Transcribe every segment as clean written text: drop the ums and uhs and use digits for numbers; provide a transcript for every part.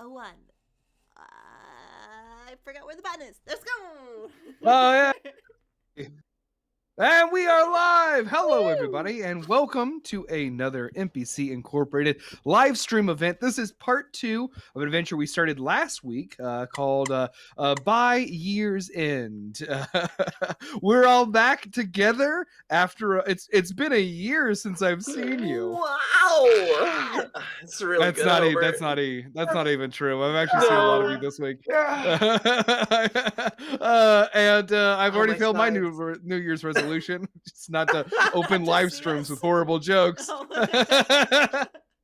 a 1. I forgot where the button is. Let's go! Oh, yeah. And we are live! Hello, everybody, and welcome to another NPC Incorporated live stream event. This is part 2 of an adventure we started last week called By Year's End. We're all back together after it's been a year since I've seen you. Wow, it's really That's good. that's not even true. I've actually seen a lot of you this week. And I've already failed my New Year's resolution, just not to open live streams with horrible jokes.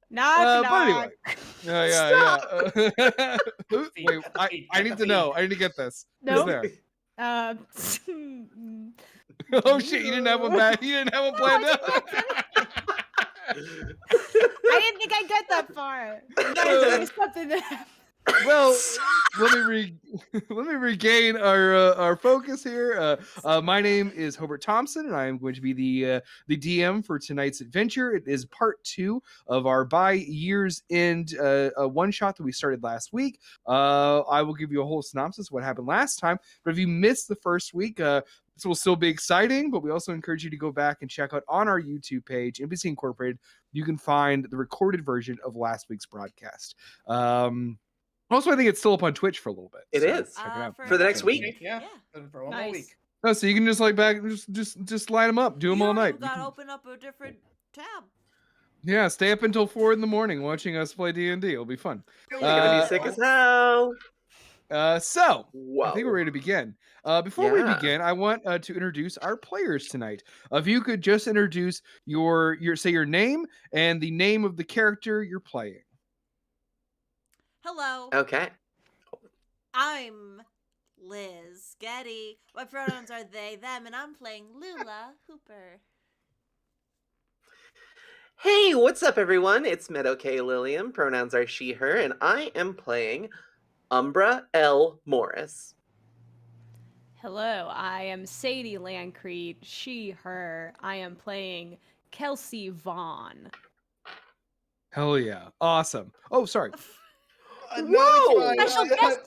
Knock. But anyway, yeah. Wait, I need to know. I need to get this. Nope. Who's there? Oh shit! You didn't have one back. You didn't have one planned out. I didn't think I'd get that far. There's something that happened. Well, let me regain our focus here. My name is Hobart Thompson, and I am going to be the DM for tonight's adventure. It is part 2 of our By Year's End one shot that we started last week. I will give you a whole synopsis of what happened last time, but if you missed the first week, this will still be exciting, but we also encourage you to go back and check out on our YouTube page, NPC Incorporated. You can find the recorded version of last week's broadcast. Also, I think it's still up on Twitch for a little bit. It is check it out. for the next week. Yeah. For one more week. Oh, so you can just just line them up, do them all night. You gotta open up a different tab. Yeah, stay up until 4 a.m. watching us play D&D. It'll be fun. You're gonna be sick as hell. So Whoa. I think we're ready to begin. Before we begin, I want to introduce our players tonight. If you could just introduce your name and the name of the character you're playing. Hello. Okay. I'm Liz Getty. My pronouns are they, them, and I'm playing Lula Hooper. Hey, what's up, everyone? It's Meadow K. Lillian. Pronouns are she, her, and I am playing Umbra L. Morris. Hello, I am Sadie Lancreed, she, her. I am playing Kelsey Vaughn. Hell yeah. Awesome. Oh, sorry. Whoa! It's fine. Special guest.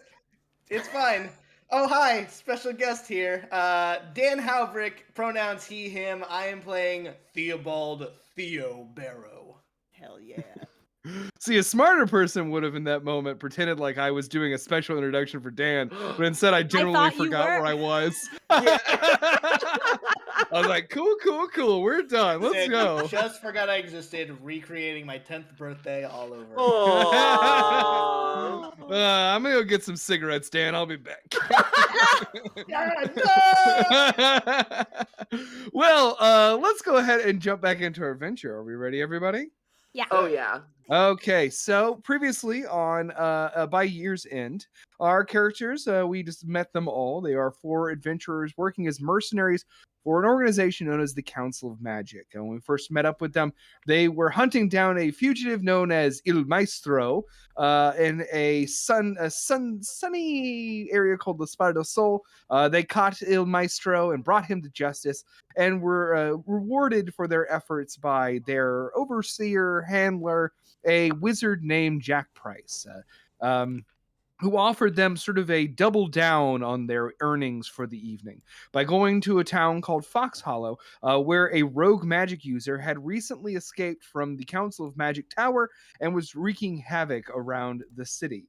It's fine. Oh, hi. Special guest here. Dan Halbrick, pronouns he, him. I am playing Theobald Theo Barrow. Hell yeah. See, a smarter person would have in that moment pretended like I was doing a special introduction for Dan, but instead I generally forgot where I was. I was like, cool, we're done. Let's go. Just forgot I existed, recreating my 10th birthday all over. I'm gonna go get some cigarettes, Dan. I'll be back. Well, let's go ahead and jump back into our adventure. Are we ready, everybody? Yeah. Oh, yeah. Okay, so previously on By Year's End, our characters, we just met them all. They are 4 adventurers working as mercenaries for an organization known as the Council of Magic. And when we first met up with them, they were hunting down a fugitive known as Il Maestro in a sunny area called the Spada del Sol. They caught Il Maestro and brought him to justice and were rewarded for their efforts by their overseer, handler, a wizard named Jack Price, who offered them sort of a double down on their earnings for the evening by going to a town called Fox Hollow, where a rogue magic user had recently escaped from the Council of Magic Tower and was wreaking havoc around the city.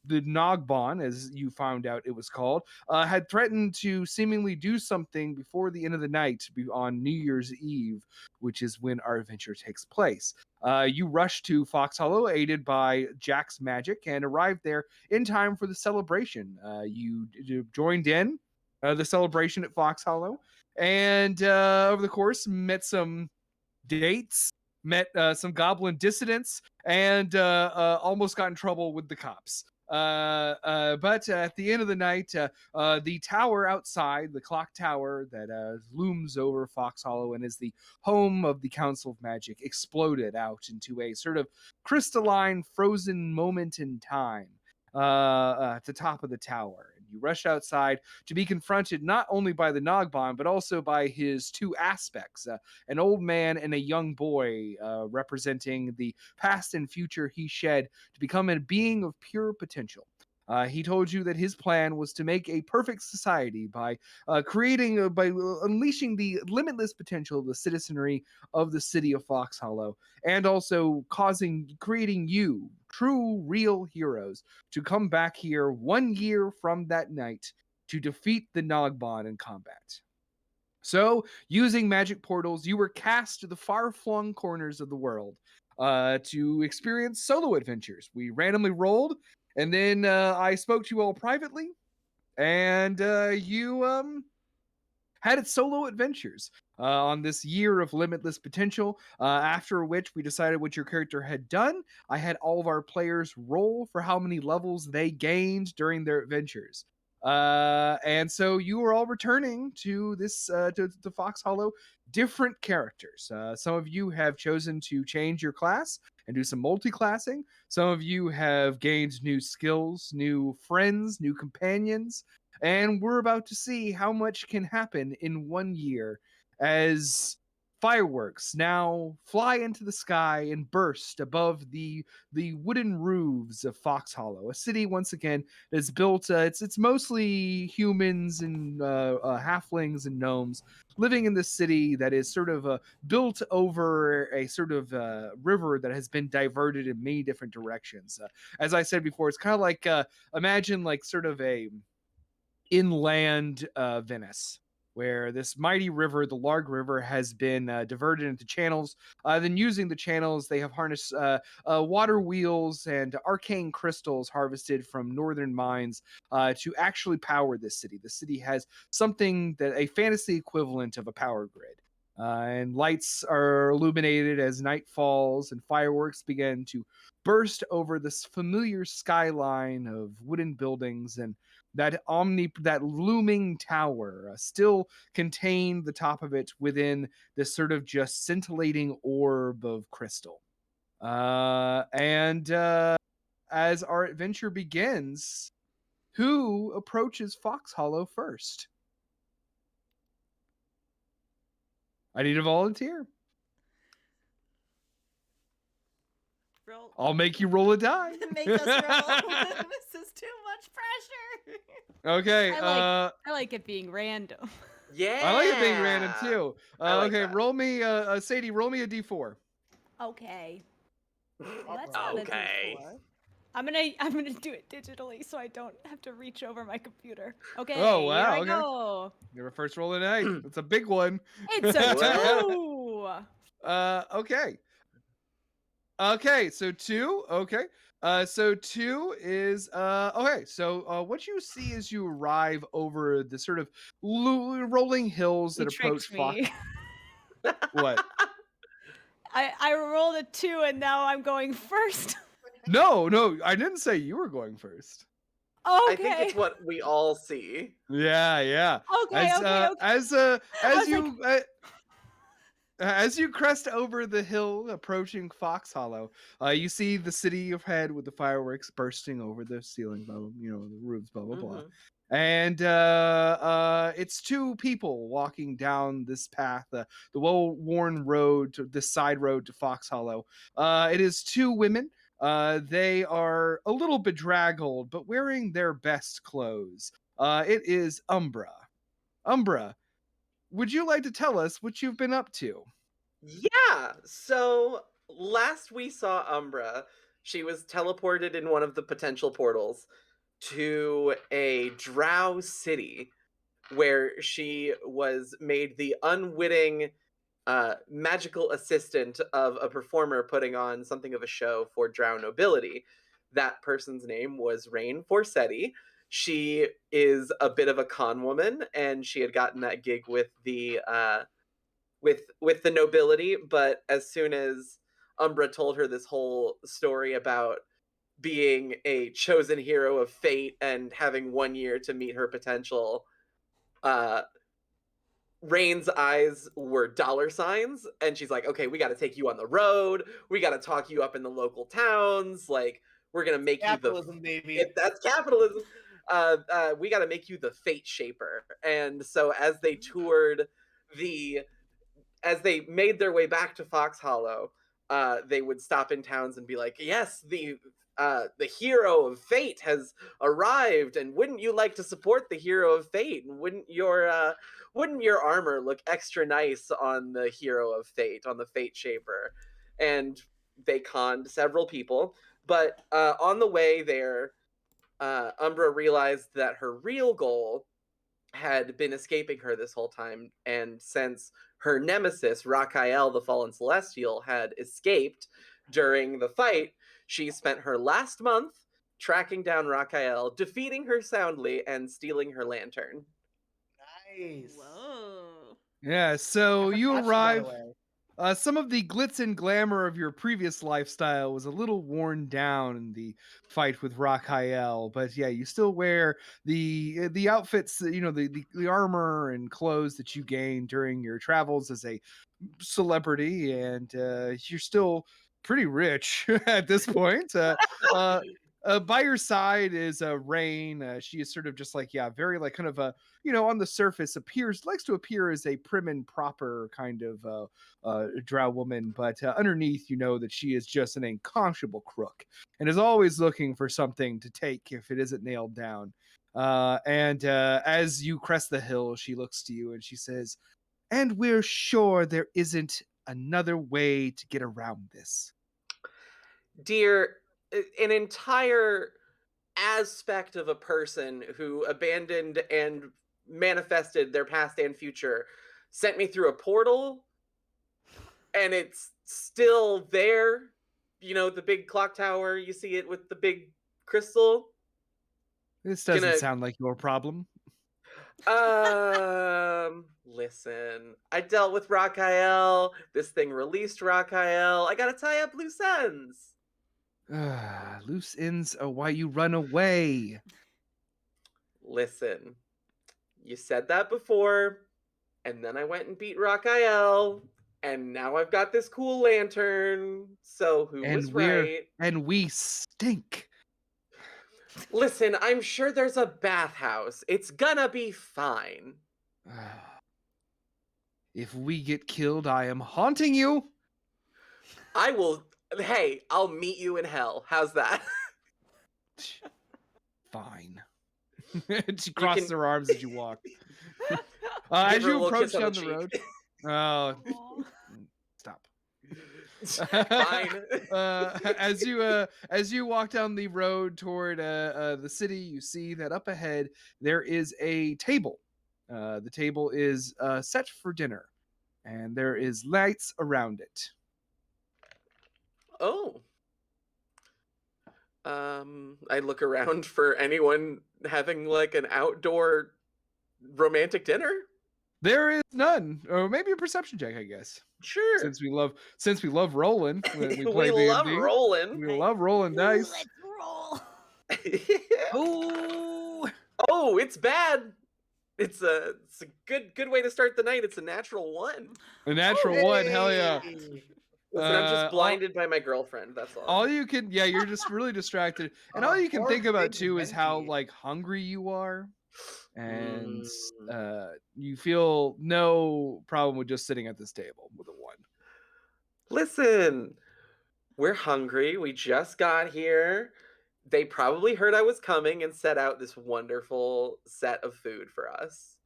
The Nogbon, as you found out it was called, had threatened to seemingly do something before the end of the night on New Year's Eve, which is when our adventure takes place. You rush to Fox Hollow, aided by Jack's magic, and arrived there in time for the celebration. You joined in the celebration at Fox Hollow, and over the course met some dates, met some goblin dissidents, and almost got in trouble with the cops. But at the end of the night, the tower outside, the clock tower that looms over Fox Hollow and is the home of the Council of Magic, exploded out into a sort of crystalline, frozen moment in time at the top of the tower. You rush outside to be confronted not only by the Nogbon, but also by his two aspects, an old man and a young boy, representing the past and future he shed to become a being of pure potential. He told you that his plan was to make a perfect society by unleashing the limitless potential of the citizenry of the city of Fox Hollow, and also creating you, true, real heroes, to come back here 1 year from that night to defeat the Nogbon in combat. So, using magic portals, you were cast to the far-flung corners of the world to experience solo adventures. We randomly rolled, and then I spoke to you all privately, and you had its solo adventures on this year of limitless potential. After which we decided what your character had done. I had all of our players roll for how many levels they gained during their adventures. And so you are all returning to this to Fox Hollow, different characters. Some of you have chosen to change your class and do some multi-classing. Some of you have gained new skills, new friends, new companions. And we're about to see how much can happen in 1 year as fireworks now fly into the sky and burst above the wooden roofs of Fox Hollow, a city once again that's built. It's mostly humans and halflings and gnomes living in this city that is sort of built over a sort of river that has been diverted in many different directions. As I said before, it's kind of like imagine like sort of a inland Venice, where this mighty river, the Larg River, has been diverted into channels. Then using the channels, they have harnessed water wheels and arcane crystals harvested from northern mines to actually power this city. The city has something that a fantasy equivalent of a power grid. And lights are illuminated as night falls, and fireworks begin to burst over this familiar skyline of wooden buildings, and that looming tower still contained the top of it within this sort of just scintillating orb of crystal. And as our adventure begins, who approaches Fox Hollow first? I need a volunteer. Roll. I'll make you roll a die. Make us roll. This is too much pressure. Okay. I like it being random. Yeah. I like it being random too. I like Okay, that. roll me, Sadie. Roll me a d4. Okay. Oh, That's not a Okay. D4. I'm gonna do it digitally so I don't have to reach over my computer. Okay. Oh, wow, Here I okay. go. Your first roll of the night. That's a big one. It's a 2. Okay. Okay, so 2. Okay. So 2 is okay. So what you see as you arrive over the sort of rolling hills that You approach tricked me. What? I rolled a 2 and now I'm going first. No, I didn't say you were going first. Okay. I think it's what we all see. Yeah. Okay, As you crest over the hill approaching Fox Hollow, you see the city ahead with the fireworks bursting over the ceiling, the roofs, blah, blah, blah. And it's two people walking down this path, the well-worn road, this side road to Fox Hollow. It is two women. They are a little bedraggled, but wearing their best clothes. It is Umbra. Umbra, would you like to tell us what you've been up to? Yeah. So last we saw Umbra, she was teleported in one of the potential portals to a drow city where she was made the unwitting magical assistant of a performer putting on something of a show for drow nobility. That person's name was Rain Forsetti. She is a bit of a con woman, and she had gotten that gig with the with the nobility. But as soon as Umbra told her this whole story about being a chosen hero of fate and having 1 year to meet her potential, Rain's eyes were dollar signs, and she's like, okay, we got to take you on the road. We got to talk you up in the local towns. Like, we're going to make Capitalism, you baby. That's capitalism. we got to make you the Fate Shaper. And so as they toured as they made their way back to Fox Hollow, they would stop in towns and be like, "Yes, the hero of fate has arrived, and wouldn't you like to support the hero of fate? And wouldn't your armor look extra nice on the hero of fate, on the Fate Shaper?" And they conned several people, but on the way there, Umbra realized that her real goal had been escaping her this whole time, and since her nemesis, Rakael the Fallen Celestial, had escaped during the fight, she spent her last month tracking down Rakael, defeating her soundly, and stealing her lantern. Nice. Whoa. Yeah, so Haven't you watched it, by the arrive. way. Some of the glitz and glamour of your previous lifestyle was a little worn down in the fight with Rakael, but yeah, you still wear the outfits, the armor and clothes that you gained during your travels as a celebrity, and you're still pretty rich at this point. By your side is Rain. She is sort of just like, yeah, very like kind of a, on the surface likes to appear as a prim and proper kind of drow woman, but underneath, you know that she is just an unconscionable crook and is always looking for something to take if it isn't nailed down. And as you crest the hill, she looks to you and she says, "And we're sure there isn't another way to get around this." Dear, an entire aspect of a person who abandoned and manifested their past and future sent me through a portal, and it's still there. You know, the big clock tower, you see it with the big crystal. This doesn't Gonna sound like your problem. Listen, I dealt with Rakael. This thing released Rakael. I gotta tie up loose ends. Loose ends are why you run away. Listen, you said that before, and then I went and beat Rakael, and now I've got this cool lantern. So who was right? And we stink. Listen, I'm sure there's a bathhouse. It's gonna be fine. If we get killed, I am haunting you. I will. Hey, I'll meet you in hell. How's that? Fine. She crosses her arms as you walk. As Give her a you little approach kiss on down the the cheek. road, stop. Fine. As you walk down the road toward the city, you see that up ahead there is a table. The table is set for dinner, and there is lights around it. Oh. I look around for anyone having like an outdoor romantic dinner. There is none, or maybe a perception check, I guess. Sure. Since we love rolling when we We play love D&D. rolling. We love rolling dice. Let's roll. Oh, Oh, it's bad. It's a good way to start the night. It's a natural one. a natural one, hell yeah. Hey! Listen, I'm just blinded by my girlfriend. That's all. All you can, yeah, you're just really distracted, and all you can Poor think about big too is how Venti. like hungry you are, and Mm. you feel no problem with just sitting at this table with a one. Listen, we're hungry. We just got here. They probably heard I was coming and set out this wonderful set of food for us.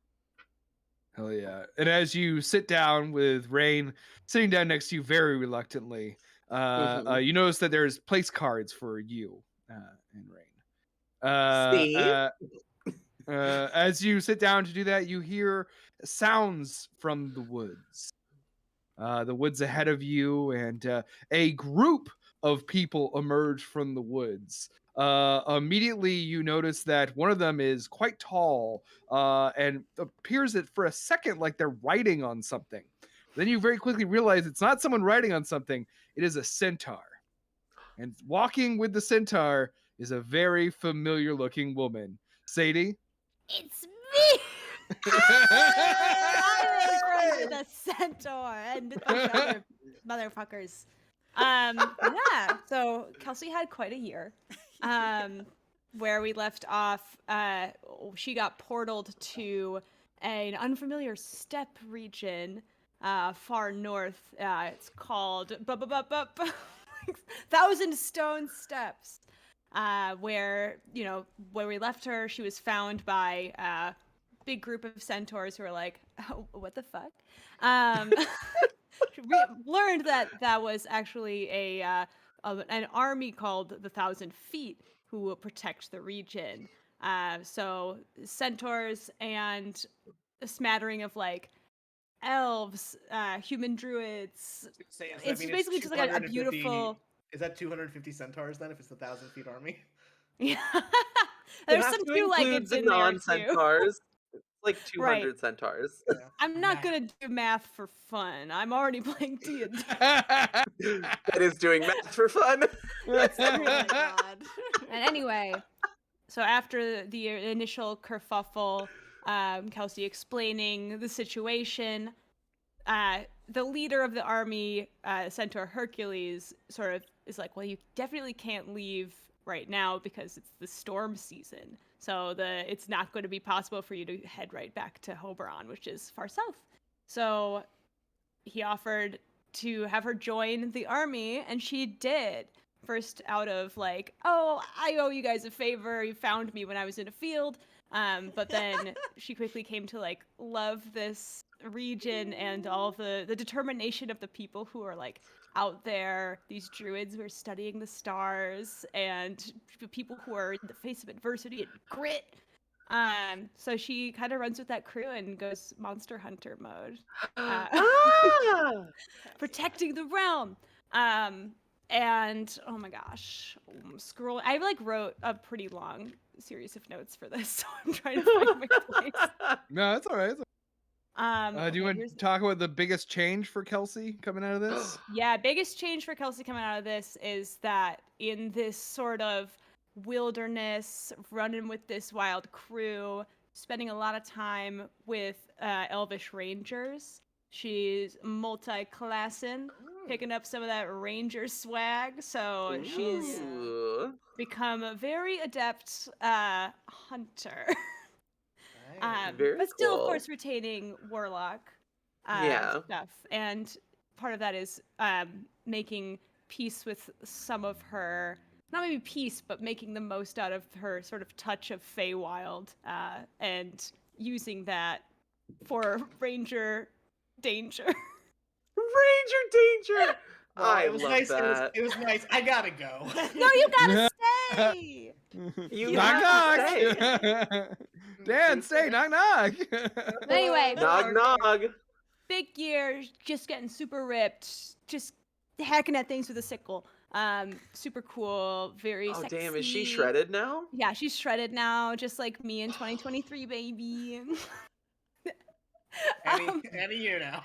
Hell yeah! And as you sit down with Rain sitting down next to you very reluctantly, you notice that there's place cards for you and Rain. See? As you sit down to do that, you hear sounds from the woods. The woods ahead of you, and a group of people emerge from the woods. Immediately, you notice that one of them is quite tall and appears that for a second like they're riding on something. Then you very quickly realize it's not someone riding on something, it is a centaur. And walking with the centaur is a very familiar looking woman. Sadie? It's me. I'm friends with a centaur and a bunch of other motherfuckers. Yeah. So Kelsey had quite a year. where we left off, she got portaled to an unfamiliar steppe region far north. It's called Thousand Stone Steps, where we left her. She was found by a big group of centaurs who were like, oh, what the fuck? Learned that was actually an army called the 1,000 Feet who will protect the region. So centaurs and a smattering of like elves, human druids. It's basically just like a beautiful. Is that 250 centaurs then? If it's the 1,000 Feet army? Yeah. You There's have some to two-leggeds include in the there too. non-centaurs. It's like 200 Right. centaurs. Yeah. I'm not gonna do math for fun. I'm already playing D&D. That is doing math for fun. Oh my god. And anyway, so after the initial kerfuffle, Kelsey explaining the situation, the leader of the army, Centaur Hercules, sort of is like, well, you definitely can't leave right now because it's the storm season. So it's not going to be possible for you to head right back to Oberon, which is far south. So he offered to have her join the army, and she did. First out of like, oh, I owe you guys a favor. You found me when I was in a field. But then she quickly came to like love this region and all the determination of the people who are like out there, these druids who are studying the stars, and people who are in the face of adversity and grit. So she kind of runs with that crew and goes monster hunter mode, protecting the realm. And oh my gosh, scroll. I like wrote a pretty long series of notes for this, so I'm trying to find my place. No, it's all right. Do you Okay, want to talk about the biggest change for Kelsey coming out of this? Yeah, biggest change for Kelsey coming out of this is that in this sort of wilderness, running with this wild crew, spending a lot of time with elvish rangers. She's multi-classing, picking up some of that ranger swag, so she's Ooh. become a very adept hunter. Very but still, cool. of course, retaining warlock stuff. And part of that is making peace with some of her, not maybe peace, but making the most out of her sort of touch of Feywild, and using that for ranger danger. Ranger danger. Well, I it was love nice. that. It was nice. I gotta go. No, you gotta stay. You knock have knock. to stay. Dan, stay. Knock knock. Anyway, Nog nog. big year, just getting super ripped, just hacking at things with a sickle. Super cool, very Oh sexy. damn, is she shredded now? Yeah, she's shredded now, just like me in 2023, baby. Any year now.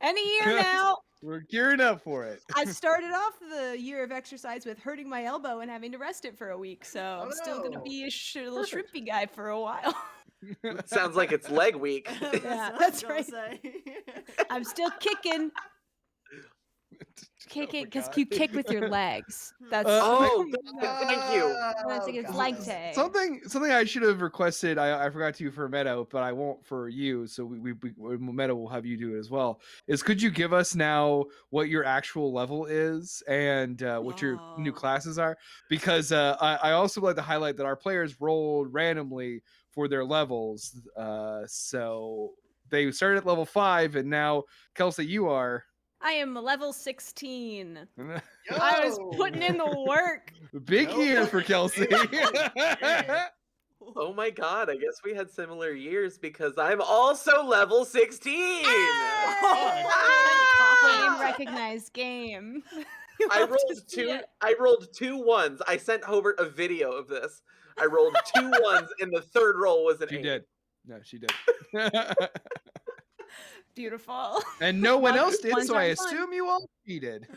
Any year now. We're gearing up for it. I started off the year of exercise with hurting my elbow and having to rest it for a week, so I'm still gonna be a little Perfect. shrimpy guy for a while. Sounds like it's leg week. Yeah, that's right. I'm still kicking. Kicking because you kick with your legs. That's Oh, thank you. that's against leg day. Something I should have requested. I forgot to for Meadow, but I won't for you. So we Meadow will have you do it as well. Is could you give us now what your actual level is and what your new classes are? Because I also would like to highlight that our players rolled randomly for their levels. So they started at level 5, and now Kelsey, you are. I am level 16. Yo! I was putting in the work. Big year for Kelsey. Oh my god, I guess we had similar years because I'm also level 16. Game recognized game. I rolled two ones. I sent Hobart a video of this. I rolled 2 ones and the third roll was an 8. She did. No, she did. Beautiful. And no one else did, Ones so I are fun. assume you all cheated.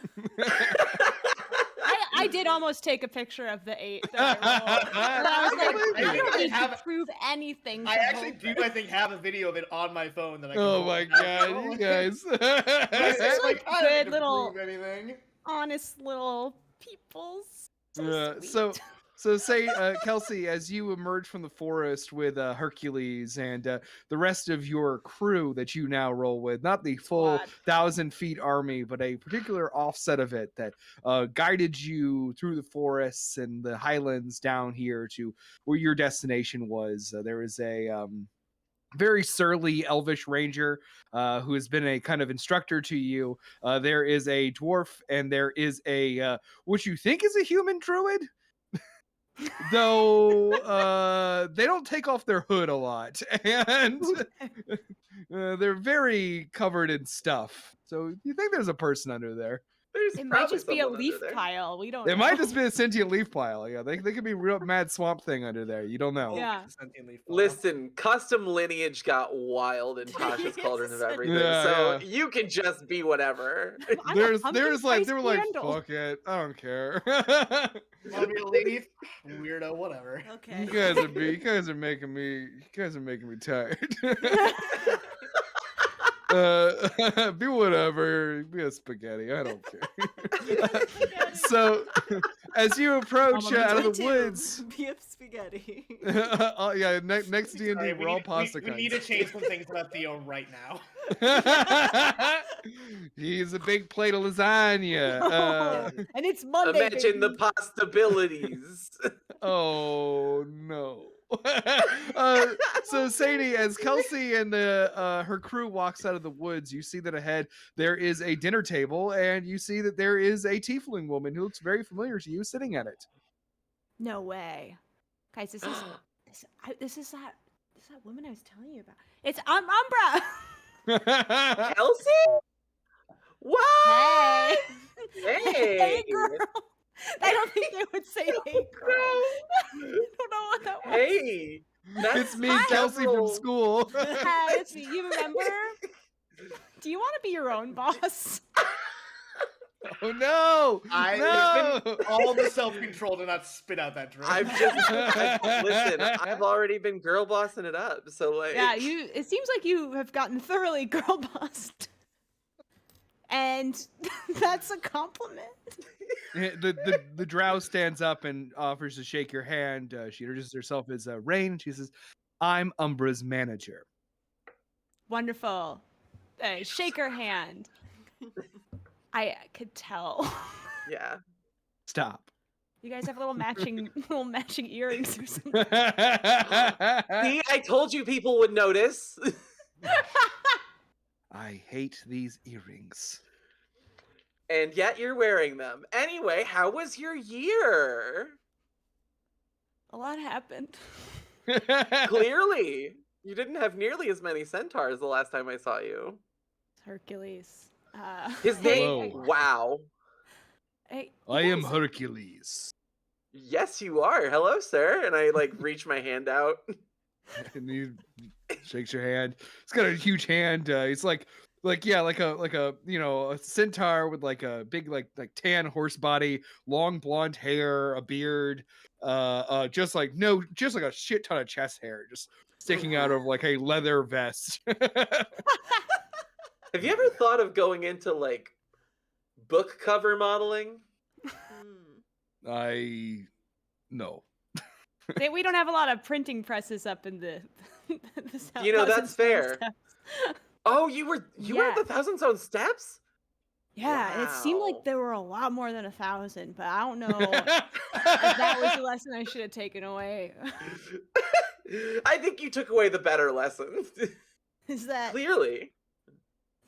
I did almost take a picture of the 8 that I rolled. And I was like, I don't need to prove anything. I to actually Hobart. do, I think, have a video of it on my phone that I can Oh hold my up. god, you guys. It's like, I don't Good need to little- prove anything. Honest little peoples. So Yeah, sweet. so So say, Kelsey, as you emerge from the forest with Hercules and the rest of your crew that you now roll with, not the full Squad. 1,000-feet army, but a particular offset of it that guided you through the forests and the highlands down here to where your destination was. There is a very surly elvish ranger who has been a kind of instructor to you. There is a dwarf, and there is a what you think is a human druid. Though they don't take off their hood a lot, and they're very covered in stuff. So you think there's a person under there? There's It might probably just be a someone under leaf there. pile. We don't It know. might just be a sentient leaf pile. Yeah, they could be real mad swamp thing under there. You don't know. Yeah. Sentient leaf pile. Listen, custom lineage got wild in Tasha's Cauldron of Everything, Yeah, so yeah. you can just be whatever. I'm There's a they were like candle. fuck it, I don't care. Wanna be a leaf? Weirdo, whatever. Okay. You guys are making me tired. Be whatever. Be a spaghetti. I don't care. So, as you approach Mama out of Me the too. woods, Be a spaghetti. oh yeah, next D&D Sorry, we're all pasta we need kinds. to change some things about Theo right now. He's a big plate of lasagna. And it's Monday. Imagine the baby. possibilities. Oh no. So Sadie, as Kelsey and her crew walks out of the woods, you see that ahead there is a dinner table, and you see that there is a tiefling woman who looks very familiar to you sitting at it. No way, guys. This is that woman I was telling you about. It's Umbra. Kelsey? What? Hey. Hey. Hey, girl. I don't think they would say hey, girl. I don't know what that was. Hey. That's It's me, Hi. Kelsey from school. Hi, it's me. You remember? Do you want to be your own boss? Oh no! It's No! been all the self-control to not spit out that drink. Listen, I've already been girl bossing it up, so like Yeah, it seems like you have gotten thoroughly girl bossed. And that's a compliment. The drow stands up and offers to shake your hand. She introduces herself as Rain. She says, "I'm Umbra's manager." Wonderful. Shake her hand. I could tell. yeah. Stop. You guys have little matching earrings or something. See, I told you people would notice. I hate these earrings. And yet you're wearing them. Anyway, how was your year? A lot happened. Clearly. You didn't have nearly as many centaurs the last time I saw you. Hercules. His name, Hello. wow. Hey, you I am guys- Hercules. Yes, you are. Hello, sir. And I like reach my hand out. And he shakes your hand. He's got a huge hand. He's like a a centaur with like a big like tan horse body, long blonde hair, a beard, just like a shit ton of chest hair just sticking out of like a leather vest. Have you ever thought of going into like book cover modeling? I no. we don't have a lot of printing presses up in the South You know, Pleasant that's Stone fair. Steps. Oh, you were Yeah. at the Thousand Zone Steps? Yeah, and it seemed Wow. like there were a lot more than 1,000, but I don't know if that was the lesson I should have taken away. I think you took away the better lesson. Is that Clearly.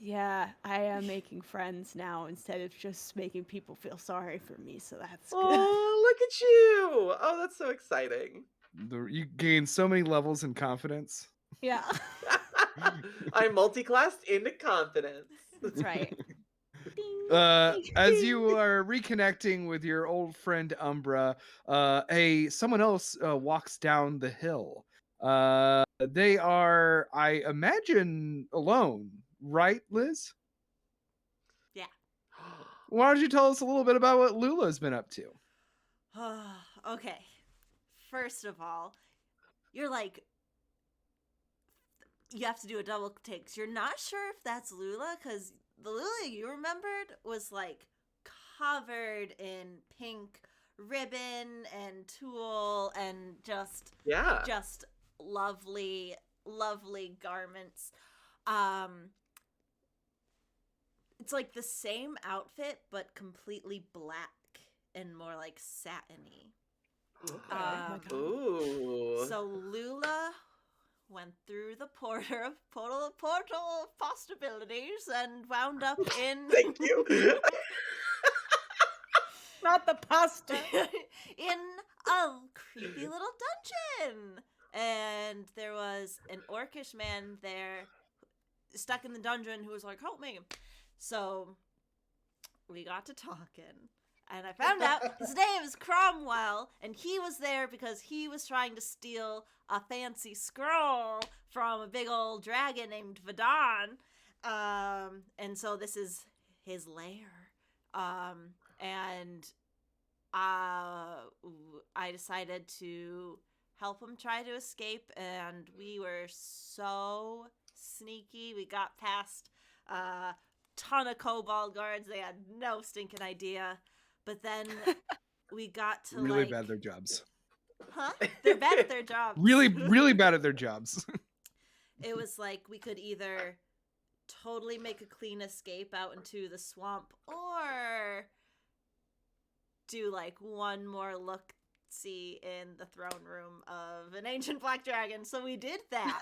yeah, I am making friends now instead of just making people feel sorry for me, so that's good. Oh, look at you. Oh, that's so exciting. You gain so many levels in confidence. Yeah, I'm multi-classed into confidence. that's right. Ding, As ding. you are reconnecting with your old friend Umbra, someone else walks down the hill. They are, I imagine, alone, right, Liz? Yeah. Why don't you tell us a little bit about what Lula's been up to? Okay. First of all, you're like, you have to do a double take. 'Cause you're not sure if that's Lula, because the Lula you remembered was like covered in pink ribbon and tulle and just Yeah. lovely, lovely garments. It's like the same outfit, but completely black and more like satiny. Okay. Ooh. So Lula went through the portal of possibilities and wound up in Thank you. Not the pasta. in a creepy little dungeon. And there was an orcish man there stuck in the dungeon who was like, help me. So we got to talking. And I found out his name is Cromwell, and he was there because he was trying to steal a fancy scroll from a big old dragon named Fidon. And so this is his lair. And I decided to help him try to escape, and we were so sneaky. We got past a ton of kobold guards. They had no stinking idea. But then we got to Really bad at their jobs. Huh? They're bad at their jobs. Really, really bad at their jobs. It was like we could either totally make a clean escape out into the swamp or do like one more look-see in the throne room of an ancient black dragon. So we did that.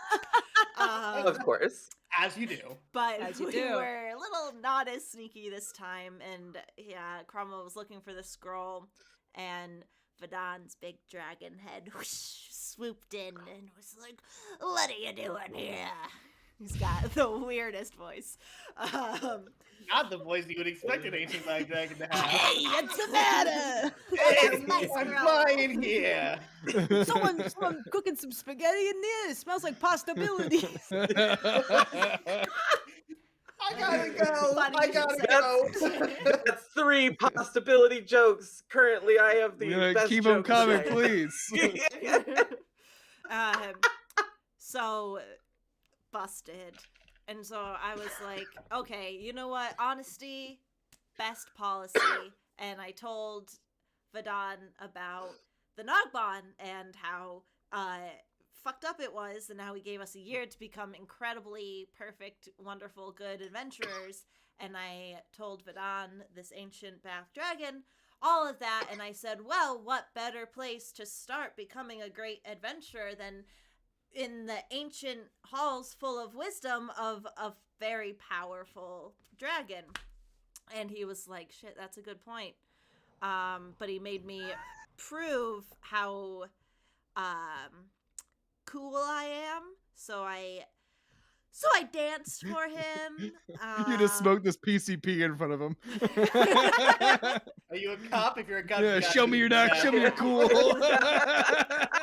Of course. As you do. But As you we do. were a little not as sneaky this time, and yeah, Cromwell was looking for the scroll, and Fidon's big dragon head whoosh, swooped in and was like, "What are you doing here?" He's got the weirdest voice. Not the voice you would expect an ancient black dragon to have. Hey, what's the matter? Hey, nice I'm girl. flying here. Someone cooking some spaghetti in there. It smells like possibilities. I gotta go. Funny I you gotta said go. That's 3 possibility jokes. Currently, I have the best Keep them joke coming, tonight. please. So busted. And so I was like, okay, you know what? Honesty, best policy. And I told Fidon about the Nogbon and how fucked up it was, and how he gave us a year to become incredibly perfect, wonderful, good adventurers. And I told Fidon, this ancient black dragon, all of that. And I said, well, what better place to start becoming a great adventurer than in the ancient halls full of wisdom of a very powerful dragon. And he was like, shit, that's a good point. But he made me prove how cool I am. So I danced for him. You just smoked this PCP in front of him. Are you a cop? If you're a cop, Yeah, you gotta show me do your knack. that. Show me your cool.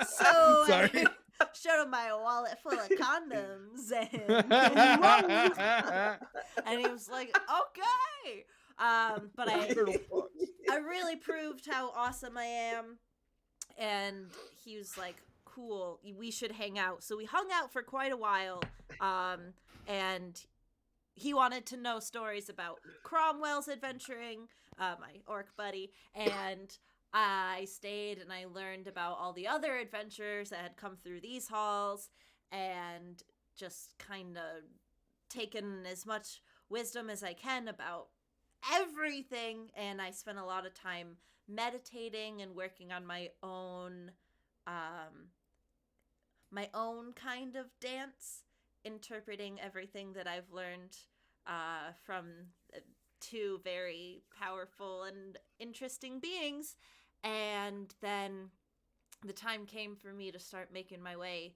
So Sorry. I showed him my wallet full of condoms, and he was like, okay. But I really proved how awesome I am, and he was like, cool, we should hang out. So we hung out for quite a while, and he wanted to know stories about Cromwell's adventuring, my orc buddy, and I stayed and I learned about all the other adventurers that had come through these halls, and just kind of taken as much wisdom as I can about everything. And I spent a lot of time meditating and working on my own kind of dance, interpreting everything that I've learned from 2 very powerful and interesting beings. And then the time came for me to start making my way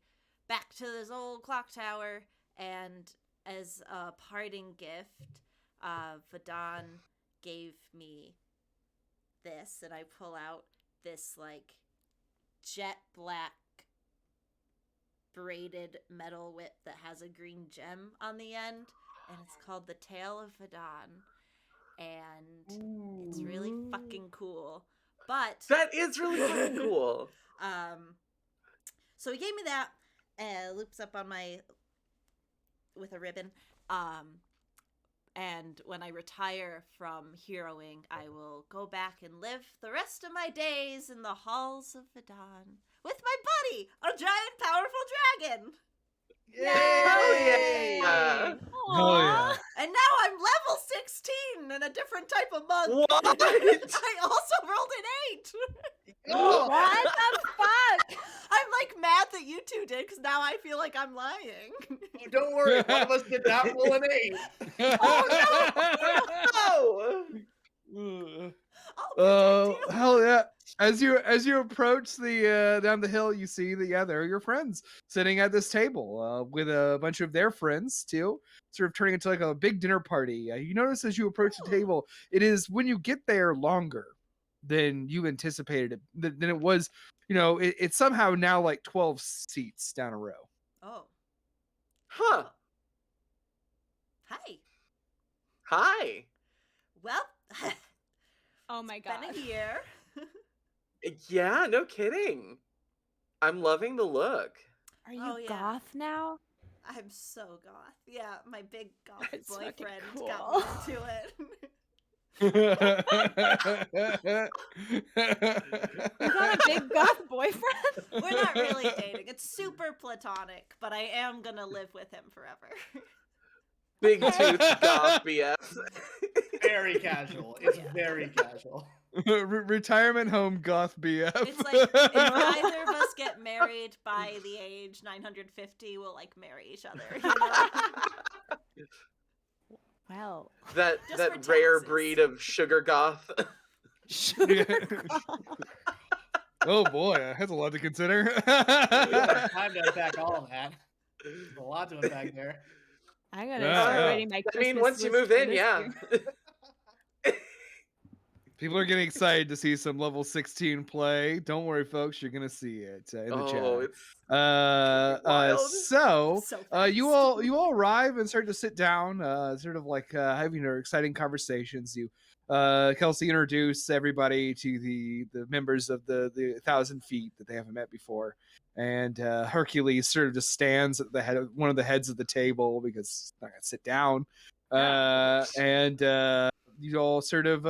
back to this old clock tower, and as a parting gift, Fidon gave me this, and I pull out this like jet black braided metal whip that has a green gem on the end, and it's called the Tail of Fidon, and it's really fucking cool. But That is really fucking cool. so he gave me that, and loops up on my with a ribbon. And when I retire from heroing, I will go back and live the rest of my days in the halls of Fidon with my buddy, a giant, powerful dragon. Yay! yeah! Oh yeah. And now I'm level 16 and a different type of monk. What? I also rolled an 8. Oh, What the fuck? I'm like mad that you two did because now I feel like I'm lying. don't worry, one of us did not roll an 8. Oh! I'll protect you. Hell yeah. As you approach the down the hill, you see that there are your friends sitting at this table with a bunch of their friends too, sort of turning into like a big dinner party. You notice as you approach the table, it is when you get there longer than you anticipated it. Than it was. It's somehow now like 12 seats down a row. Oh. Huh. Hi. Hi. Well, Oh my it's been god. a year. Yeah, no kidding. I'm loving the look. Are you Oh, yeah. goth now? I'm so goth. Yeah, my big goth That's fucking boyfriend cool. got me into it. You got a big goth boyfriend? We're not really dating. It's super platonic, but I am gonna live with him forever. Big tooth goth BS. Very casual. It's very casual. Retirement home goth BF. It's like if either of us get married by the age 950, we'll like marry each other. You know? Well. that Just that for rare taxes. breed of sugar goth. Oh boy, that's a lot to consider. Time to unpack all of that. There's a lot to unpack there. I'm gonna Yeah, start yeah. writing my I Christmas mean, once you list move for in, this yeah. year. People are getting excited to see some level 16 play. Don't worry, folks, you're gonna see it in the chat. Oh, it's So So you fast. all arrive and start to sit down, sort of like having your exciting conversations. You Kelsey introduce everybody to the members of the 1,000 feet that they haven't met before, and Hercules sort of just stands at the head of one of the heads of the table because he's not gonna sit down. And you all sort of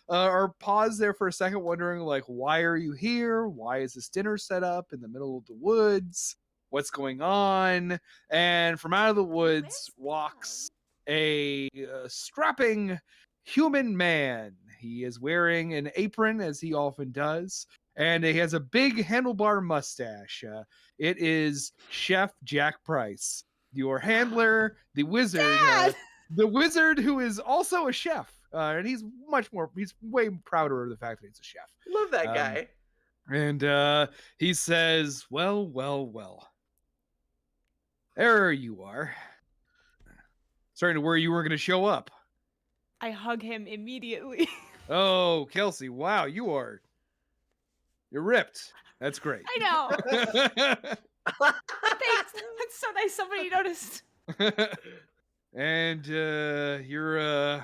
are paused there for a second, wondering like, why are you here? Why is this dinner set up in the middle of the woods? What's going on? And from out of the woods walks a strapping human man. He is wearing an apron, as he often does, and he has a big handlebar mustache. It is Chef Jack Price, your handler, the wizard. Dad! The wizard who is also a chef. And he's way prouder of the fact that he's a chef. love that guy. And he says, well. There you are. Starting to worry you weren't going to show up. I hug him immediately. Oh, Kelsey, wow, you're ripped. That's great. I know. Thanks. That's so nice. Somebody noticed. And you're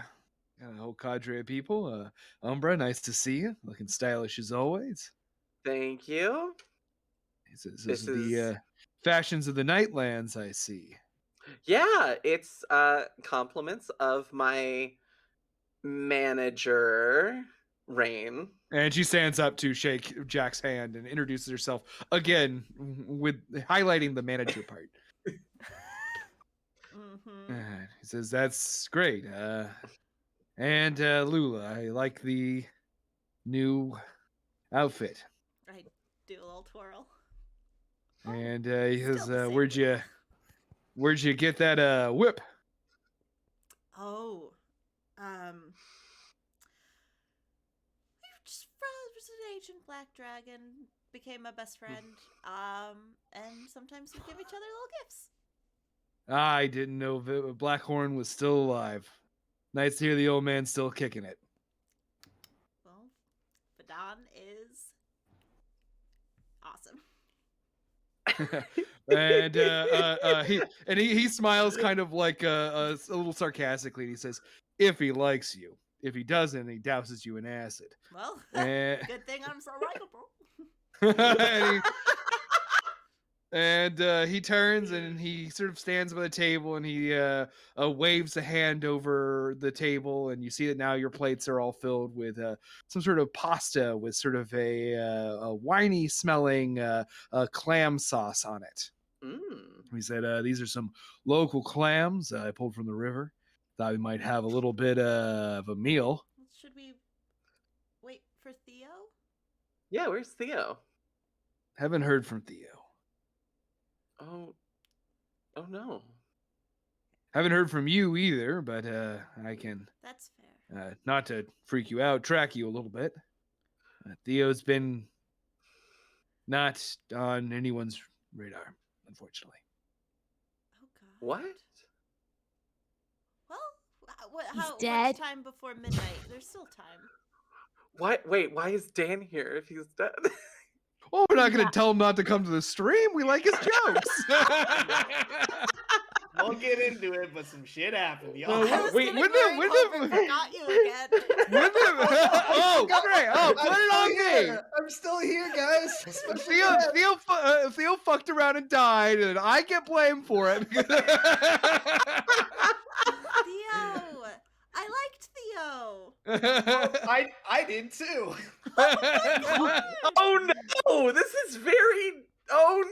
got a whole cadre of people. Umbra, nice to see you. Looking stylish as always. Thank you. This is This the fashions of the Nightlands, I see. Yeah, it's compliments of my manager, Rain. And she stands up to shake Jack's hand and introduces herself again with highlighting the manager part. Mm-hmm. He says, "That's great." And Lula, I like the new outfit. I do a little twirl. And he Still says, the same "Where'd you get that whip?" Oh, we just was an ancient black dragon, became my best friend. And sometimes we give each other little gifts. I didn't know Blackhorn was still alive. Nice to hear the old man still kicking it. Well, Fidon is awesome. And he smiles kind of like a little sarcastically. And he says, "If he likes you. If he doesn't, he douses you in acid." Well, And, good thing I'm so likable. And he turns and he sort of stands by the table and he waves a hand over the table, and you see that now your plates are all filled with some sort of pasta with sort of a winey smelling clam sauce on it. He said, "These are some local clams I pulled from the river. Thought we might have a little bit of a meal." Should we wait for Theo? Yeah, where's Theo? Haven't heard from Theo. Oh no. Haven't heard from you either, but I can, That's fair. not to freak you out, track you a little bit. Theo's been not on anyone's radar, unfortunately. Oh God. What? Well, He's how dead. much time before midnight? There's still time. What? Wait, why is Dan here if he's dead? Oh, we're not going to Yeah. tell him not to come to the stream. We like his jokes. We'll get into it, but some shit happened, y'all. Well, I was wait, getting when worried did- Homer forgot you again. Oh, great. Oh, put it on me. I'm still here, guys. Special Theo, guest. Theo fucked around and died, and I get blamed for it. Theo! I liked Theo. I did too. Oh no! This is very. Oh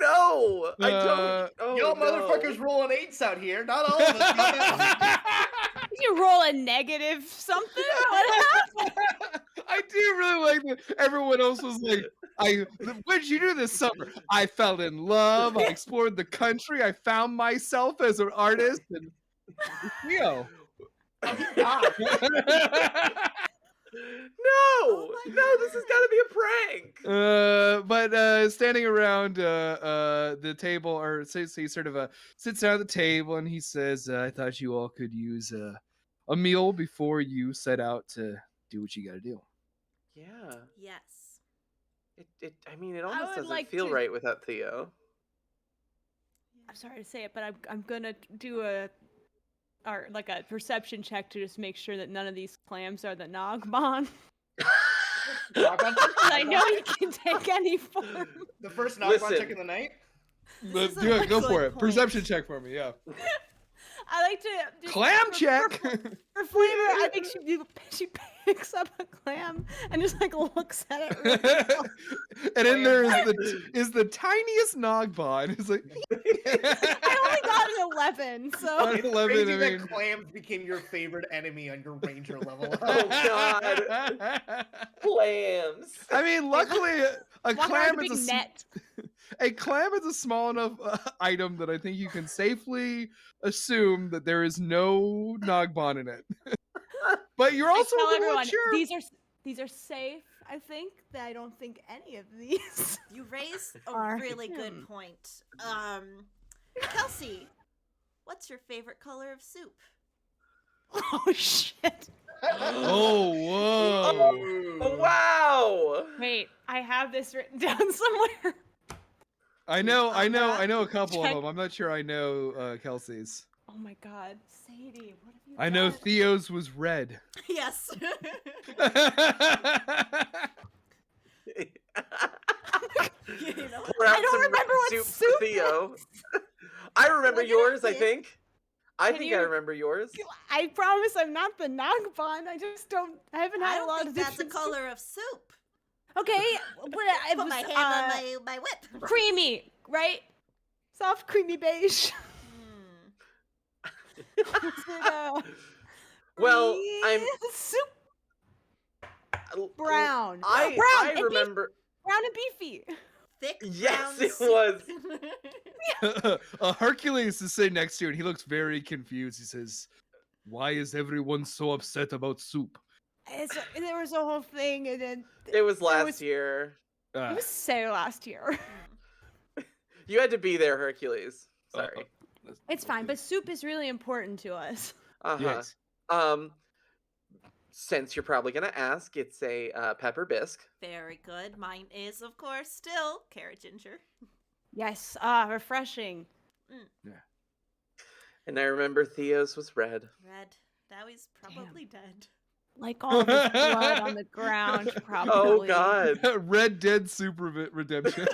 no! I Uh, don't. Oh, Y'all no. motherfuckers rolling 8s out here. Not all of us. got that. Did you roll a negative something? What happened? I do really like that everyone else was like, what did you do this summer? I fell in love. I explored the country. I found myself as an artist. And Theo. Ah, No! my No! This has got to be a prank. But standing around the table, or so he sort of sits down at the table and he says, "I thought you all could use a meal before you set out to do what you got to do." Yeah. Yes. I mean, it almost would doesn't like feel to- right without Theo. I'm sorry to say it, but I'm gonna do a perception check to just make sure that none of these clams are the Nogbon. I know he can take any form. the first knockball Listen. check of the night. This is Do an it. Go for excellent it. point. Perception check for me. Yeah. I like to just Clam for- check. For flavor, I think she picks up a clam and just like looks at it. Really well. And in there is the tiniest Nogbon. It's like I only got an 11, so On It's 11, crazy I that mean- clams became your favorite enemy on your ranger level. Oh, God. Clams. I mean, luckily, a walk around clam with a is big net. a clam is a small enough item that I think you can safely assume that there is no Nogbon in it. But you're I also tell a little everyone unsure. these are safe. I think that I don't think any of these. You raise a Are really good him. point. Kelsey, what's your favorite color of soup? Oh shit! Oh, whoa! Oh, wow. Wait, I have this written down somewhere. I know a couple Check. of them. I'm not sure I know Kelsey's. Oh my god, Sadie, what have you I know done? Theo's was red. Yes. You know, Pour out I don't some remember what soup for soup Theo. I remember Look at yours, I it. think. I Can think I you- remember yours. I promise I'm not the Nogbon. I just don't. I haven't I had a don't lot think of that's a different- color of soup. Okay, but I Put was, my hand on my whip. creamy, right? Soft, creamy beige. Hmm. Was it, Well, I'm soup brown. brown. I brown and remember. brown and beefy. Thick Yes, brown it soup. was. Hercules is sitting next to you, and he looks very confused. He says, "Why is everyone so upset about soup?" There was a whole thing, and then It was last was- year. it was so last year. You had to be there, Hercules. Uh, Sorry. It's fine, but soup is really important to us. Uh-huh. Yes. Since you're probably gonna ask, it's a pepper bisque. Very good. Mine is, of course, still carrot ginger. Yes, refreshing. And I remember Theo's was red. Red. Now he's probably dead. Like all of his blood on the ground, probably. Oh God. Red Dead Super Redemption.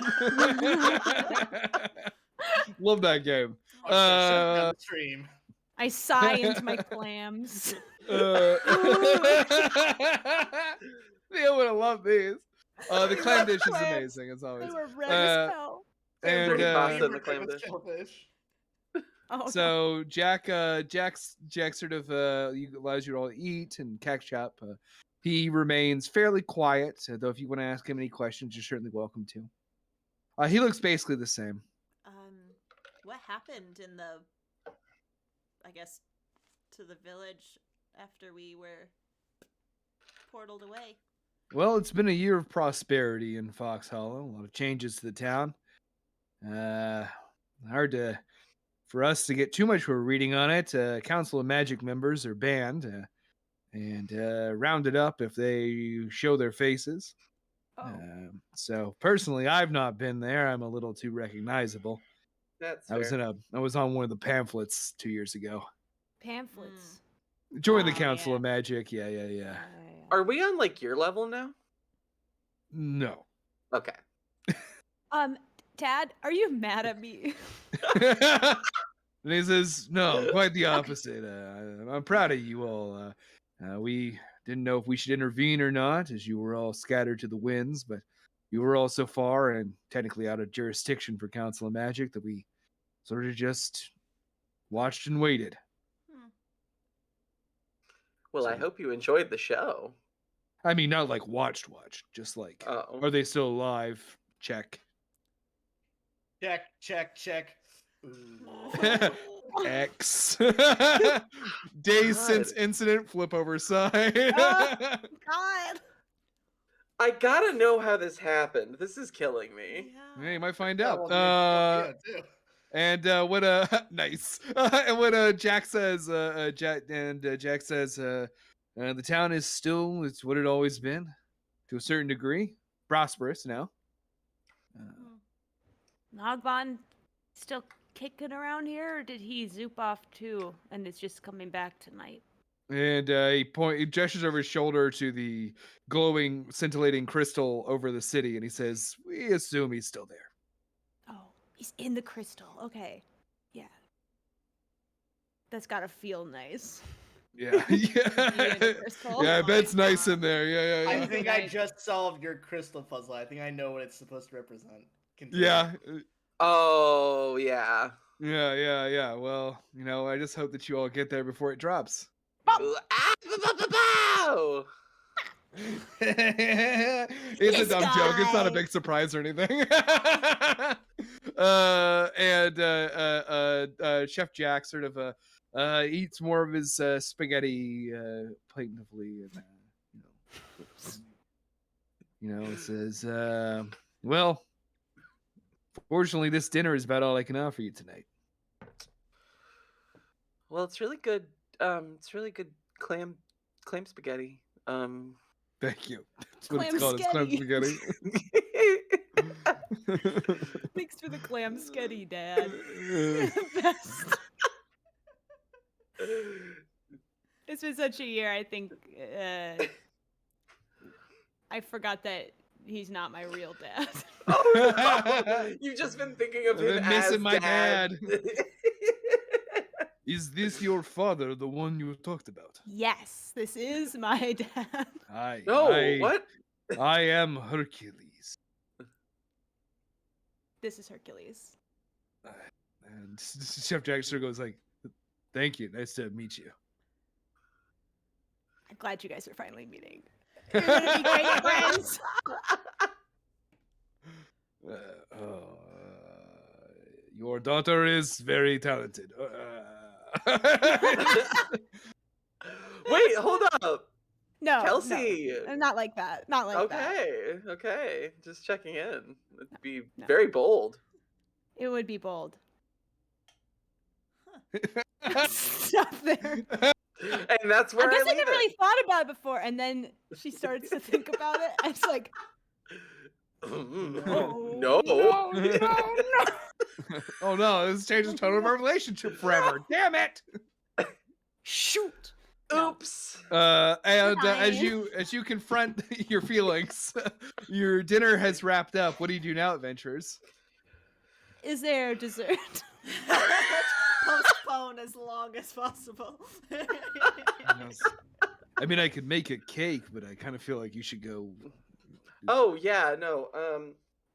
Love that game. Oh, shit, shut down the stream. I sigh into my clams. Yeah, would have loved these. The clam dish is Clams. amazing as They always. were red as hell. And Pretty pasta in the Favorite clam thing was dish. shellfish. Oh, no. so Jack sort of allows you all to eat and catch up. He remains fairly quiet, though if you want to ask him any questions, you're certainly welcome to. He looks basically the same. What happened in the, I guess, to the village after we were portaled away? Well, it's been a year of prosperity in Fox Hollow. A lot of changes to the town. Hard for us to get too much of a reading on it. Council of Magic members are banned and rounded up if they show their faces. Oh. So personally, I've not been there. I'm a little too recognizable. That's I fair. was on one of the pamphlets 2 years ago. Pamphlets. Joined the Oh, Council yeah. of Magic. Yeah. Are we on like your level now? No. Okay. Dad, are you mad at me? And he says, no, quite the opposite. I'm proud of you all. We didn't know if we should intervene or not, as you were all scattered to the winds, but you were all so far and technically out of jurisdiction for Council of Magic that we sort of just watched and waited. Well, I So- hope you enjoyed the show. I mean, not like watch, just like, Oh. are they still alive? Check. Check. X. Days since incident, flip over side. God. I gotta know how this happened. This is killing me. Hey, you might find Yeah, out. well, too. And what nice. And what Jack says, Jack says, the town is still it's what it always been, to a certain degree, prosperous now. Nogbon still kicking around here, or did he zoop off too and is just coming back tonight? And he gestures over his shoulder to the glowing, scintillating crystal over the city, and he says, "We assume he's still there." Oh, he's in the crystal. Okay. Yeah. That's gotta feel nice. Yeah, yeah. Be in the crystal. Yeah, I Oh bet my it's nice God. in there. Yeah. I think I Right. just solved your crystal puzzle. I think I know what it's supposed to represent. Continue. Yeah. Oh, yeah. Yeah. Well, I just hope that you all get there before it drops. Ooh, ah, bow! It's a This dumb joke. It's not a guy. big surprise or anything. Chef Jack sort of eats more of his spaghetti plaintively, and says, "Well, fortunately, this dinner is about all I can offer you tonight." Well, it's really good. It's really good clam spaghetti. Thank you. That's what Clam it's called. It's clam spaghetti. Thanks for the clam sketty, Dad. Best. It's been such a year. I think I forgot that he's not my real dad. Oh, no. You've just been thinking of I've him been as missing my dad. Is this your father, the one you talked about? Yes, this is my dad. No, what? I am Hercules. This is Hercules. And Chef Jack sort of goes like, "Thank you. Nice to meet you." I'm glad you guys are finally meeting. You're gonna be great friends. Your daughter is very talented. Wait, hold up. No, Kelsey. no, not like that. Not like that. Okay. Just checking in. It'd be No. very bold. It would be bold. Stop there. And that's where I guess I leave never it. really thought about it before, and then she starts to think about it. And it's like, No. no. Oh no, this changes totally our relationship forever. Damn it! Shoot. No. Oops. And Fine. as you confront your feelings, your dinner has wrapped up. What do you do now, adventurers? Is there dessert? Postpone as long as possible. I mean, I could make a cake, but I kind of feel like you should go. Oh yeah, no.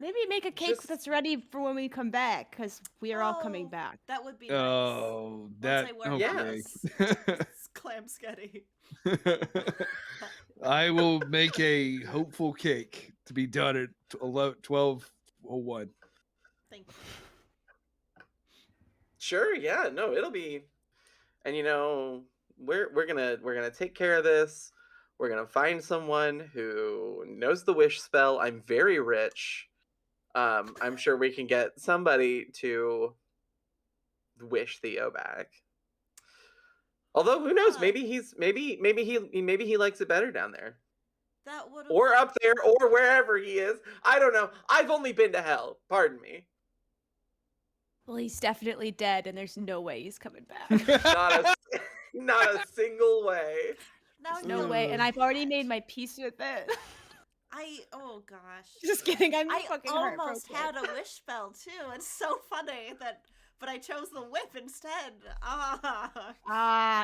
Maybe make a cake Just- that's ready for when we come back, because we are all coming Oh, back. That would be nice. Oh, that Once I work Yeah. on okay. this clam sketty. I will make a hopeful cake to be done at 12:01. Thank you. Sure, yeah, no, it'll be, and we're gonna take care of this. We're gonna find someone who knows the wish spell. I'm very rich. I'm sure we can get somebody to wish Theo back. Although who knows? Maybe he likes it better down there, That would or up there, or wherever he is. I don't know. I've only been to hell. Pardon me. Well, he's definitely dead, and there's no way he's coming back. Not a single way. Now No way, and I've already made my peace with it. oh gosh. Just kidding. I'm I fucking almost heartbroken. had a wish spell too. It's so funny but I chose the whip instead.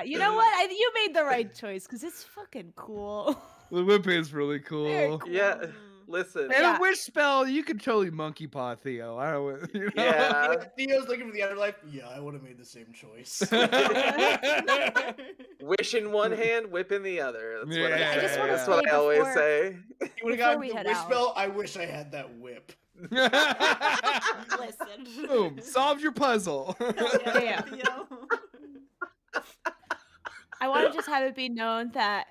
You know what? You made the right choice because it's fucking cool. The whip is really Very cool. cool. Yeah, Mm. listen. And Yeah. a wish spell, you could totally monkey paw Theo. I don't. You know? Yeah. Theo's looking for the afterlife. Yeah, I would have made the same choice. Wish in one hand, whip in the other. That's what I Yeah, say. I just wanna That's what say I always before- say. You would have Before gotten we the head wish out. spell. I wish I had that whip. Listen. Boom! Solved your puzzle. Damn. Theo. I want to just have it be known that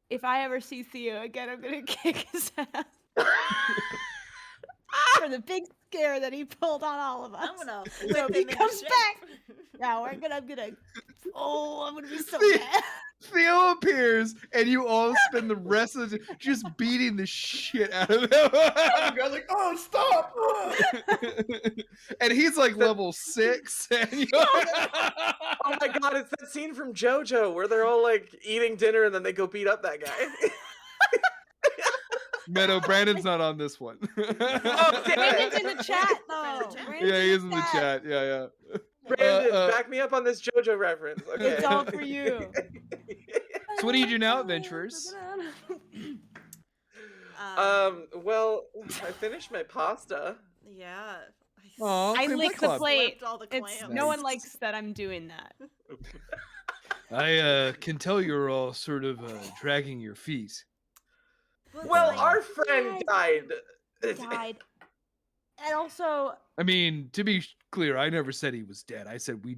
if I ever see Theo again, I'm gonna kick his ass for the big scare that he pulled on all of us. I'm gonna So whip if he him in comes shape. back, now I'm gonna I'm gonna be so See? mad. Theo appears, and you all spend the rest of the just beating the shit out of him. The guy's like, "Oh, stop!" And he's like level 6. And you... Oh my god, it's that scene from JoJo where they're all like eating dinner and then they go beat up that guy. Meadow, Brandon's not on this one. Oh, damn Brandon's it. in the chat though. Yeah, he is in the chat. Yeah. Brandon, back me up on this JoJo reference. Okay. It's all for you. So what do you do now, adventurers? Well, I finished my pasta. Yeah. Aw, I Cream licked Club. the plate. Flipped all the It's clams. no one Nice. likes that I'm doing that. I can tell you're all sort of dragging your feet. Well, like, our friend died. Died. And also, I mean, to be clear, I never said he was dead. I said we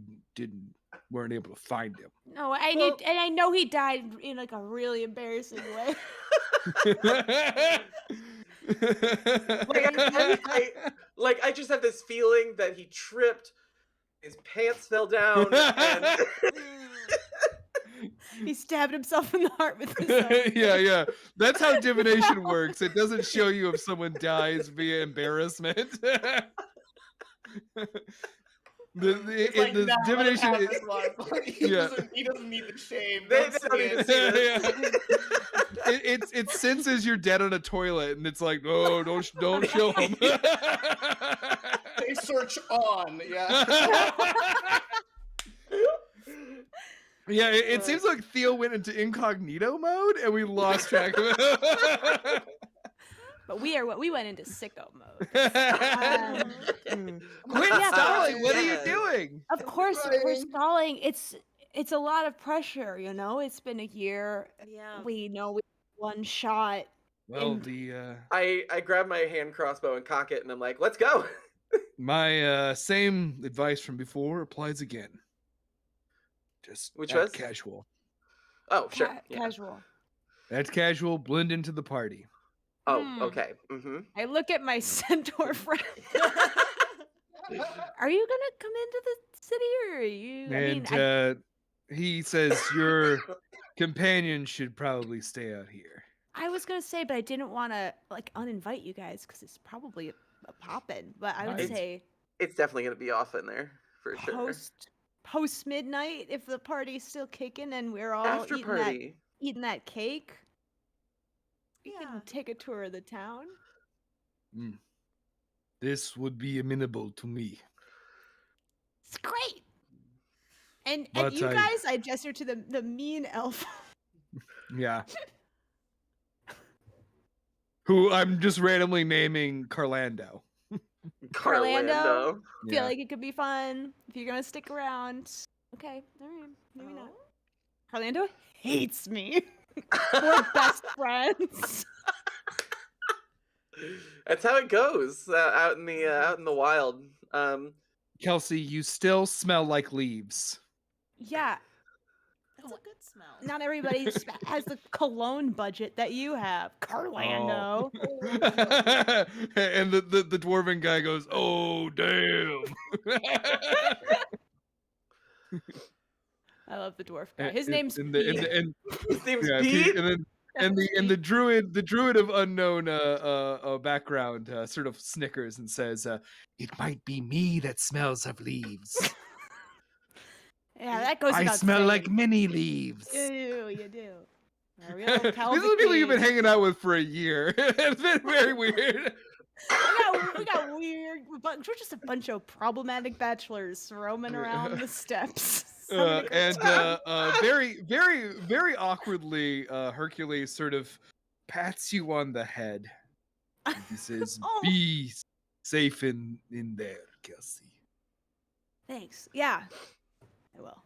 weren't able to find him. no, I know he died in like a really embarrassing way. I just have this feeling that he tripped, his pants fell down, and He stabbed himself in the heart with his own. yeah. That's how divination works. It doesn't show you if someone dies via embarrassment. It's like, the nah, let him divination. have this one. He Yeah. doesn't need the shame. They Don't don't see need to it. see this. It senses you're dead on a toilet, and it's like, no, don't show him. They search on. Yeah. Yeah, it seems like Theo went into incognito mode, and we lost track of it. But we went into sicko mode. Quit Yeah, stalling! What are you yeah. doing? Of course, we're Crying. stalling. It's a lot of pressure, you know. It's been a year. Yeah. We know we one shot. Well, And- the I grab my hand crossbow and cock it, and I'm like, "Let's go." my same advice from before applies again. Just Which act was? casual. Oh, sure. Yeah. Casual. Act casual. Blend into the party. Oh, Hmm. okay. Mm-hmm. I look at my centaur friend. Are you gonna come into the city, or are you? And he says your companion should probably stay out here. I was gonna say, but I didn't want to like uninvite you guys because it's probably a poppin'. But I would Nice. say It's definitely gonna be off in there for sure. post post midnight if the party's still kicking and we're all After party. eating that cake. We Yeah. can take a tour of the town. This would be amenable to me. It's great. And But you guys, I gesture to the mean elf. Yeah. Who I'm just randomly naming Carlando. Carlando. Feel like it could be fun if you're gonna stick around. Okay, all right, maybe not. Carlando hates me. We're best friends. That's how it goes out in the wild. Kelsey, you still smell like leaves. Yeah, That's a good smell. not everybody has the cologne budget that you have, Carlando. And the dwarven guy goes, "Oh, damn." I love the dwarf guy. His name's and Pete. His name's yeah, Pete. And the druid of unknown background sort of snickers and says, "It might be me that smells of leaves. Yeah, that goes I without smell saying. like many leaves." Ew, you do. A real These are Calvin the people you've been King. hanging out with for a year. It's been very weird. We got weird. We're just a bunch of problematic bachelors roaming around the steppes. And very, very, very awkwardly, Hercules sort of pats you on the head. And he says, Oh. "Be safe in there, Kelsey." Thanks. Yeah, I will.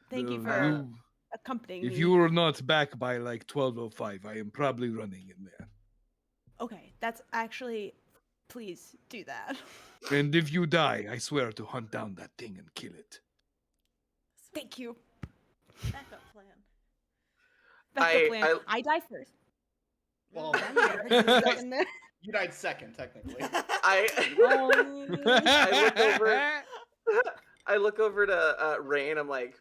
Thank you for You- accompanying if me. you are not back by like 12:05, I am probably running in there. Okay, that's actually. Please do that. And if you die, I swear to hunt down that thing and kill it. Thank you. Backup plan. Backup plan. I die first. Well, you died second, technically. I Oh. I look over to Rain. I'm like,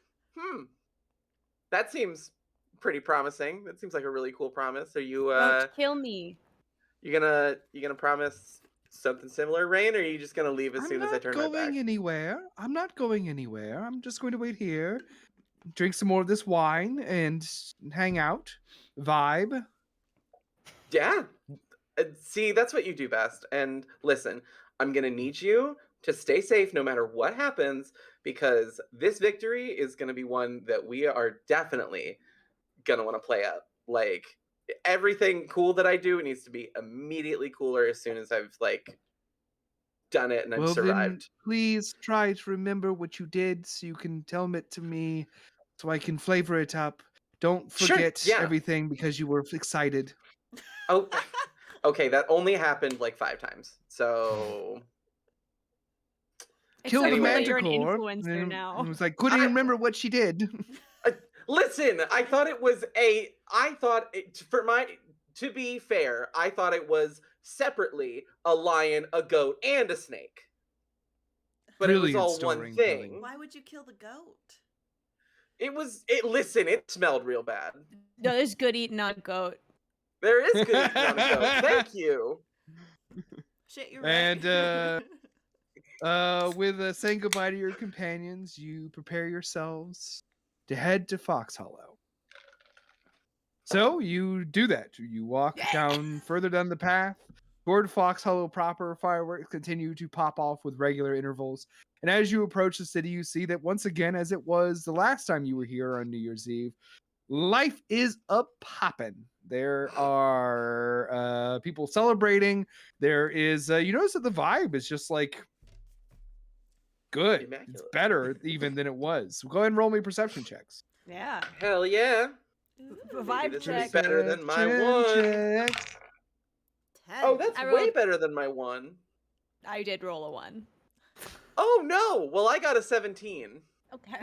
that seems pretty promising. That seems like a really cool promise. Are you Don't kill me. you gonna promise something similar, Rain, or are you just gonna leave as soon as I turn my back? I'm not going anywhere. I'm not going anywhere. I'm just going to wait here, drink some more of this wine, and hang out, vibe. Yeah. See, that's what you do best. And listen, I'm going to need you to stay safe no matter what happens, because this victory is going to be one that we are definitely going to want to play up. Like, everything cool that I do needs to be immediately cooler as soon as I've, like, done it and I've Well, then survived. please try to remember what you did so you can tell it to me so I can flavor it up. Don't Sure, forget yeah. everything because you were excited. Oh, okay, that only happened like 5 times. So Kill the Anyway. You're an Manticore. influencer now. It was like, couldn't even remember what she did. listen, I thought it was to be fair, I thought it was separately a lion, a goat, and a snake. But Brilliant it was all one storytelling. thing. Why would you kill the goat? It smelled real bad. No, there's good eating on goat. There is good eating on a goat. Thank you. Shit, you're right. And with saying goodbye to your companions, you prepare yourselves to head to Fox Hollow. So you do that. You walk further down the path toward Fox Hollow proper. Fireworks continue to pop off with regular intervals. And as you approach the city, you see that once again, as it was the last time you were here on New Year's Eve, life is a-poppin'. There are people celebrating. There is, you notice that the vibe is just like good. Immaculate. It's better even than it was. Go ahead and roll me perception checks. Yeah. Hell yeah. Ooh, Vibe this check. is better than my one. Checks. 10. Oh, that's I way rolled- better than my one. I did roll a 1. Oh no! Well, I got a 17. Okay.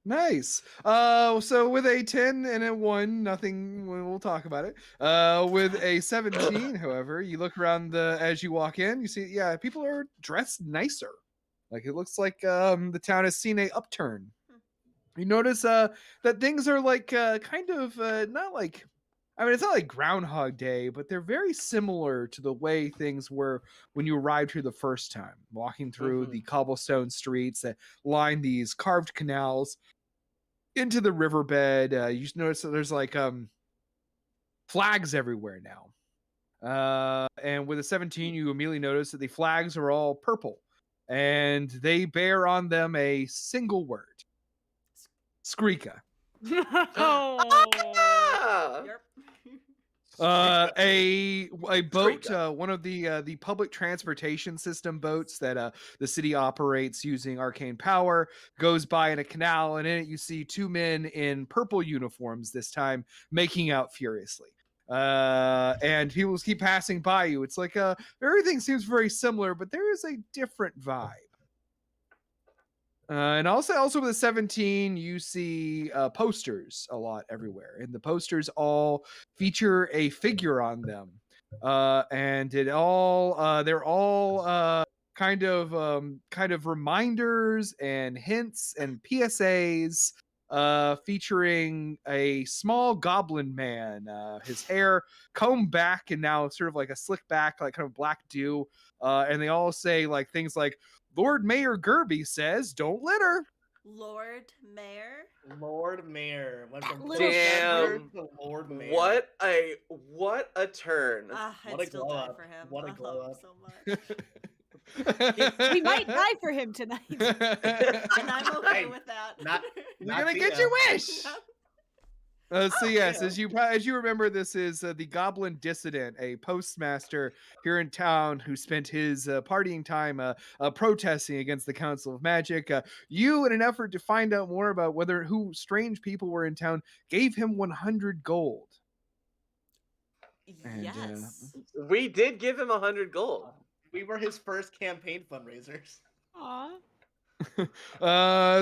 Nice. So with a 10 and a 1, nothing, we'll talk about it. With a 17, however, you look around as you walk in, you see, yeah, people are dressed nicer. Like, it looks like the town has seen a upturn. You notice that things are like kind of not like I mean, it's not like Groundhog Day, but they're very similar to the way things were when you arrived here the first time, walking through the cobblestone streets that line these carved canals into the riverbed. You just notice that there's like flags everywhere now. And with a 17, you immediately notice that the flags are all purple, and they bear on them a single word: Skrika. Oh. Ah! Yep. A boat, Skrika. one of the public transportation system boats that the city operates using arcane power, goes by in a canal, and in it you see two men in purple uniforms this time making out furiously. And people keep passing by you. It's like everything seems very similar, but there is a different vibe. And also with the 17, you see posters a lot everywhere, and the posters all feature a figure on them, and they're all kind of reminders and hints and PSAs, featuring a small goblin man, his hair combed back and now sort of like a slick back, like kind of black dew, and they all say like things like, Lord Mayor Gerby says, "Don't litter." Lord Mayor. Lord Mayor. Went from Little Postmaster Damn. to Lord Mayor. What a turn. I'd What a still glow die up. for him. What a I glow love him up. so much. We might die for him tonight. And I'm okay Hey, with that. You're gonna get your wish. So yes, yeah. as you remember, this is the Goblin Dissident, a postmaster here in town who spent his partying time protesting against the Council of Magic. You, in an effort to find out more about who strange people were in town, gave him 100 gold. And, Yes. We did give him 100 gold. We were his first campaign fundraisers. Aw.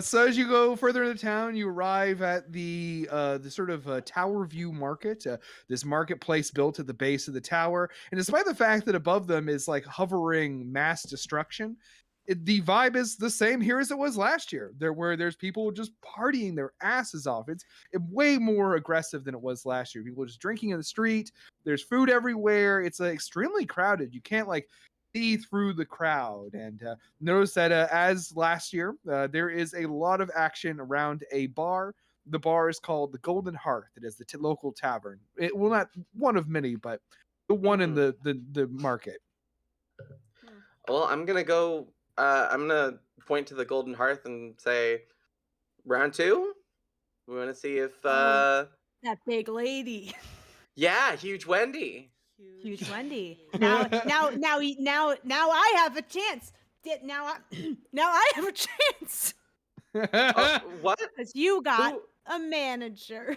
So as you go further into town, you arrive at the sort of Tower View Market, this marketplace built at the base of the tower. And despite the fact that above them is like hovering mass destruction, the vibe is the same here as it was last year. There's people just partying their asses off. It's way more aggressive than it was last year. People just drinking in the street. There's food everywhere. It's extremely crowded. You can't like see through the crowd. And notice that as last year, there is a lot of action around a bar. The bar is called the Golden Hearth. It is the local tavern. Well, not one of many, but the one in the market. Well, I'm gonna go. I'm gonna point to the Golden Hearth and say, round two. We want to see if. Oh. That big lady. Yeah, huge Wendy. Huge Wendy. Now I have a chance. Now I have a chance. What? Because you got a manager.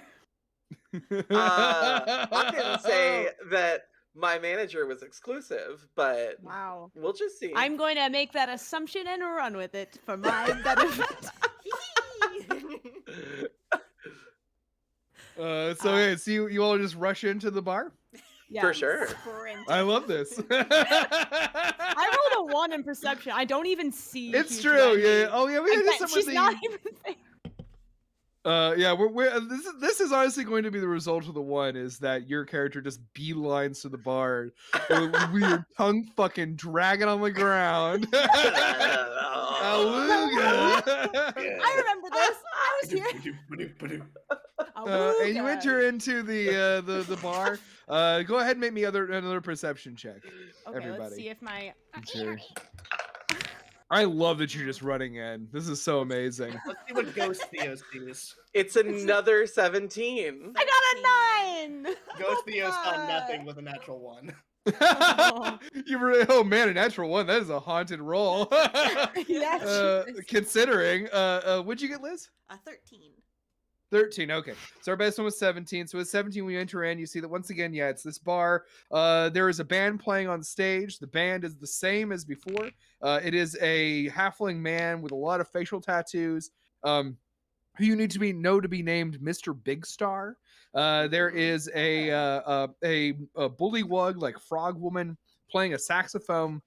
I didn't say that my manager was exclusive, but Wow. we'll just see. I'm going to make that assumption and run with it for my benefit. So you all just rush into the bar? Yeah. For sure. I love this. I rolled a 1 in perception. I don't even see. It's Huge true. Wendy. Yeah. Oh yeah. We I bet she's not even there. Yeah. This is honestly going to be the result of the one is that your character just beelines to the bar with your tongue fucking dragging on the ground. I remember this. I was here. And you enter into the bar. Go ahead and make me another perception check. Okay, everybody. let's see if my. Sure. I love that you're just running in. This is so amazing. Let's see what Ghost Theo sees. It's another 17. I got a 9. Ghost Theo saw nothing with a natural 1. Oh man, a natural 1. That is a haunted roll. Yeah. Considering, what'd you get, Liz? 13. 13. Okay, so our best one was 17. So with 17, we enter in. You see that once again, yeah, it's this bar. There is a band playing on stage. The band is the same as before. It is a halfling man with a lot of facial tattoos. Who you need to know to be named Mr. Big Star. There is a bullywug like frog woman playing a saxophone.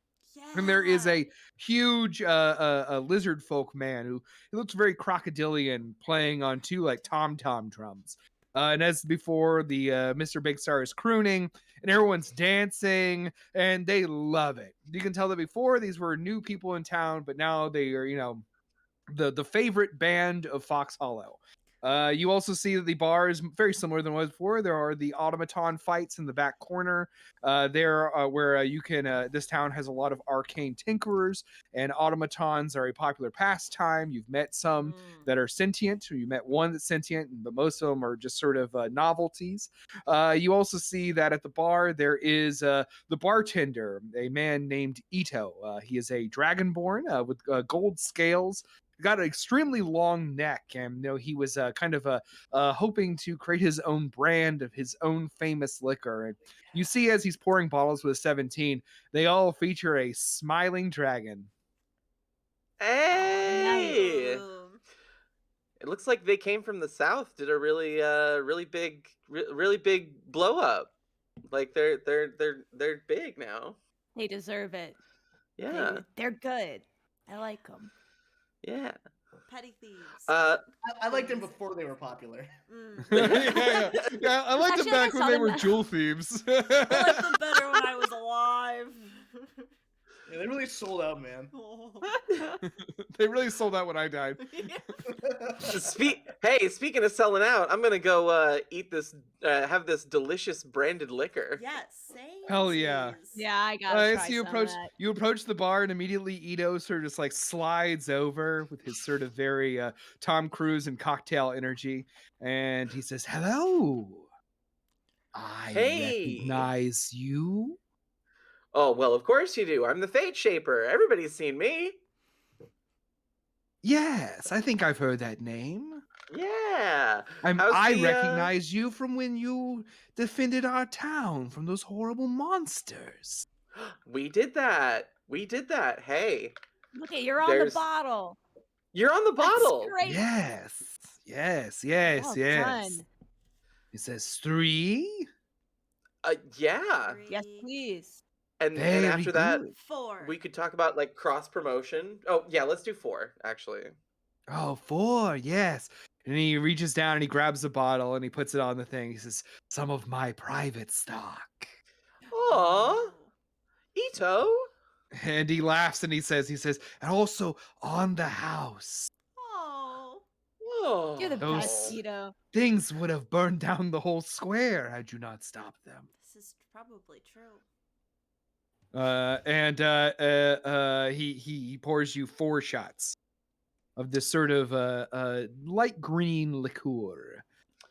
And there is a huge a lizard folk man who he looks very crocodilian playing on 2 like tom-tom drums. And as before, the Mr. Big Star is crooning, and everyone's dancing, and they love it. You can tell that before these were new people in town, but now they are, the favorite band of Fox Hollow. You also see that the bar is very similar than it was before. There are the automaton fights in the back corner. Where you can. This town has a lot of arcane tinkerers, and automatons are a popular pastime. You've met some that are sentient, or you met one that's sentient, but most of them are just sort of novelties. You also see that at the bar there is the bartender, a man named Ito. He is a dragonborn with gold scales, got an extremely long neck, and he was kind of hoping to create his own brand of his own famous liquor. And you see, as he's pouring bottles with 17, they all feature a smiling dragon. Hey, Ooh. it looks like they came from the south. Did a really big blow up. Like they're big now. They deserve it. Yeah, They're good. I like them. yeah. Petty thieves. I liked them before they were popular. Yeah, I liked them Actually, I back when saw they them were now. jewel thieves. I liked them better when I was alive. Yeah, they really sold out, man. They really sold out when I died. Speaking of selling out, I'm gonna go eat this, have this delicious branded liquor. Yes, same. Hell yeah. Yeah, I gotta try you some approach of that. you approach the bar, and immediately Ito sort of just like slides over with his sort of very Tom Cruise and cocktail energy, and he says, "Hello, I Hey. recognize you." Oh well, of course you do. I'm the Fate Shaper. Everybody's seen me. Yes, I think I've heard that name. Yeah. I recognize you from when you defended our town from those horrible monsters. We did that. Hey, Look at you're on the There's- bottle. you're on the That's bottle. great. Yes. Well Yes. done. It says 3. Yeah. Yes, please. And Very after that, good. 4. we could talk about like cross promotion. Oh yeah, let's do 4 actually. Oh, 4, yes. And he reaches down and he grabs the bottle and he puts it on the thing. He says, "Some of my private stock." Aw, Ito. And he laughs and he says, "And also on the house. Oh. Oh, You're the Those- best, Ito. Things would have burned down the whole square had you not stopped them." This is probably true. He pours you 4 shots of this sort of light green liqueur.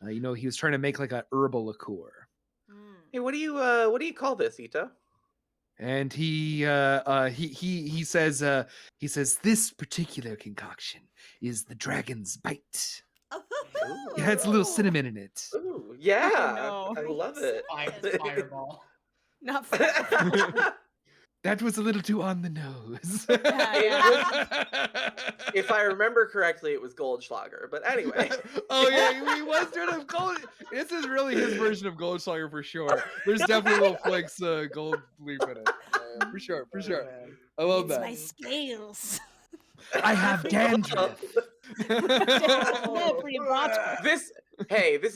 He was trying to make like a herbal liqueur. Hey, what do you call this, Ito? And he says this particular concoction is the dragon's bite. It has a little cinnamon in it. Ooh, yeah. no. I love it. Fireball. Not far. That was a little too on the nose. If I remember correctly, it was Goldschlager. But anyway. Oh yeah, he was doing a gold. This is really his version of Goldschlager for sure. There's definitely little flakes gold leaf in it. For sure. Man. I love It's that. my scales. I have dandruff. Oh, pretty broad. This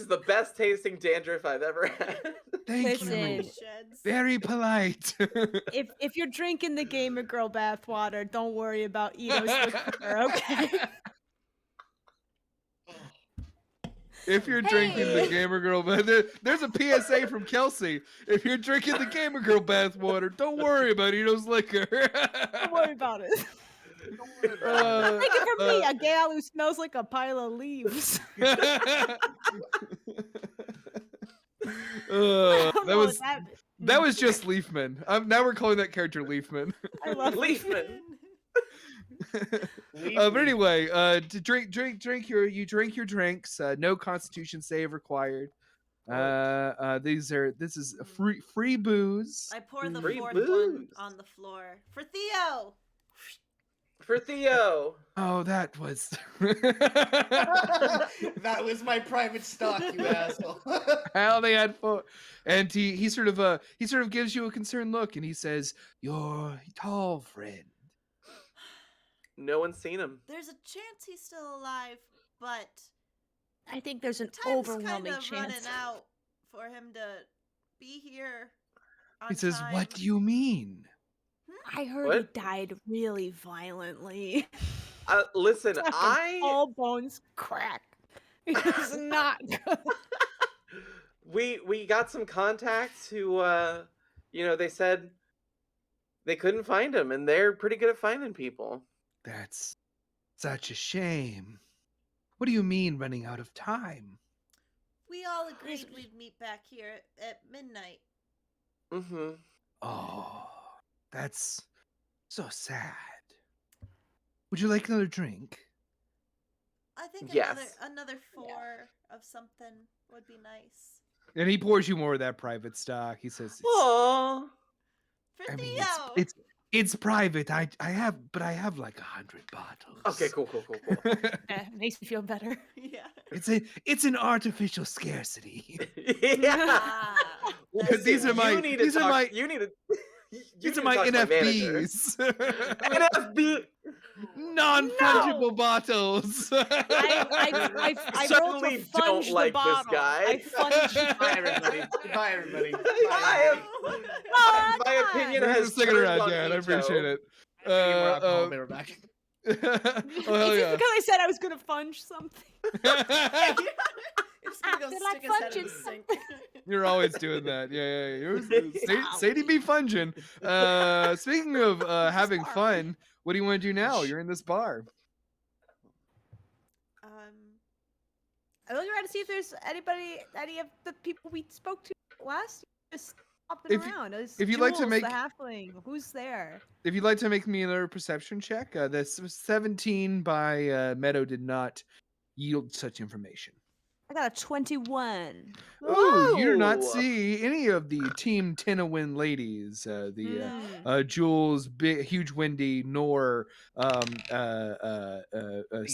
is the best tasting dandruff I've ever had. Thank Listen. you. Sheds. Very polite. If you're drinking the gamer girl bathwater, don't worry about Ito's liquor, okay? If you're drinking the Hey. gamer girl bath, there's a PSA from Kelsey. If you're drinking the gamer girl bath water, don't worry about Ito's liquor. Don't worry about it. Take Uh, it from me, a gal who smells like a pile of leaves. that Well, was that was just Leafman. Now we're calling that character Leafman. I love Leafman. But anyway, to drink your drinks. No Constitution save required. This is a free booze. I pour the Free 4th one booze. on the floor. For Theo! For Theo. Oh, that was. That was my private stock, you asshole. How they had 4, and he sort of gives you a concerned look, and he says, "Your tall friend." No one's seen him. There's a chance he's still alive, but I think there's an Time's kind overwhelming of running chance. out for him to be here on He says, time. "What do you mean?" I heard What? he died really violently. Listen, All bones crack. It's not good. we got some contacts who they said they couldn't find him, and they're pretty good at finding people. That's such a shame. What do you mean running out of time? We all agreed we'd meet back here at midnight. Mm-hmm. Oh, that's so sad. Would you like another drink? I think Yes. another 4 of something would be nice. And he pours you more of that private stock. He says, Aww. For I mean, Theo! it's private. I have like 100 bottles. Okay, cool. Makes me feel better. Yeah. It's an artificial scarcity. Yeah. Ah, Because these are my You need to these are talk- my You need to. these are my NFBs. NFB. Non-fungible bottles. I rolled Certainly to don't funge the like this bottle. guy. I funged. Bye, everybody. Goodbye, everybody. I Bye. have, my opinion Thanks for has sticking around, turned on Dan. I veto. appreciate it. Any more alcohol, they were back. Oh, hell Is yeah. it because I said I was gonna funge something? It's gonna go They're stick like his head in the funging. sink. You're always doing that. Yeah. Sadie be fungin'. Speaking of having fun, what do you want to do now? You're in this bar. I look around to see if there's any of the people we spoke to last. Just hopping around. if you'd like to Jules, make- the halfling, who's there? If you'd like to make me another perception check, the 17 by Meadow did not yield such information. I got a 21. Ooh, you do not Whoa. see any of the Team Tinawin ladies, Mm. Jules, huge Wendy, nor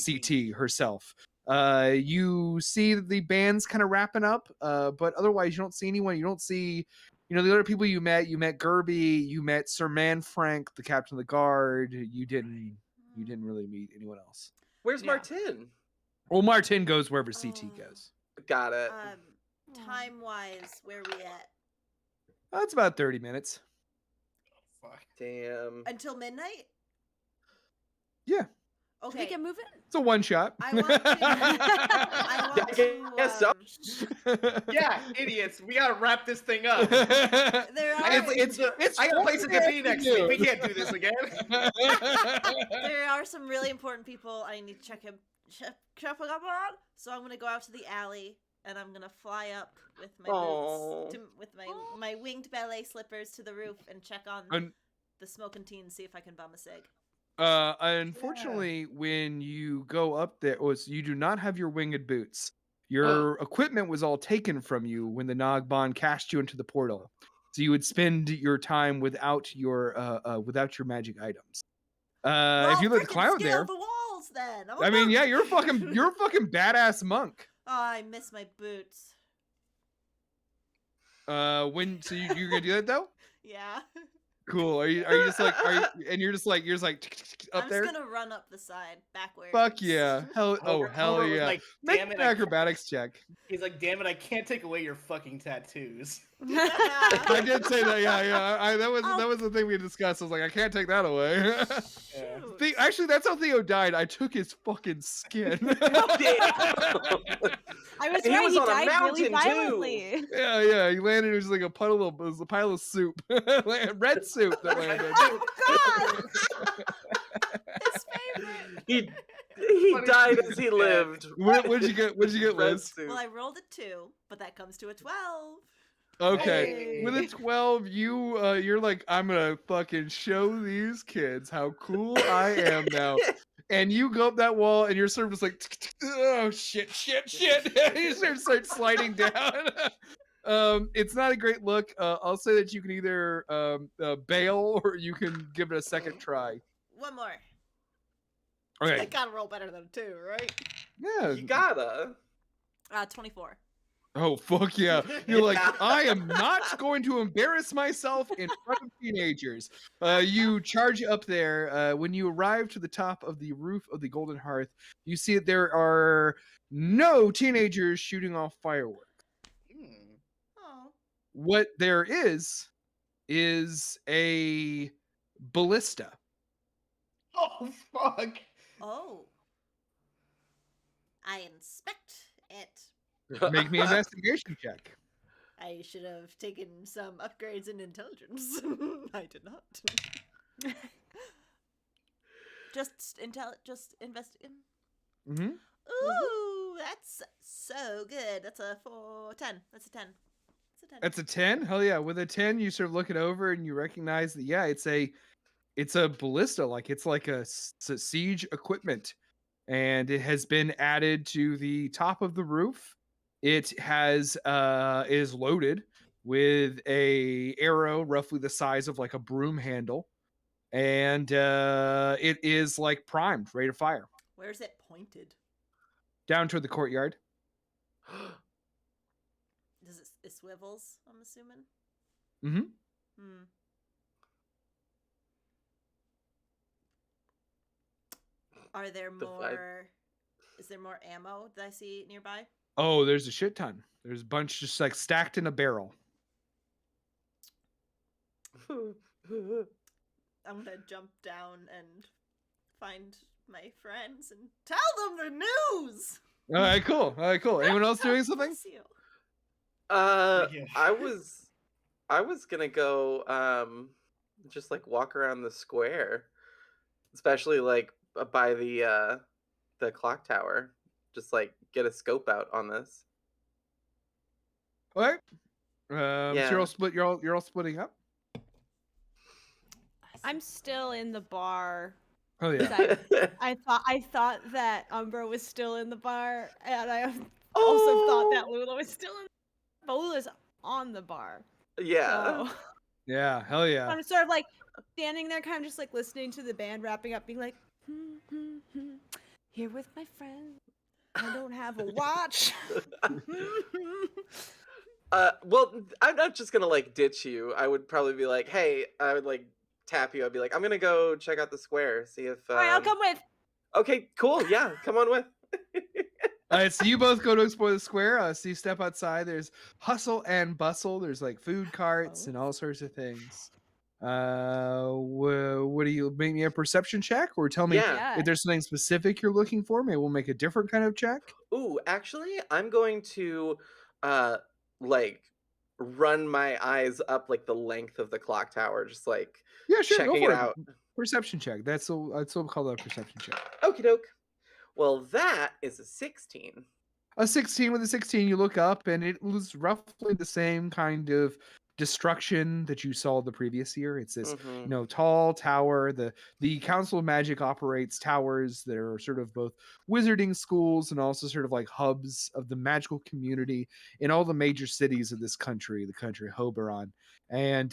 CT herself. You see the band's kind of wrapping up, but otherwise you don't see anyone. You don't see, the other people you met. You met Gerby. You met Sir Manfrank, the captain of the guard. You didn't really meet anyone else. Where's Yeah. Martin? Well, Martin goes wherever CT goes. Got it. Time-wise, where we at? That's about 30 minutes. Fuck. Damn. Until midnight? Yeah. Can we Okay. get moving? It's a one shot. I want to. I want to. Guess so. Yeah, idiots. We gotta wrap this thing up. There I are got places to be next week. We can't do this again. there are some really important people I need to check up on. So I'm gonna go out to the alley and I'm gonna fly up with my boots, with my winged ballet slippers to the roof and check on the smoking teen and see if I can bum a cig. Unfortunately, when you go up there, you do not have your winged boots. Your equipment was all taken from you when the Nagbon cast you into the portal. So you would spend your time without your magic items. If you let the cloud there, the walls, then. I mean, yeah, you're a fucking badass monk. Oh, I miss my boots. You're gonna do that though? Yeah. Cool. Are you just like you're just like up I'm there? just gonna run up the side backwards. Fuck yeah. Hell Homer was yeah. like, Make damn an it, acrobatics check. He's like, damn it, I can't take away your fucking tattoos. I did say that, yeah. That was the thing we discussed. I was like, I can't take that away. Shoot. Actually, that's how Theo died. I took his fucking skin. I was He right. was He on a died really mountain, too. violently. yeah. He landed. It was like a pile of soup, red soup that landed. Oh God! His favorite. He died as he lived. What'd you get, Red Liz? suit. Well, I rolled a 2, but that comes to a 12. Okay, Hey. with a 12, you're like, I'm gonna fucking show these kids how cool I am now. And you go up that wall, and you're sort of just like, oh shit, and you start sliding down. It's not a great look. I'll say that you can either bail or you can give it a second try. One more. Okay. I gotta roll better than a 2, right? Yeah. You gotta. 24. Oh, fuck yeah. You're like, Yeah. I am not going to embarrass myself in front of teenagers. You charge up there. When you arrive to the top of the roof of the Golden Hearth, you see that there are no teenagers shooting off fireworks. Oh. What there is a ballista. Oh, fuck. Oh. I inspect it. Make me an investigation check. I should have taken some upgrades in intelligence. I did not. Just invest in. Mm-hmm. Ooh, that's so good. That's a 10. That's a 10. That's a 10. That's a 10? Hell yeah. With a 10, you sort of look it over and you recognize that, yeah, it's a ballista. Like it's like a siege equipment. And it has been added to the top of the roof. It has is loaded with a arrow roughly the size of like a broom handle. And it is like primed, ready to fire. Where's it pointed? Down toward the courtyard. It swivels, I'm assuming? Mm-hmm. Are there more... Is there more ammo that I see nearby? Oh, there's a shit ton. There's a bunch just like stacked in a barrel. I'm gonna jump down and find my friends and tell them the news! All right, cool. All right, cool. Anyone else doing something? Bless you. I was gonna go just like walk around the square, especially like by the clock tower. Just like get a scope out on this. All right. Yeah. So you're all split. You're all splitting up. I'm still in the bar. Oh yeah. 'cause I thought that Umbra was still in the bar, and I also thought that Lula was still in. But Lula's on the bar. Yeah. So Yeah. Hell yeah. I'm sort of like standing there, kind of just like listening to the band wrapping up, being like, here with my friends. I don't have a watch. Well, I'm not just gonna like ditch you. I would probably be like, hey, I would like tap you. I'd be like, I'm gonna go check out the square, see if. All right, I'll come with. Okay, cool. Yeah, come on with. All right, so you both go to explore the square. So you step outside. There's hustle and bustle. There's like food carts and all sorts of things. What do you make me a perception check, or tell me Yeah. if there's something specific you're looking for? Maybe we'll make a different kind of check. Ooh, actually, I'm going to like run my eyes up like the length of the clock tower, just like Yeah, sure. checking Go for it it. out. Perception check. That's what we'll call that a perception check. Okie doke. Well, that is a 16. A 16. With a 16, you look up and it was roughly the same kind of destruction that you saw the previous year. It's this tall tower. The Council of Magic operates towers that are sort of both wizarding schools and also sort of like hubs of the magical community in all the major cities of this country, the country of Oberon. And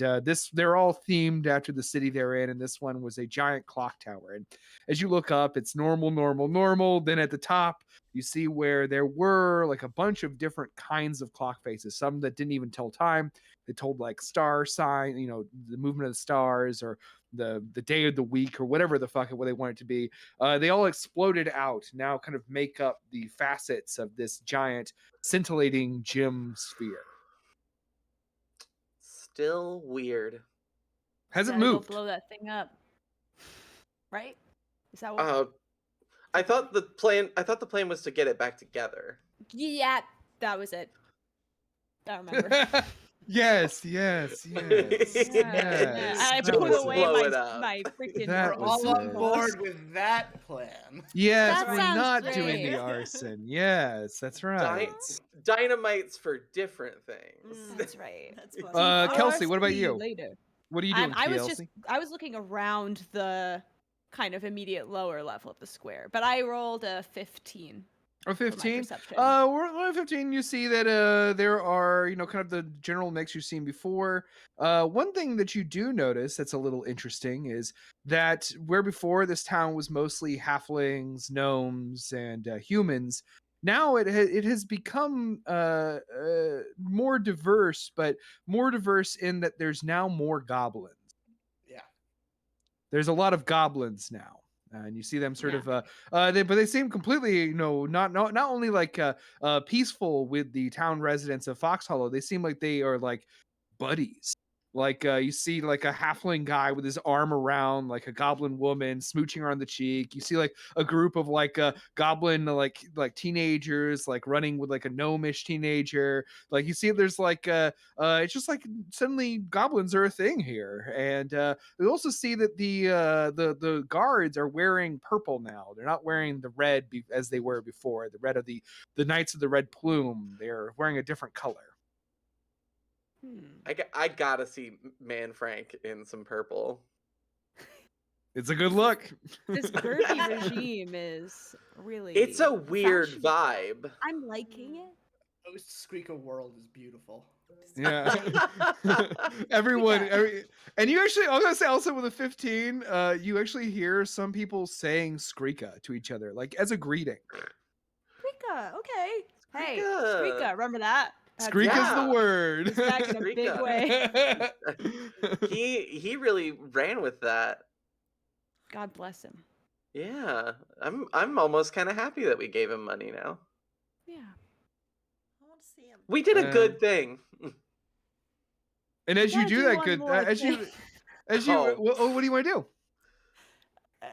they're all themed after the city they're in, and this one was a giant clock tower. And as you look up, it's normal. Then at the top, you see where there were like a bunch of different kinds of clock faces, some that didn't even tell time. They told like star sign, the movement of the stars or the day of the week or whatever the fuck what they want it to be. They all exploded out, now kind of make up the facets of this giant scintillating gem sphere. Still weird. Hasn't Gotta moved. Go blow that thing up. Right? Is that what? I thought the plan was to get it back together. Yeah, that was it. I remember. Yes. Yeah, Yes. I That put was away blow it my, up. my freaking. That We're was all on it. board with that plan. Yes, That we're sounds not great. doing the arson. Yes, that's right. Dynamites for different things. That's right. That's funny. Kelsey, what about See you? Later. What are you doing, I was Kelsey? I was looking around the kind of immediate lower level of the square, but I rolled a 15. Or for my 15? perception. We're at 15. You see that there are, kind of the general mix you've seen before. One thing that you do notice that's a little interesting is that where before this town was mostly halflings, gnomes, and humans, now it has become more diverse, but more diverse in that there's now more goblins. Yeah. There's a lot of goblins now. And you see them sort Yeah. of, but they seem completely, not only like peaceful with the town residents of Fox Hollow. They seem like they are like buddies. Like you see like a halfling guy with his arm around like a goblin woman, smooching her on the cheek. You see like a group of like goblin like teenagers like running with like a gnomish teenager. Like you see, there's like it's just like suddenly goblins are a thing here, and we also see that the guards are wearing purple now. They're not wearing the red as they were before. The red of the Knights of the Red Plume. They're wearing a different color. I gotta see Man Frank in some purple. It's a good look. This Kirby regime is really. It's a weird fashion- vibe. I'm liking it. Post-Skrika world is beautiful. Yeah. And you actually, I'm gonna say also with a 15, you actually hear some people saying Skrika to each other, like as a greeting. Skrika, okay. Hey, Skrika. Skrika, remember that? Skrika's Yeah. the word. It's back in a big Skrika. way. He really ran with that. God bless him. Yeah. I'm almost kind of happy that we gave him money now. Yeah. I want to see him. We did a good thing. And as you Wanna do do that one good, more as you, Oh. what do you want to do?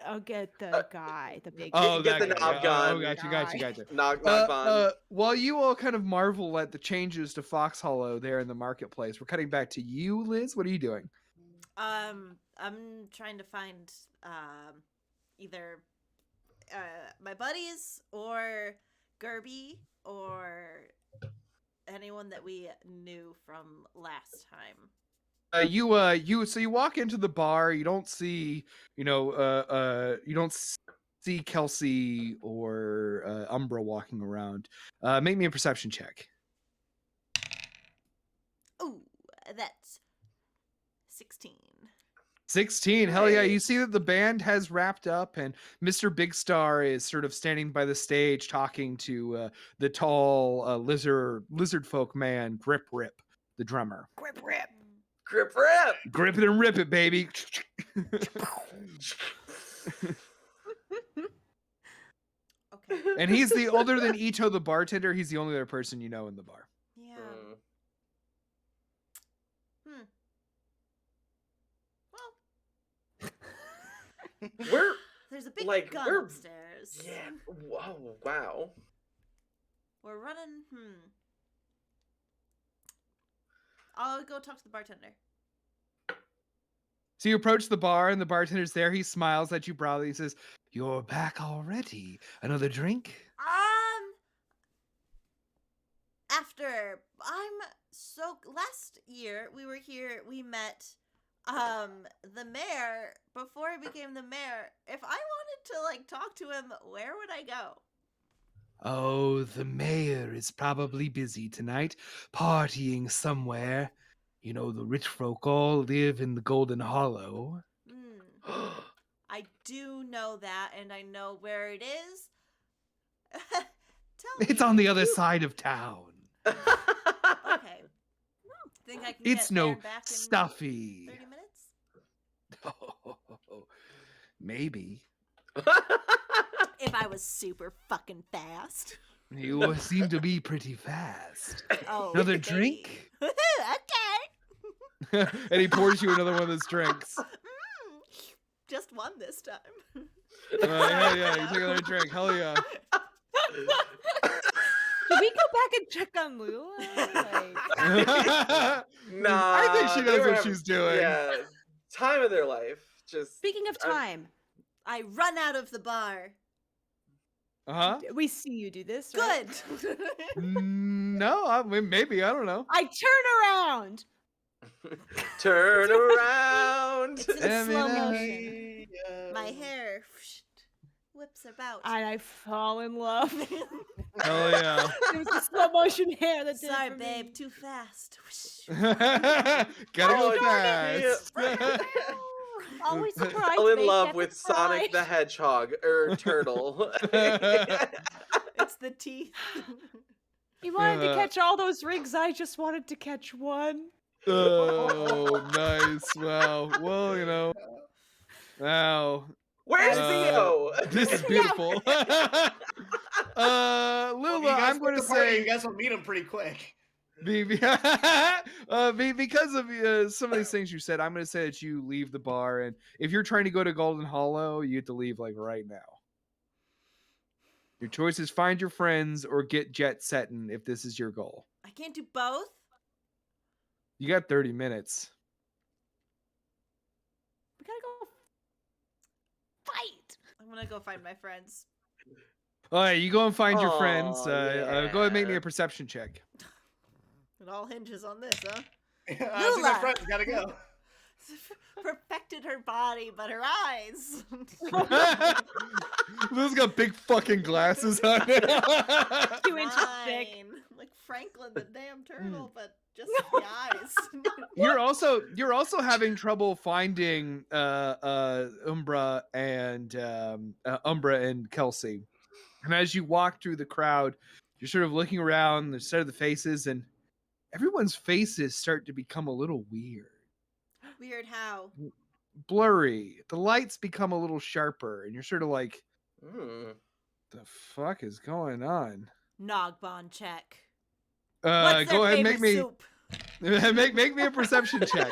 I'll get the guy, the big. Oh, get that the guy. knob gun. Oh, gotcha. Knock While you all kind of marvel at the changes to Fox Hollow there in the marketplace, we're cutting back to you, Liz. What are you doing? I'm trying to find either my buddies or Gerby or anyone that we knew from last time. You walk into the bar. You don't see, you don't see Kelsey or Umbra walking around. Make me a perception check. Ooh, that's 16. 16. Hell yeah. You Nice. see that the band has wrapped up and Mr. Big Star is sort of standing by the stage talking to the tall lizard folk man, Grip Rip, the drummer. Grip rip. Grip rip. Grip it and rip it, baby. Okay. And he's the older than Ito the bartender. He's the only other person you know in the bar. Yeah. Well, We're there's a big Like, gun we're- upstairs. yeah. Whoa, wow. We're running. I'll go talk to the bartender. So you approach the bar and the bartender's there. He smiles at you broadly. He says, "You're back already. Another drink?" After last year we were here, we met the mayor before he became the mayor. If I wanted to like talk to him, where would I go? Oh, the mayor is probably busy tonight, partying somewhere. You know, the rich folk all live in the Golden Hollow. I do know that, and I know where it is. Tell me. It's on the other side of town. Okay. Think I can It's get there no and back in stuffy. 30 minutes? Maybe. If I was super fucking fast. You seem to be pretty fast. Oh, Another baby. drink? Okay. And he pours you another one of his drinks. Just one this time. Hell yeah, you take another drink. Hell yeah. Did we go back and check on Lula? Like, Nah. I think she they knows were what having- she's doing. Yeah. Time of their life. Just speaking of time, I run out of the bar. Uh-huh. we see you do this, right? Good. No, maybe. I don't know. I turn around. turn around. It's in I mean, slow I motion. My hair whips about. And I fall in love. Hell yeah. It was the slow motion hair that did it Sorry, for babe. me. Too fast. Gotta go Oh, fast. Always surprised. Fell in they love get with the Sonic the prize. Hedgehog or Turtle. It's the teeth. You wanted to catch all those rings. I just wanted to catch one. Oh, nice. Wow. Well, wow. Where's Theo? This is beautiful. Well, Lula, if you guys I'm going to quit the party, say you guys will meet him pretty quick. because of some of these things you said, I'm going to say that you leave the bar, and if you're trying to go to Golden Hollow, you have to leave like right now. Your choice is find your friends or get jet setting if this is your goal. I can't do both. You got 30 minutes. We gotta go fight. I'm gonna go find my friends. All right, you go and find your Aw, friends. Go ahead and make me yeah. a perception check. It all hinges on this, huh? I think Lula! my friends gotta go. Perfected her body, but her eyes. Lula's got big fucking glasses on. 2 inches thick. 9. Like Franklin the damn turtle, but just the eyes. You're also having trouble finding Umbra and Kelsey. And as you walk through the crowd, you're sort of looking around the set of the faces, and everyone's faces start to become a little weird. Weird how? Blurry. The lights become a little sharper, and you're sort of like, the fuck is going on? Nogbon check. Go What's their ahead and favorite make me soup? make me a perception check.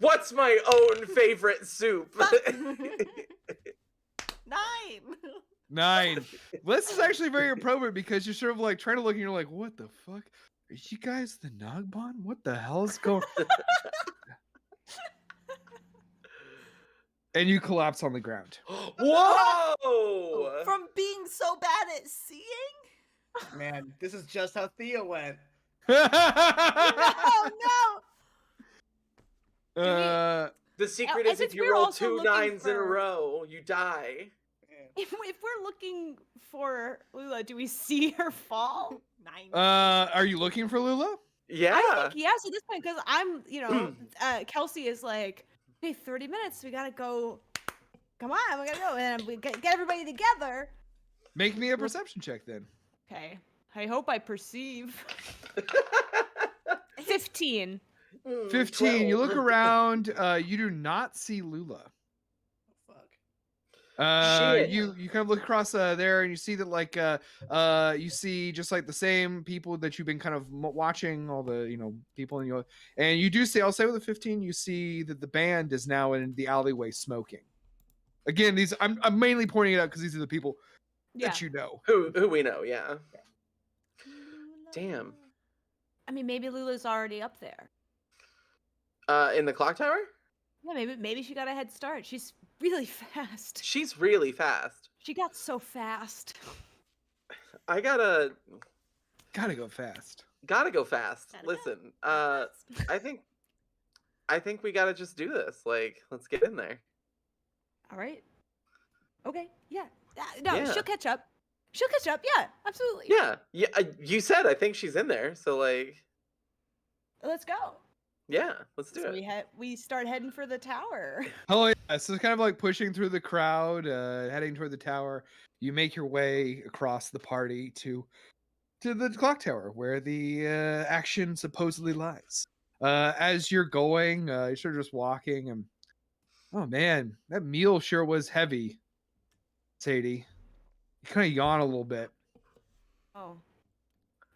What's my own favorite soup? 9. 9. This is actually very appropriate because you're sort of like trying to look and you're like, what the fuck? Are you guys the Nogbon? What the hell is going And you collapse on the ground. Whoa! From being so bad at seeing? Man, this is just how Theo went. Oh no! The secret I is if think you we're roll also 2 looking 9s in a for- row, you die. If we're looking for Lula, do we see her fall? 9. Are you looking for Lula? Yeah. I think yes at this point because I'm, Kelsey is like, hey, 30 minutes, we gotta go. Come on, we gotta go, and we get everybody together. Make me a perception check then. Okay, I hope I perceive. 15. 15. You 12. look around. You do not see Lula. Shit. You kind of look across there and you see that like you see just like the same people that you've been kind of watching, all the people, and you do see, I'll say with a 15, you see that the band is now in the alleyway smoking. Again, these I'm mainly pointing it out because these are the people that you know. Who we know, yeah. Damn. I mean, maybe Lula's already up there. In the clock tower? Yeah, maybe she got a head start. She's really fast. She's really fast. She got so fast. I gotta Gotta go fast. go fast. Gotta go. Listen, I think we gotta just do this. Like, let's get in there. All right. Okay. Yeah. No, Yeah. she'll catch up. She'll catch up. Yeah, absolutely. Yeah. You said I think she's in there, so like, Let's go. yeah, let's do So it. we start heading for the tower. Oh yeah, so it's kind of like pushing through the crowd, heading toward the tower. You make your way across the party to the clock tower where the action supposedly lies. As you're going, you're sort of just walking, and oh man, that meal sure was heavy, Sadie. You kind of yawn a little bit. Oh,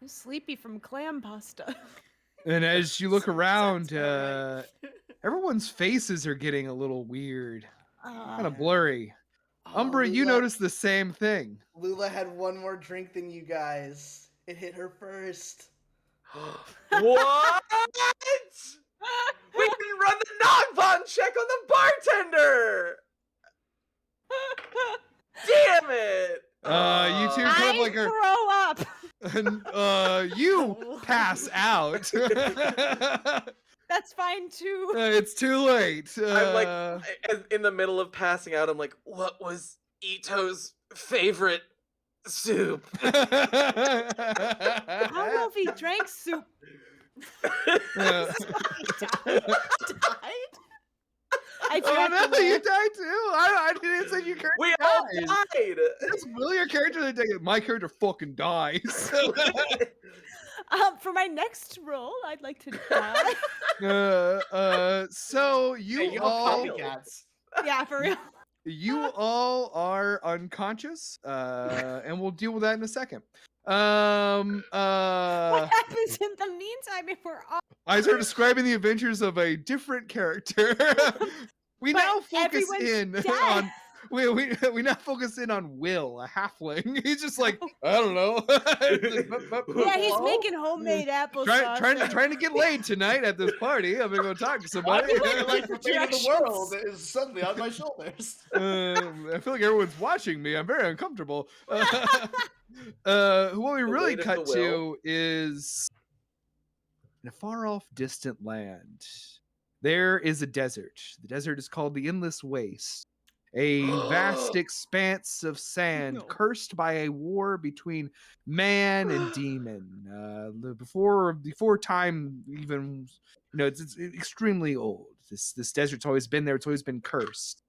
I'm sleepy from clam pasta. And as you look around, Sounds about everyone's faces are getting a little weird, kind of Uh, blurry. Umbra, you Lula- noticed the same thing. Lula had one more drink than you guys. It hit her first. What? We didn't run the Nogbon check on the bartender. Damn it! You two kind of like are, throw up. and you pass out. That's fine too. It's too late. I'm like in the middle of passing out. I'm like, what was Ito's favorite soup? I don't know if he drank soup. Uh, Died? I Oh forgot no, the you word. died too. I didn't say your character We all dies. died. That's really your character that died. My character fucking dies. For my next role, I'd like to die. So Hey, you you have all copycats. Yeah, for real. you all are unconscious, and we'll deal with that in a second. What What happens in the meantime if we're all? I started describing the adventures of a different character. We But now focus everyone's in dead. on we now focus in on Will, a halfling. He's just like, I don't know. Yeah, he's Hello? making homemade applesauce. trying to get laid tonight at this party. I'm gonna go talk to somebody. I feel went like the fate of the world directions. is suddenly on my shoulders. I feel like everyone's watching me. I'm very uncomfortable. What we really weight of cut the will. to is in a far off distant land. There is a desert. The desert is called the Endless Waste. A vast expanse of sand No. cursed by a war between man and demon. Before time even, it's extremely old. This desert's always been there. It's always been cursed.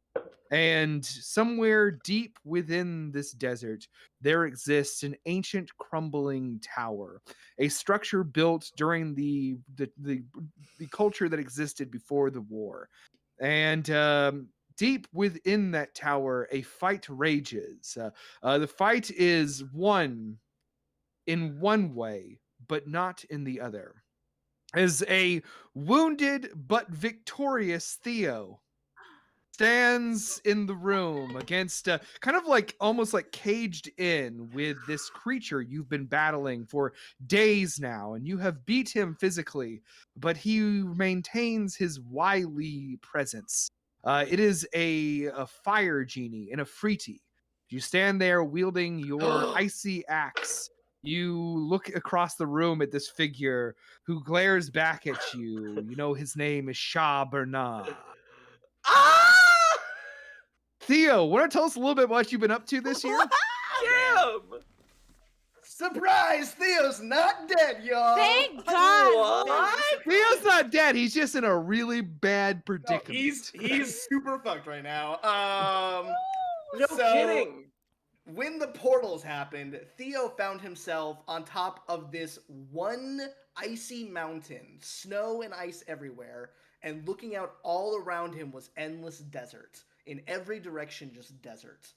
And somewhere deep within this desert, there exists an ancient crumbling tower, a structure built during the culture that existed before the war. And deep within that tower, a fight rages. The fight is won in one way, but not in the other. As a wounded but victorious Theo stands in the room against kind of like almost like caged in with this creature you've been battling for days now, and you have beat him physically, but he maintains his wily presence. It is a fire genie in a freetie. You stand there wielding your icy axe. You look across the room at this figure who glares back at you. You know his name is Shah Bernard. Ah! Theo, want to tell us a little bit what you've been up to this year? Damn! Surprise! Theo's not dead, y'all. Thank God. What? Theo's not dead. He's just in a really bad No, predicament. he's super fucked right now. No So- kidding. When the portals happened, Theo found himself on top of this one icy mountain, snow and ice everywhere, and looking out all around him was endless desert. In every direction, just desert.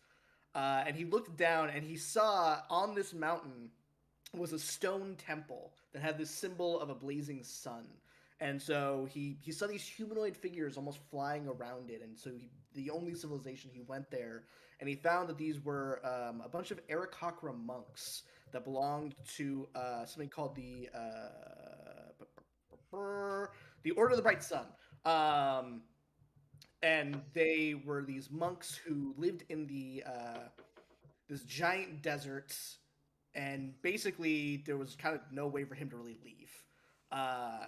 And he looked down and he saw on this mountain was a stone temple that had this symbol of a blazing sun. And so he saw these humanoid figures almost flying around it. And so the only civilization he went there, and he found that these were a bunch of Aarakocra monks that belonged to something called the Order of the Bright Sun. And they were these monks who lived in the this giant desert, and basically there was kind of no way for him to really leave.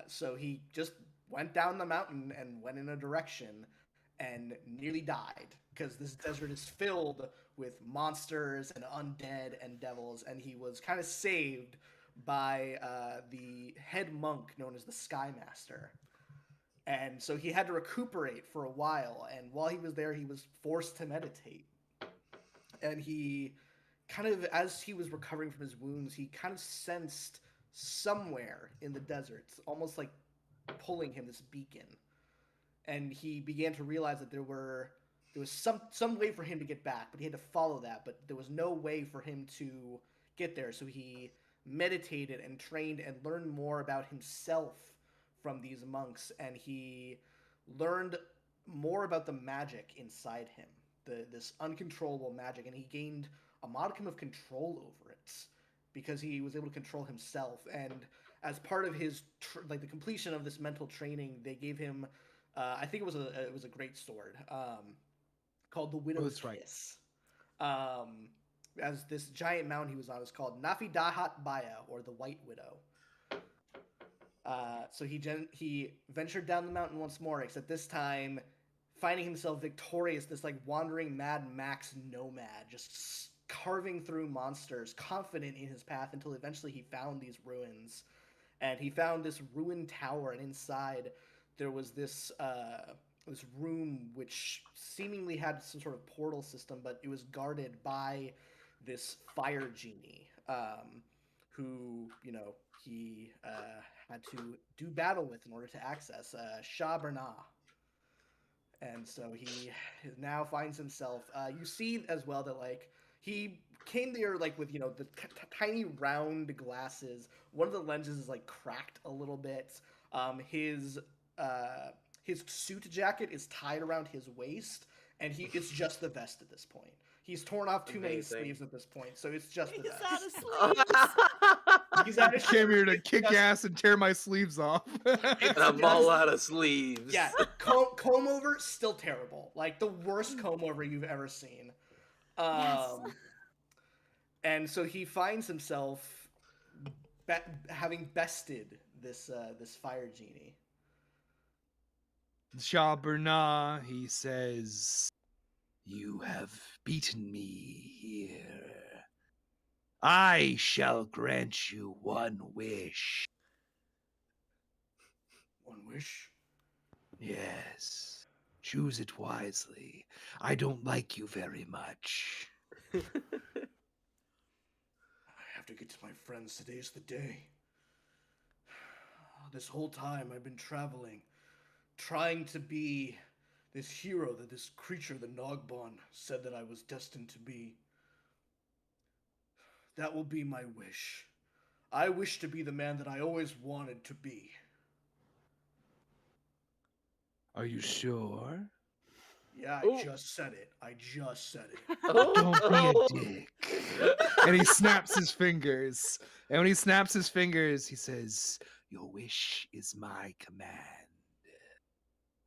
So he just went down the mountain and went in a direction and nearly died because this desert is filled with monsters and undead and devils, and he was kind of saved by the head monk known as the Sky Master. And so he had to recuperate for a while, and while he was there, he was forced to meditate. And he kind of, as he was recovering from his wounds, he kind of sensed somewhere in the desert, almost like pulling him, this beacon. And he began to realize that there was some way for him to get back, but he had to follow that, but there was no way for him to get there. So he meditated and trained and learned more about himself from these monks, and he learned more about the magic inside him, this uncontrollable magic, and he gained a modicum of control over it because he was able to control himself. And as part of his the completion of this mental training, they gave him I think it was a great sword called the Widow's Kiss. As this giant mountain he was on is called Nafi Dahat Baya, or the White Widow. So he ventured down the mountain once more, except this time finding himself victorious, this like wandering Mad Max nomad, just carving through monsters, confident in his path, until eventually he found these ruins. And he found this ruined tower, and inside there was this this room which seemingly had some sort of portal system, but it was guarded by this fire genie, who he had to do battle with in order to access Shah Bernah. And so he now finds himself. You see as well that like he came there like with the tiny round glasses. One of the lenses is like cracked a little bit. His suit jacket is tied around his waist, and it's just the vest at this point. He's torn off too many Amazing. sleeves at this point, so it's just the He's vest. out of sleeves. He's out I of came here to sleeves. kick Just- ass and tear my sleeves off. And I'm all out of sleeves. Yeah, comb over still terrible. Like the worst comb over you've ever seen. Yes. And so he finds himself having bested this fire genie. Shah Bernah, he says, "You have beaten me here. I shall grant you one wish." One wish. Yes. Choose it wisely. I don't like you very much. I have to get to my friends. Today's the day. This whole time I've been traveling, trying to be this hero that this creature, the Nogbon, said that I was destined to be. That will be my wish. I wish to be the man that I always wanted to be. Are you sure? Yeah, Ooh. I just said it. Don't be a dick. And he snaps his fingers. And when he snaps his fingers, he says, "Your wish is my command."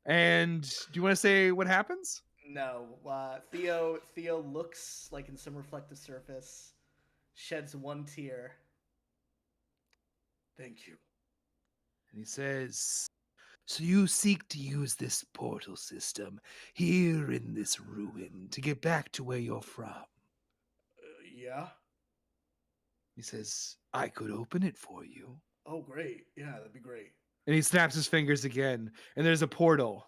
And do you want to say what happens? No, Theo looks like in some reflective surface, sheds one tear. Thank you. And he says, "So you seek to use this portal system here in this ruin to get back to where you're from?" Yeah. He says, "I could open it for you." Oh, great. Yeah, that'd be great. And he snaps his fingers again, and there's a portal.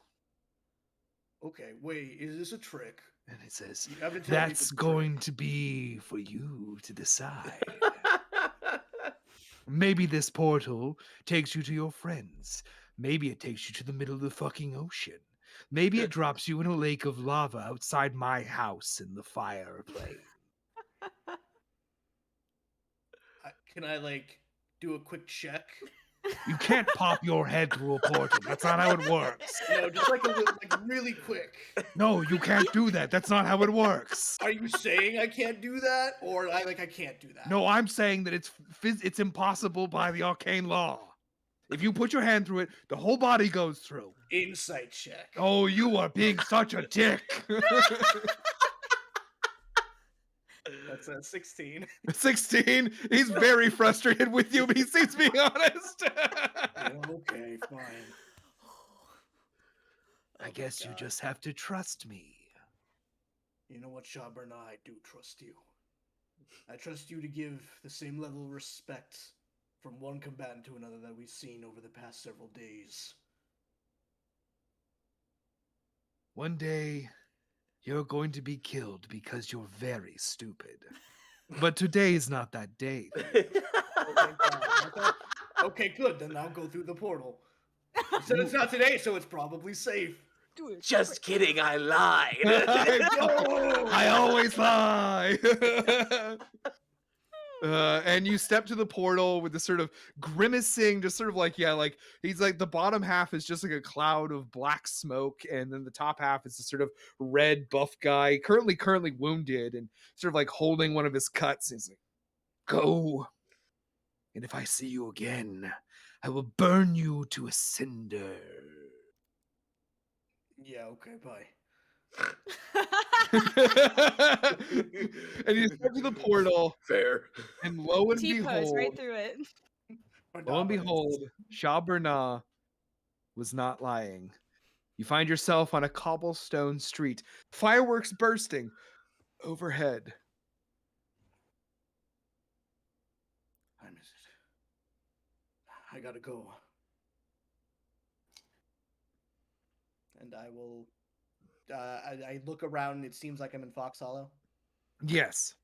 Okay, wait, is this a trick? And it says, You have to tell me if "That's it's a going trick." to be for you to decide." Maybe this portal takes you to your friends. Maybe it takes you to the middle of the fucking ocean. Maybe it drops you in a lake of lava outside my house in the fire plane. Can I, like, do a quick check? You can't pop your head through a portal. That's not how it works. No, just like really quick. No, you can't do that. That's not how it works. Are you saying I can't do that, or I can't do that? No, I'm saying that it's impossible by the arcane law. If you put your hand through it, the whole body goes through. Insight check. Oh, you are being such a dick. That's a 16. 16. He's very frustrated with you, but he seems to be honest. Yeah, okay, fine. I guess you just have to trust me. You know what, Shah Bernah, I do trust you. I trust you to give the same level of respect from one combatant to another that we've seen over the past several days. One day, you're going to be killed because you're very stupid. But today is not that day. Oh, thank God. Okay, good. Then I'll go through the portal. You said it's not today, so it's probably safe. Just kidding, I lied. I always lie. And you step to the portal with this sort of grimacing, just sort of like, yeah, like he's like the bottom half is just like a cloud of black smoke, and then the top half is this sort of red buff guy, currently wounded and sort of like holding one of his cuts. He's like, "Go, and if I see you again, I will burn you to a cinder." Yeah, okay, bye. And you step to the portal, Fair. and lo and T-pose behold, right through it. Or lo and dominance. behold, Shah Bernah was not lying. You find yourself on a cobblestone street, fireworks bursting overhead. I miss it. I gotta go. and I will. I look around, and it seems like I'm in Fox Hollow. Yes.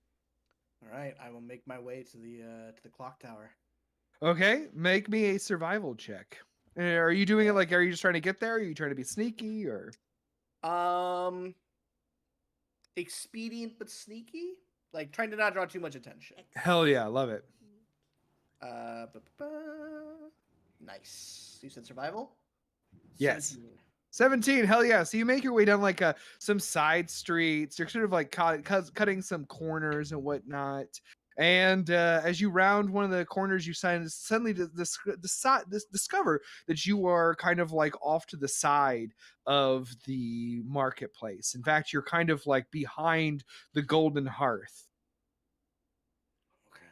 All right, I will make my way to the clock tower. Okay, make me a survival check. Are you doing it like, are you just trying to get there? Are you trying to be sneaky or? Expedient but sneaky, like trying to not draw too much attention. Hell yeah, love it. Nice. You said survival? Yes. 17. 17, hell yeah. So you make your way down like some side streets. You're sort of like cutting some corners and whatnot. And as you round one of the corners, you suddenly discover that you are kind of like off to the side of the marketplace. In fact, you're kind of like behind the golden hearth. Okay.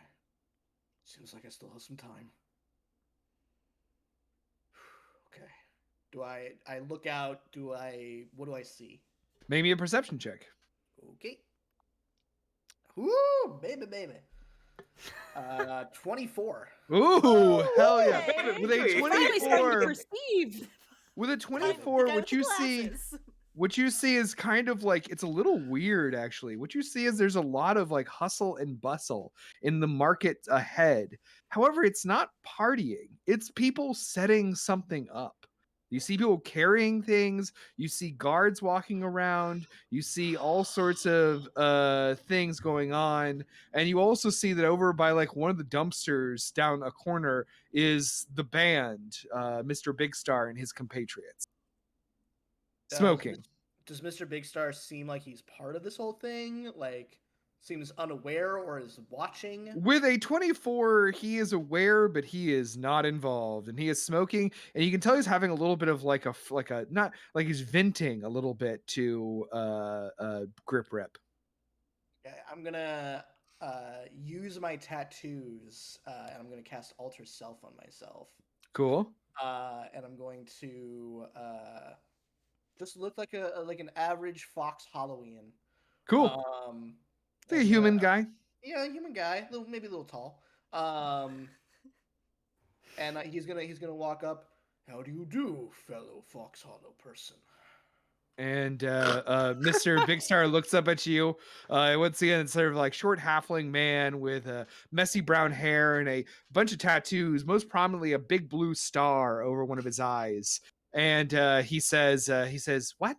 Seems like I still have some time. Okay. Do I look out? What do I see? Make me a perception check. Okay. Woo, baby. 24. Ooh, hell yeah. Okay. With a You're Finally starting to 24, perceive. with a The 24, guy what with you the see glasses. what you see is kind of like, it's a little weird actually. What you see is there's a lot of like hustle and bustle in the market ahead. However, it's not partying. It's people setting something up. You see people carrying things, you see guards walking around, you see all sorts of things going on, and you also see that over by like one of the dumpsters down a corner is the band, Mr. Big Star and his compatriots. Smoking. Does Mr. Big Star seem like he's part of this whole thing? Like, seems unaware or is watching? With a 24, he is aware, but he is not involved, and he is smoking, and you can tell he's having a little bit of like a not like he's venting a little bit to grip rip. Okay, I'm gonna use my tattoos, and I'm gonna cast Alter Self on myself. Cool. And I'm going to just look like an average Fox Halloween. Cool. It's like a and, human guy. Yeah, human guy, maybe a little tall. And he's gonna walk up. How do you do, fellow Fox Hollow person? And Mr. Big Star looks up at you. Once again, it's sort of like short halfling man with messy brown hair and a bunch of tattoos, most prominently a big blue star over one of his eyes. And he says, "What?"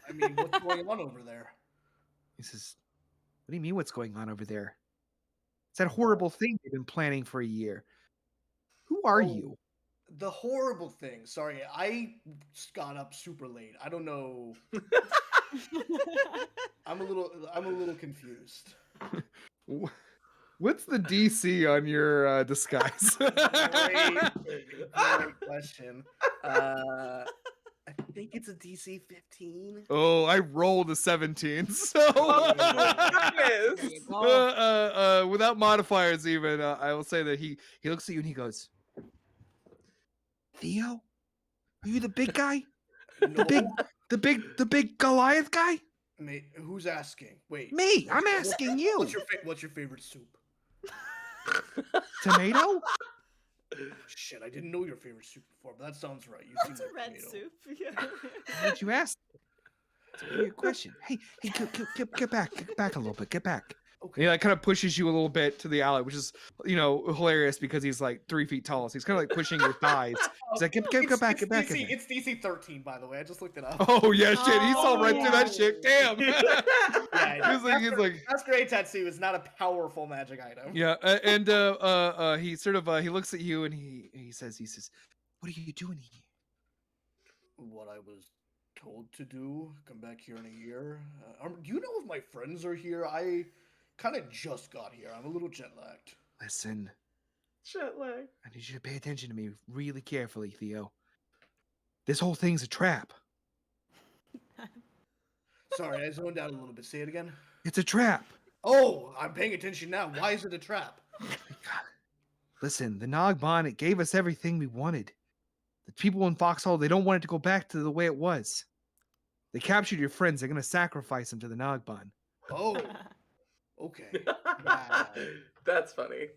I mean, what's going on over there? He says, "What do you mean? What's going on over there? It's that horrible thing you've been planning for a year. Who are you?" The horrible thing. Sorry, I got up super late. I don't know. I'm a little confused. What's the DC on your disguise? Great question. I think it's a DC 15. Oh, I rolled a 17, so Oh, goodness. without modifiers even, I will say that he looks at you and he goes, "Theo, are you the big guy? No, The big Goliath guy?" mate, who's asking? Wait, Me, I'm asking you. What's your favorite soup? Tomato? Shit, I didn't know your favorite soup before, but that sounds right. You It's seem a like red tomato. soup. Yeah. Why'd you ask? It's a weird question. Hey, get back a little bit. Get back. And Okay. he like kind of pushes you a little bit to the alley, which is hilarious because he's like 3 feet tall. So he's kind of like pushing your thighs. He's like, get back. It's DC 13, by the way. I just looked it up. Oh yeah, shit. He saw right through that Oh. shit. Damn. Yeah, he's like, that's great. Tatsu is not a powerful magic item. yeah, and he sort of he looks at you and he says, "What are you doing here?" What I was told to do. Come back here in a year. Do you know if my friends are here? I kind of just got here. I'm a little jet lagged. Listen, Jet lag. I need you to pay attention to me really carefully, Theo. This whole thing's a trap. Sorry, I zoned out a little bit. Say it again. It's a trap. Oh, I'm paying attention now. Why is it a trap? Listen, the Nogbon, it gave us everything we wanted. The people in Foxhole, they don't want it to go back to the way it was. They captured your friends. They're going to sacrifice them to the Nogbon. Oh, okay. Wow. That's funny.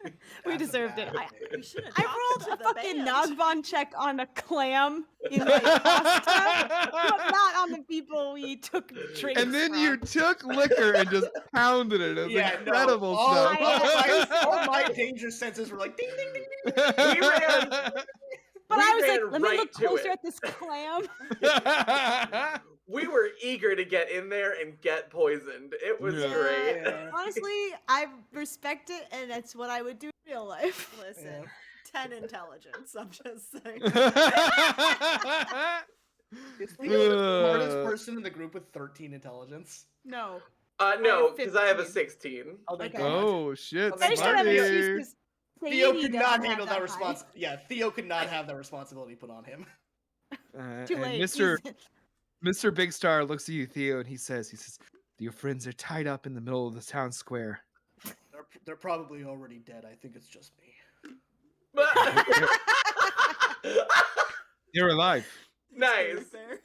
We That's a deserved bad it. idea. We should have I talked rolled to a the fucking band. Nogbon check on a clam in like pasta, but not on the people we took drinks And then from. you took liquor and just pounded it. It was Yeah, incredible no, all, stuff. all my danger senses were like ding ding ding ding. We ran. But we I was ran like, let me right look to closer it. at this clam. We were eager to get in there and get poisoned. It was Yeah. great. Yeah. Honestly, I respect it, and that's what I would do in real life. Listen, Yeah. 10 intelligence. I'm just saying. Is Theo the smartest person in the group with 13 intelligence? No. No, have because I have a 15. 16. Oh, thank Okay. God. Oh shit! Okay, I just don't have an Theo- excuse Smarty. because Theo Sadie could doesn't not have handle that high. response. Yeah, Theo could not have that responsibility put on him. Too And late. Mr. Big Star looks at you, Theo, and he says, "Your friends are tied up in the middle of the town square." They're probably already dead. I think it's just me. You're alive. Nice. Very,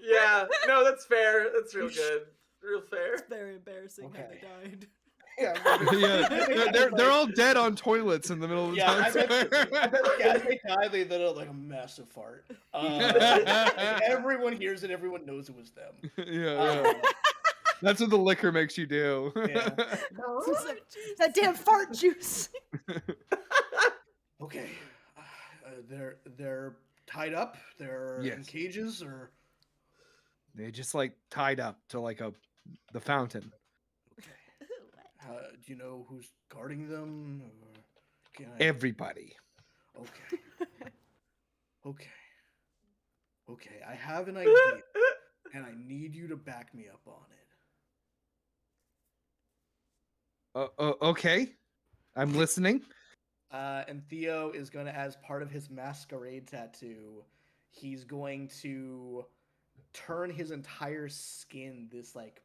Yeah, no, that's fair. That's real good. Real fair. it's very embarrassing how they died. Yeah, Yeah, they're all dead on toilets in the middle of the Yeah, town I bet, square. I bet as they die, they let out like a massive fart. Everyone hears it. Everyone knows it was them. Yeah. That's what the liquor makes you do. Yeah. That damn fart juice. Okay, they're tied up. They're in Yes. cages, or They just like tied up to like the fountain. do you know who's guarding them? Or can I... Everybody. Okay. Okay. I have an idea, and I need you to back me up on it. Okay. I'm listening. And Theo is going to, as part of his masquerade tattoo, he's going to turn his entire skin this like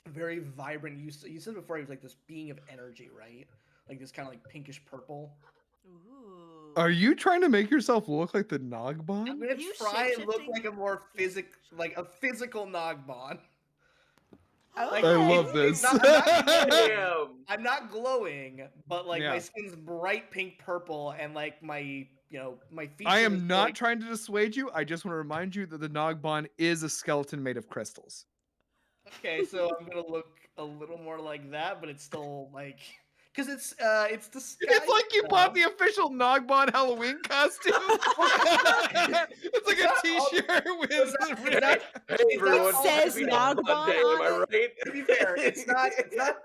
very vibrant. You said before he was like this being of energy, right? Like this kind of like pinkish purple. Ooh. Are you trying to make yourself look like the I'm Nogbon? gonna You try and look shape-shifting? like a more physical Nogbon. I love this. Damn. I'm not glowing, but like my Yeah. skin's bright pink purple, and like my my feet. I am not trying to dissuade you. I just want to remind you that the Nogbon is a skeleton made of crystals. Okay, so I'm gonna look a little more like that, but it's still like because it's the sky. It's like you bought stuff. the official Nogbon Halloween costume. It's like a not all- t-shirt with it's not- Hey, It's not everyone. all- says Happy Nogbon Monday, am I on right? To be fair, it's not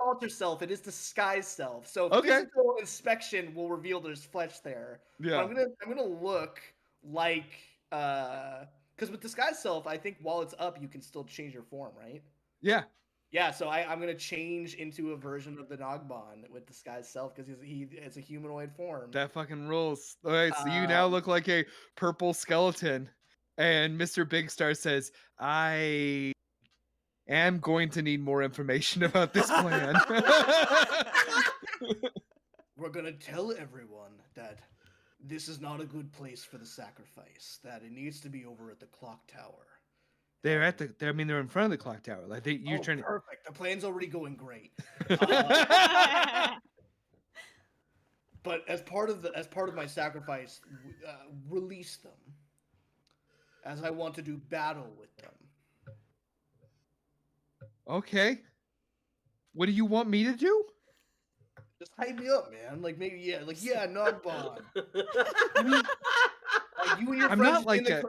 alter self. It is disguise self. So Okay. physical inspection will reveal there's flesh there. But Yeah. I'm gonna look like because with disguise self, I think while it's up, you can still change your form, right? Yeah. Yeah, so I'm gonna change into a version of the Nogbon with disguise self because it's a humanoid form. That fucking rules. All right, so you now look like a purple skeleton. And Mr. Big Star says, I am going to need more information about this plan. We're gonna tell everyone that this is not a good place for the sacrifice. That it needs to be over at the clock tower. they're in front of the clock tower. Like you're trying to. Perfect. The plan's already going great. But as part of my sacrifice, release them, as I want to do battle with them. Okay. What do you want me to do? Just hype me up, man. Like maybe Nogbon. Like you and your I'm friends not like in the a-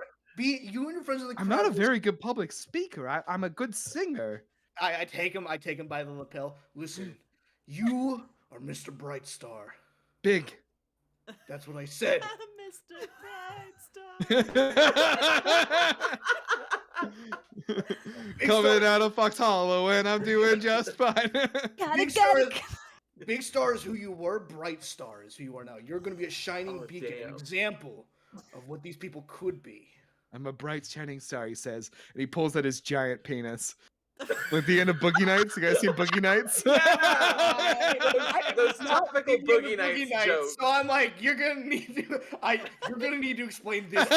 you and your friends in the I'm not a crowd- very good public speaker. I'm a good singer. I take him by the lapel. Listen, you are Mr. Brightstar. Big. That's what I said. Mr. Brightstar. Coming out of Fox Hollow, and I'm doing just fine. Big Star is, Big Star is who you were. Bright Star is who you are now. You're going to be a shining beacon, an damn. example of what these people could be. I'm a bright shining star, he says, and he pulls out his giant penis. Like the end of Boogie Nights. You guys seen Boogie Nights? Those topical Boogie Nights jokes. So I'm like, you're gonna need to explain this.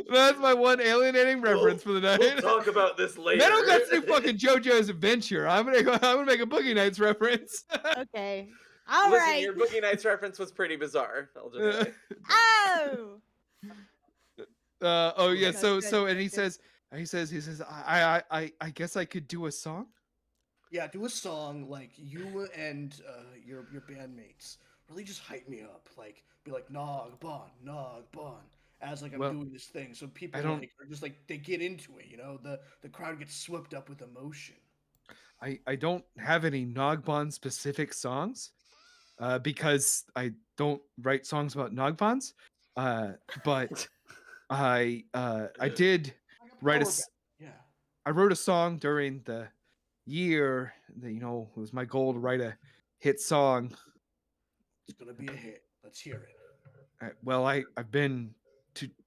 That's my one alienating reference for the night. We'll talk about this later. Meadow got to do fucking JoJo's Adventure. I'm gonna make a Boogie Nights reference. Okay. All Listen, right. your Boogie Nights reference was pretty bizarre. I'll just say. Oh. Oh yeah. Good, So good, and good, he good. says I guess I could do a song. Yeah, do a song like you and your bandmates really just hype me up. Like be like Nog Bon, as like I'm Well, doing this thing, so people I don't- like are just like they get into it. You know, the crowd gets swept up with emotion. I don't have any Nogbon specific songs, because I don't write songs about Nogbons. But I did Like a write power ballad. Yeah. I wrote a song during the year that, you know, it was my goal to write a hit song. It's gonna be a hit. Let's hear it. Well, I've been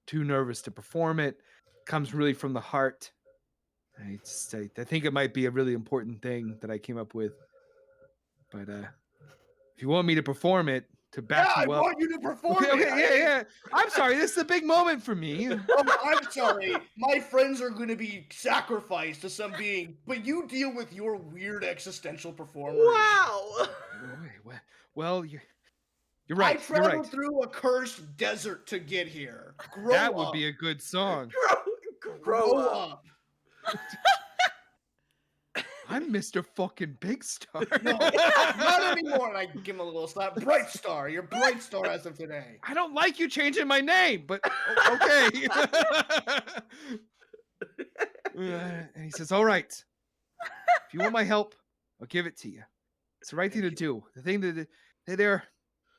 too nervous to perform it. Comes really from the heart. I think it might be a really important thing that I came up with. But if you want me to perform it to back Yeah, I you up, want you to perform okay, it. yeah. I'm sorry, this is a big moment for me. Oh, I'm sorry. My friends are going to be sacrificed to some being, but you deal with your weird existential performers. Wow. Well, you're right. I You're traveled right. through a cursed desert to get here. Grow That up. would be a good song. Grow up. I'm Mr. fucking Big Star. No, not anymore. And I give him a little slap. Bright Star. You're Bright Star as of today. I don't like you changing my name, but okay. And he says, all right, if you want my help, I'll give it to you. It's the right thing to do. The thing that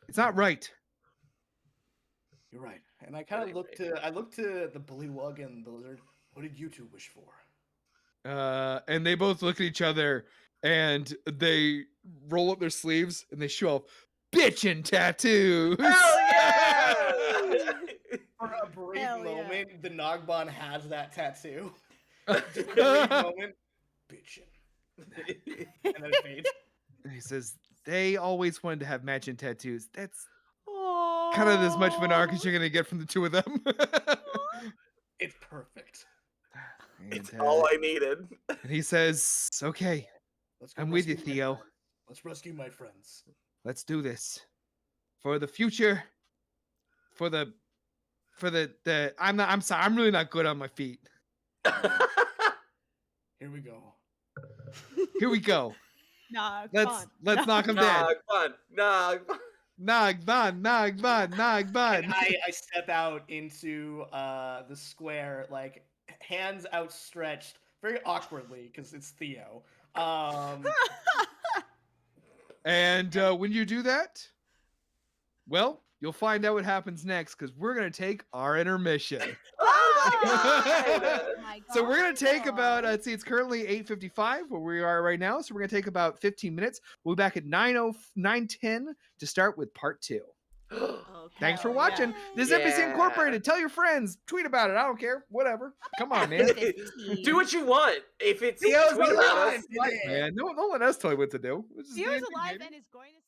it's not right. You're right. And I kind of look to the Bullywug and the Lizard. What did you two wish for? And they both look at each other and they roll up their sleeves and they show off bitchin' tattoos. Hell yeah! For a brief Hell yeah. moment, the Nogbon has that tattoo. Just a brief moment, bitchin'. And then it fades. And he says, they always wanted to have matching tattoos. That's kind of as much of an arc as you're going to get from the two of them. It's perfect. And, It's all I needed. and he says, okay, Let's go I'm with you, rescue my Theo. friends. Let's rescue my friends. Let's do this. For the future, for the I'm sorry, I'm really not good on my feet. Here we go. Here we go. Nah, Let's knock him dead. Nog fun. Nog. Nog bun. And I step out into the square, like hands outstretched, very awkwardly because it's Theo. And when you do that, well, you'll find out what happens next because we're gonna take our intermission. Oh my god! Oh my So we're gonna take about God. let's see, it's currently 8:55 where we are right now. So we're gonna take about 15 minutes. We'll be back at 9:10 to start with part 2. Okay. Thanks for Hell watching. yeah. This is NBC Yeah. Incorporated. Tell your friends, tweet about it. I don't care. Whatever. Come on, man. Do what you want. If it's Theo's tweet about alive us. today. Man, don't let us tell you what to do. Let's just be Theo's alive entertaining. and is going to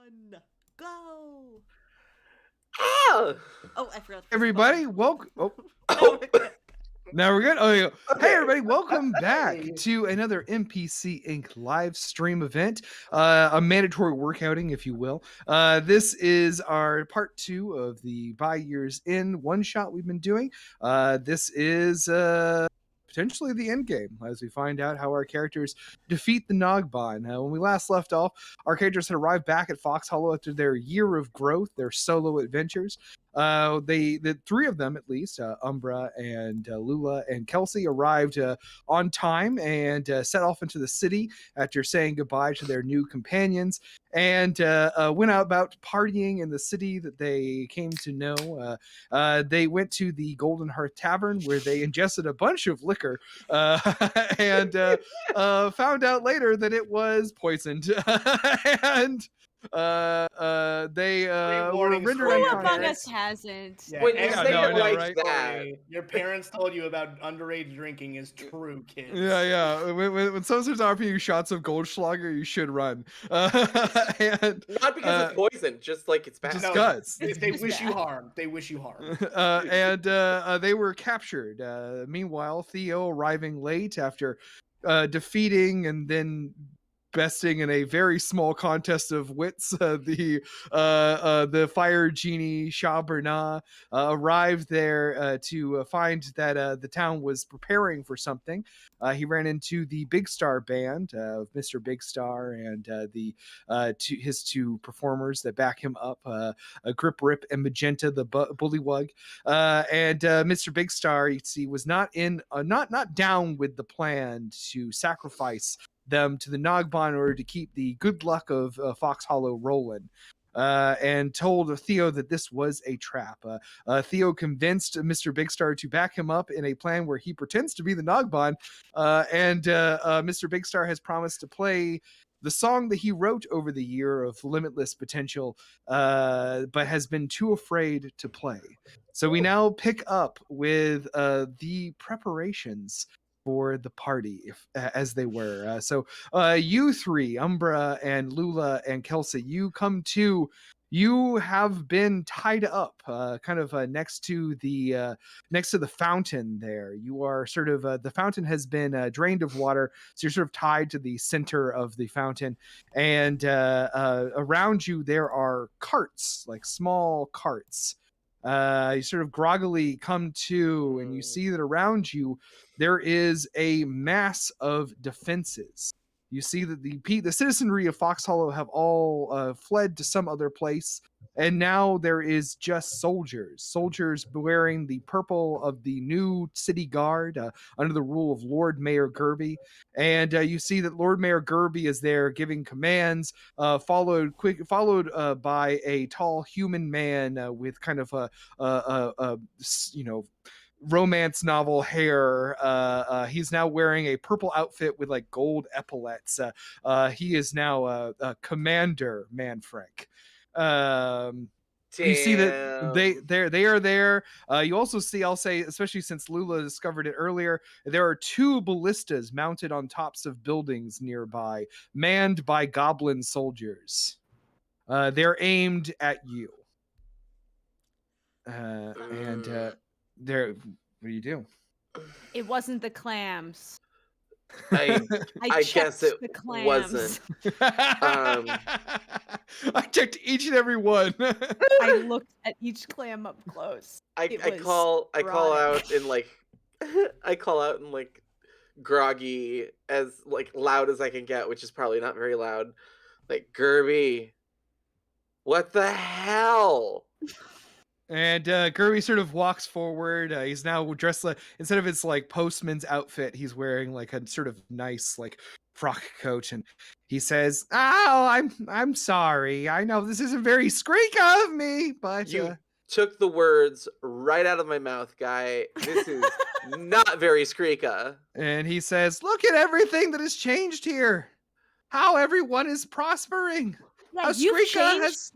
1, go. Ah! Oh, I forgot. to press the Everybody, button. welcome. Oh, No, we're good. now we're good. Oh, yeah. Okay. Hey, everybody, welcome back Hey. to another NPC Inc. live stream event, a mandatory workouting, if you will. This is our part 2 of the By Years In one shot we've been doing. This is potentially the end game as we find out how our characters defeat the Nogbon. When we last left off, our characters had arrived back at Fox Hollow after their year of growth, their solo adventures. The 3 of them, at least, Umbra and Lula and Kelsey, arrived on time and set off into the city after saying goodbye to their new companions, and went out about partying in the city that they came to know. They went to the Golden Hearth Tavern where they ingested a bunch of liquor and found out later that it was poisoned. And they were warnings rendered for Who you, unconscious. among parents. us hasn't? Yeah, When you Yeah, say no, I it know, like right? that, Your parents told you about underage drinking is true, kids. Yeah. When someone starts offering you shots of Goldschlager, you should run. And not because it's poison, just like it's bad. just No, guts. They It's wish you bad. harm. They wish you harm. And they were captured. Meanwhile, Theo arriving late after defeating and then besting in a very small contest of wits the fire genie Shah Bernah, arrived there to find that the town was preparing for something. He ran into the Big Star band of Mr. Big Star and his 2 performers that back him up, Grip Rip and Magenta the Bullywug. And Mr. Big Star, you see, was not down with the plan to sacrifice them to the Nogbon in order to keep the good luck of Fox Hollow rolling. And told Theo that this was a trap. Theo convinced Mr. Big Star to back him up in a plan where he pretends to be the Nogbon, and Mr. Big Star has promised to play the song that he wrote over the year of limitless potential, but has been too afraid to play. So we now pick up with the preparations for the party, as they were. So you 3, Umbra and Lula and Kelsey, you have been tied up kind of next to the fountain there. You are sort of the fountain has been drained of water, so you're sort of tied to the center of the fountain, and around you there are carts, like small carts. You sort of groggily come to, and you see that around you there is a mass of defenses. You see that the citizenry of Fox Hollow have all fled to some other place, and now there is just soldiers wearing the purple of the new city guard under the rule of Lord Mayor Gerby. And you see that Lord Mayor Gerby is there giving commands, followed by a tall human man with kind of a romance novel hair. He's now wearing a purple outfit with like gold epaulets. He is now Commander Manfrank. You see that they are there. You also see, I'll say, especially since Lula discovered it earlier, there are 2 ballistas mounted on tops of buildings nearby, manned by goblin soldiers. They're aimed at you. And there, what do you do? It wasn't the clams. I I guess checked it the clams. wasn't. I checked each and every one. I looked at each clam up close. I It call erotic. out in like I call out in like groggy, as like loud as I can get, which is probably not very loud. Like, Gerby, what the hell? And Gerby sort of walks forward. He's now dressed like, instead of his like postman's outfit, he's wearing like a sort of nice like frock coat, and he says, "Oh, I'm sorry. I know this isn't very Skrika of me, but You took the words right out of my mouth, guy. This is not very Skrika." And he says, "Look at everything that has changed here. How everyone is prospering. Yeah, How you've Skrika changed. has."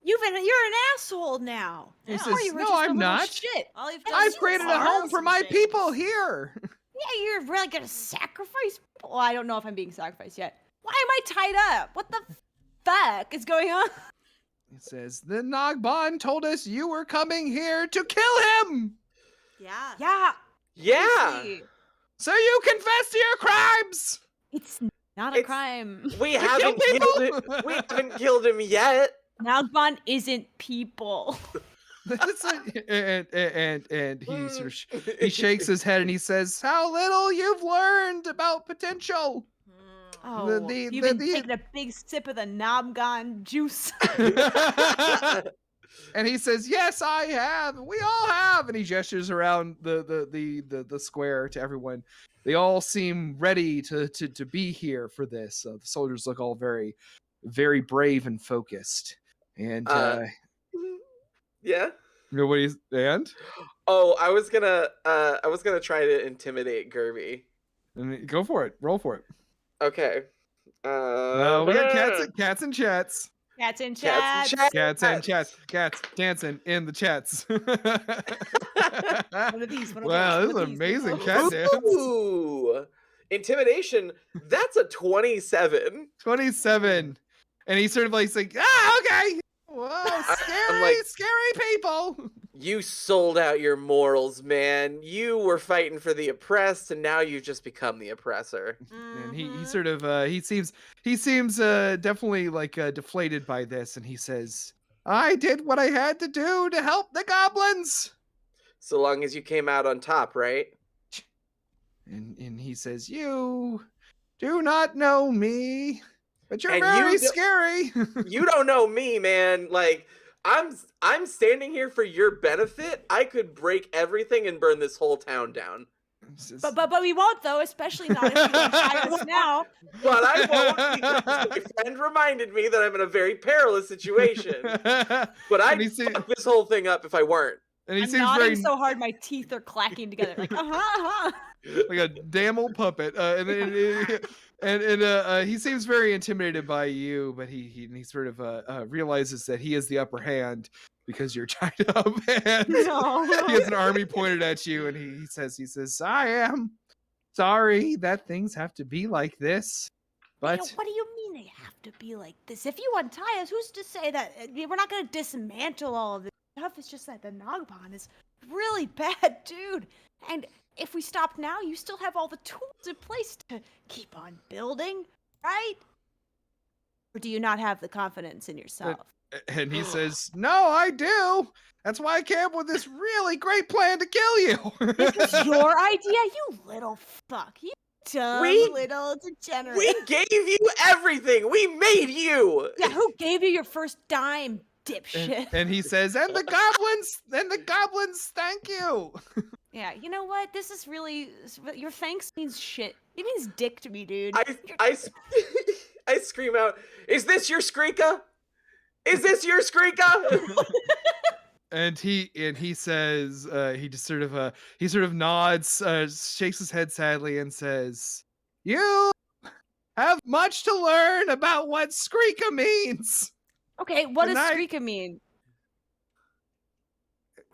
You're an asshole now. He Yeah. says, Before you were "No, just a I'm little not. Shit. All you've Yeah, done I've is created a farms home for and my things. people here." Yeah, you're really gonna sacrifice. Well, I don't know if I'm being sacrificed yet. Why am I tied up? What the? fuck is going on? He says, the Nagbon told us you were coming here to kill him! Yeah. Yeah. Yeah. obviously. So you confess to your crimes! It's not a It's- crime. We To kill haven't killed people? it. We haven't killed him yet. Nagbon isn't people. and he sort of he shakes his head and he says, how little you've learned about potential! Oh, the- you've the- been taking a big sip of the Nabgon juice. And he says, yes, I have. We all have. And he gestures around the square to everyone. They all seem ready to be here for this. The soldiers look all very, very brave and focused. And Yeah. nobody's and Oh, I was gonna try to intimidate Gerby. go for it. Roll for it. Okay. We got cats and chats. Cats in Cats chat. and chat. Cats and chats. Cats dancing in the chats. One of these. One of Wow, those, this is one an of these, amazing one of cat those. dance. Ooh, intimidation. That's a 27. 27. And he's sort of like saying, okay. Whoa, scary, scary people. You sold out your morals, man. You were fighting for the oppressed, and now you've just become the oppressor. And he sort of he seems definitely like deflated by this, and he says, I did what I had to do to help the goblins. So long as you came out on top, right? And he says, you do not know me, but you're And very you do- scary. You don't know me, man. Like, I'm standing here for your benefit. I could break everything and burn this whole town down. But we won't though, especially not if you untie us now. But I won't because my friend reminded me that I'm in a very perilous situation. But I'd And he se- fuck this whole thing up if I weren't. and he I'm seems nodding very so hard my teeth are clacking together. Like, like a damn old puppet. He seems very intimidated by you, but he sort of realizes that he has the upper hand because you're tied up, and No. he has an army pointed at you, and he says, I am sorry that things have to be like this, but What do you mean they have to be like this? If you untie us, who's to say that we're not going to dismantle all of this stuff? It's just that the Nagbon is really bad, dude. And if we stop now, you still have all the tools in place to keep on building, right? Or do you not have the confidence in yourself? and he says, no, I do. That's why I came up with this really great plan to kill you. This was your idea, you little fuck. You dumb We- little degenerate. We gave you everything. We made you. Yeah, who gave you your first dime, dipshit? and he says, and the goblins, thank you. Yeah, you know what? This is really your thanks means shit. It means dick to me, dude. I scream out, "Is this your Skrika? Is this your Skrika?" And he says, he just sort of nods, shakes his head sadly, and says, you have much to learn about what Skrika means. Okay, what Good does night. Skrika mean?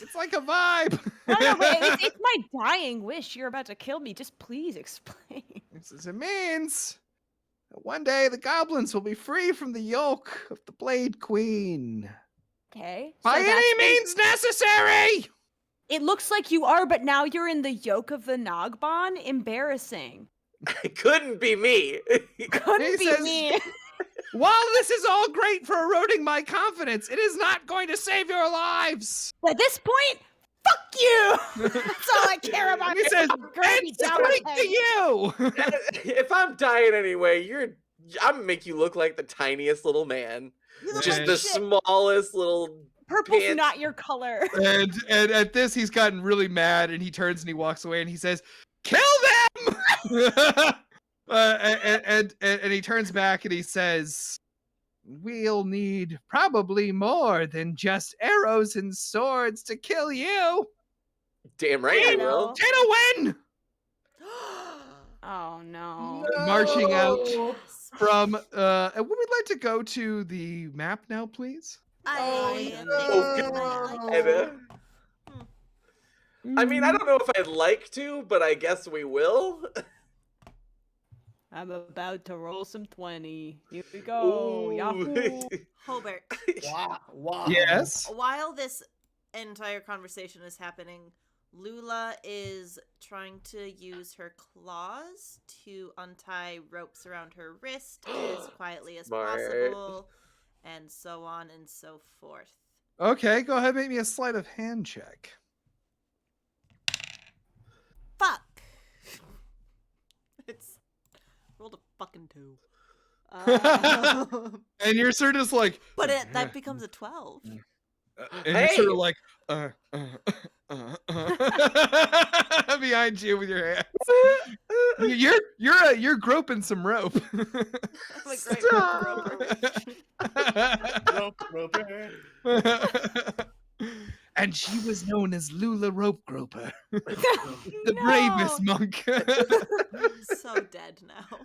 It's like a vibe. No, wait, it's my dying wish. You're about to kill me. Just please explain. It means that one day the goblins will be free from the yoke of the Blade Queen. Okay. By any means necessary! It looks like you are, but now you're in the yoke of the Nagbon? Embarrassing. It couldn't be me. Couldn't He be says- me. While this is all great for eroding my confidence, it is not going to save your lives. At this point, fuck you! That's all I care about. And he says, Gravy it's down my great head. to you. If I'm dying anyway, I'm gonna make you look like the tiniest little man. Just the Shit. smallest little Purple's pants. not your color. and at this, he's gotten really mad, and he turns and he walks away, and he says, kill them! And he turns back and he says, we'll need probably more than just arrows and swords to kill you. Damn right I No. will. Titowin! Oh no. Marching out No. from would we like to go to the map now, please? I I mean, I don't know if I'd like to, but I guess we will. I'm about to roll some 20. Here we go. Yahoo! Hobart, Wow. Yes. while this entire conversation is happening, Lula is trying to use her claws to untie ropes around her wrist as quietly as Smart. possible, and so on and so forth. Okay, go ahead, make me a sleight of hand check. Fuck! It's rolled a fucking 2. And you're sort of just like, But that becomes a 12. and you're sort Hey! of like, behind you with your hands. You're groping some rope. I'm a great roper. And she was known as Lula Rope Groper, the No! bravest monk. So dead now.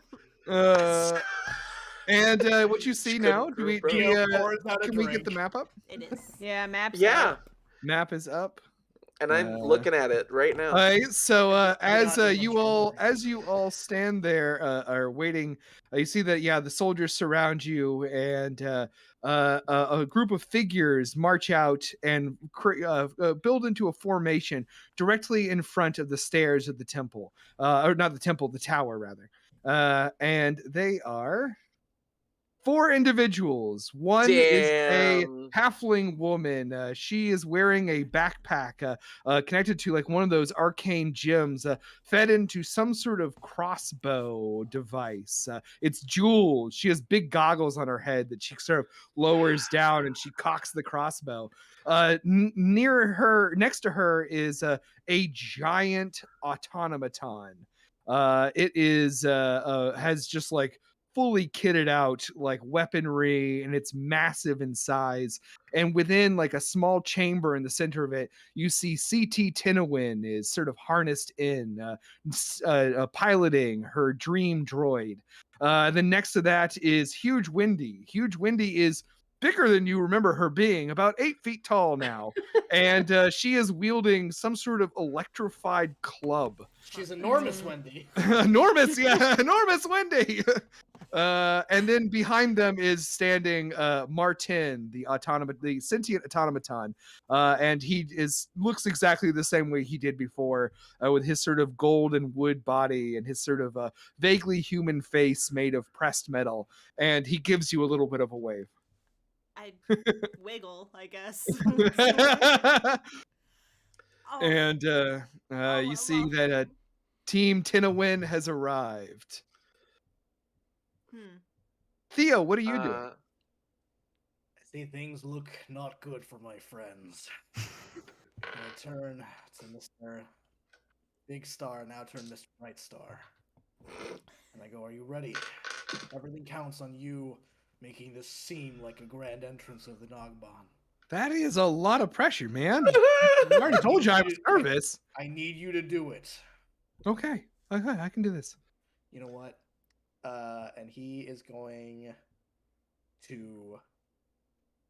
And what you see She now? couldn't Can group we get the map up? It is. Yeah, maps. Yeah, up. Map is up. and I'm looking at it right now. All right, so as not you all stand there are waiting, you see that the soldiers surround you, and a group of figures march out and build into a formation directly in front of the stairs of the temple, or not the temple, the tower rather, and they are 4 individuals. One is a Damn. halfling woman. She is wearing a backpack connected to like one of those arcane gems, fed into some sort of crossbow device. It's jeweled. She has big goggles on her head that she sort of lowers down, and she cocks the crossbow. Next to her, is a giant automaton. It is has just like fully kitted out like weaponry, and it's massive in size. And within like a small chamber in the center of it, you see CT Tinowin is sort of harnessed in, piloting her dream droid. Then next to that is Huge Windy. Huge Windy is bigger than you remember her being, about 8 feet tall now. And she is wielding some sort of electrified club. She's enormous, Wendy. Enormous Wendy. And then behind them is standing Martin, the sentient automaton, and he looks exactly the same way he did before, with his sort of gold and wood body and his sort of vaguely human face made of pressed metal, and he gives you a little bit of a wave. I wiggle, I guess. And Oh, you I see love that him. Team Tinowin has arrived. Hmm. Theo, what are you doing? I see things look not good for my friends. I turn to Mr. Big Star, now turn Mr. Bright Star. And I go, are you ready? Everything counts on you making this seem like a grand entrance of the Nogban. That is a lot of pressure, man. I already told you I was nervous. I need you to do it. Okay, I can do this. You know what? And he is going to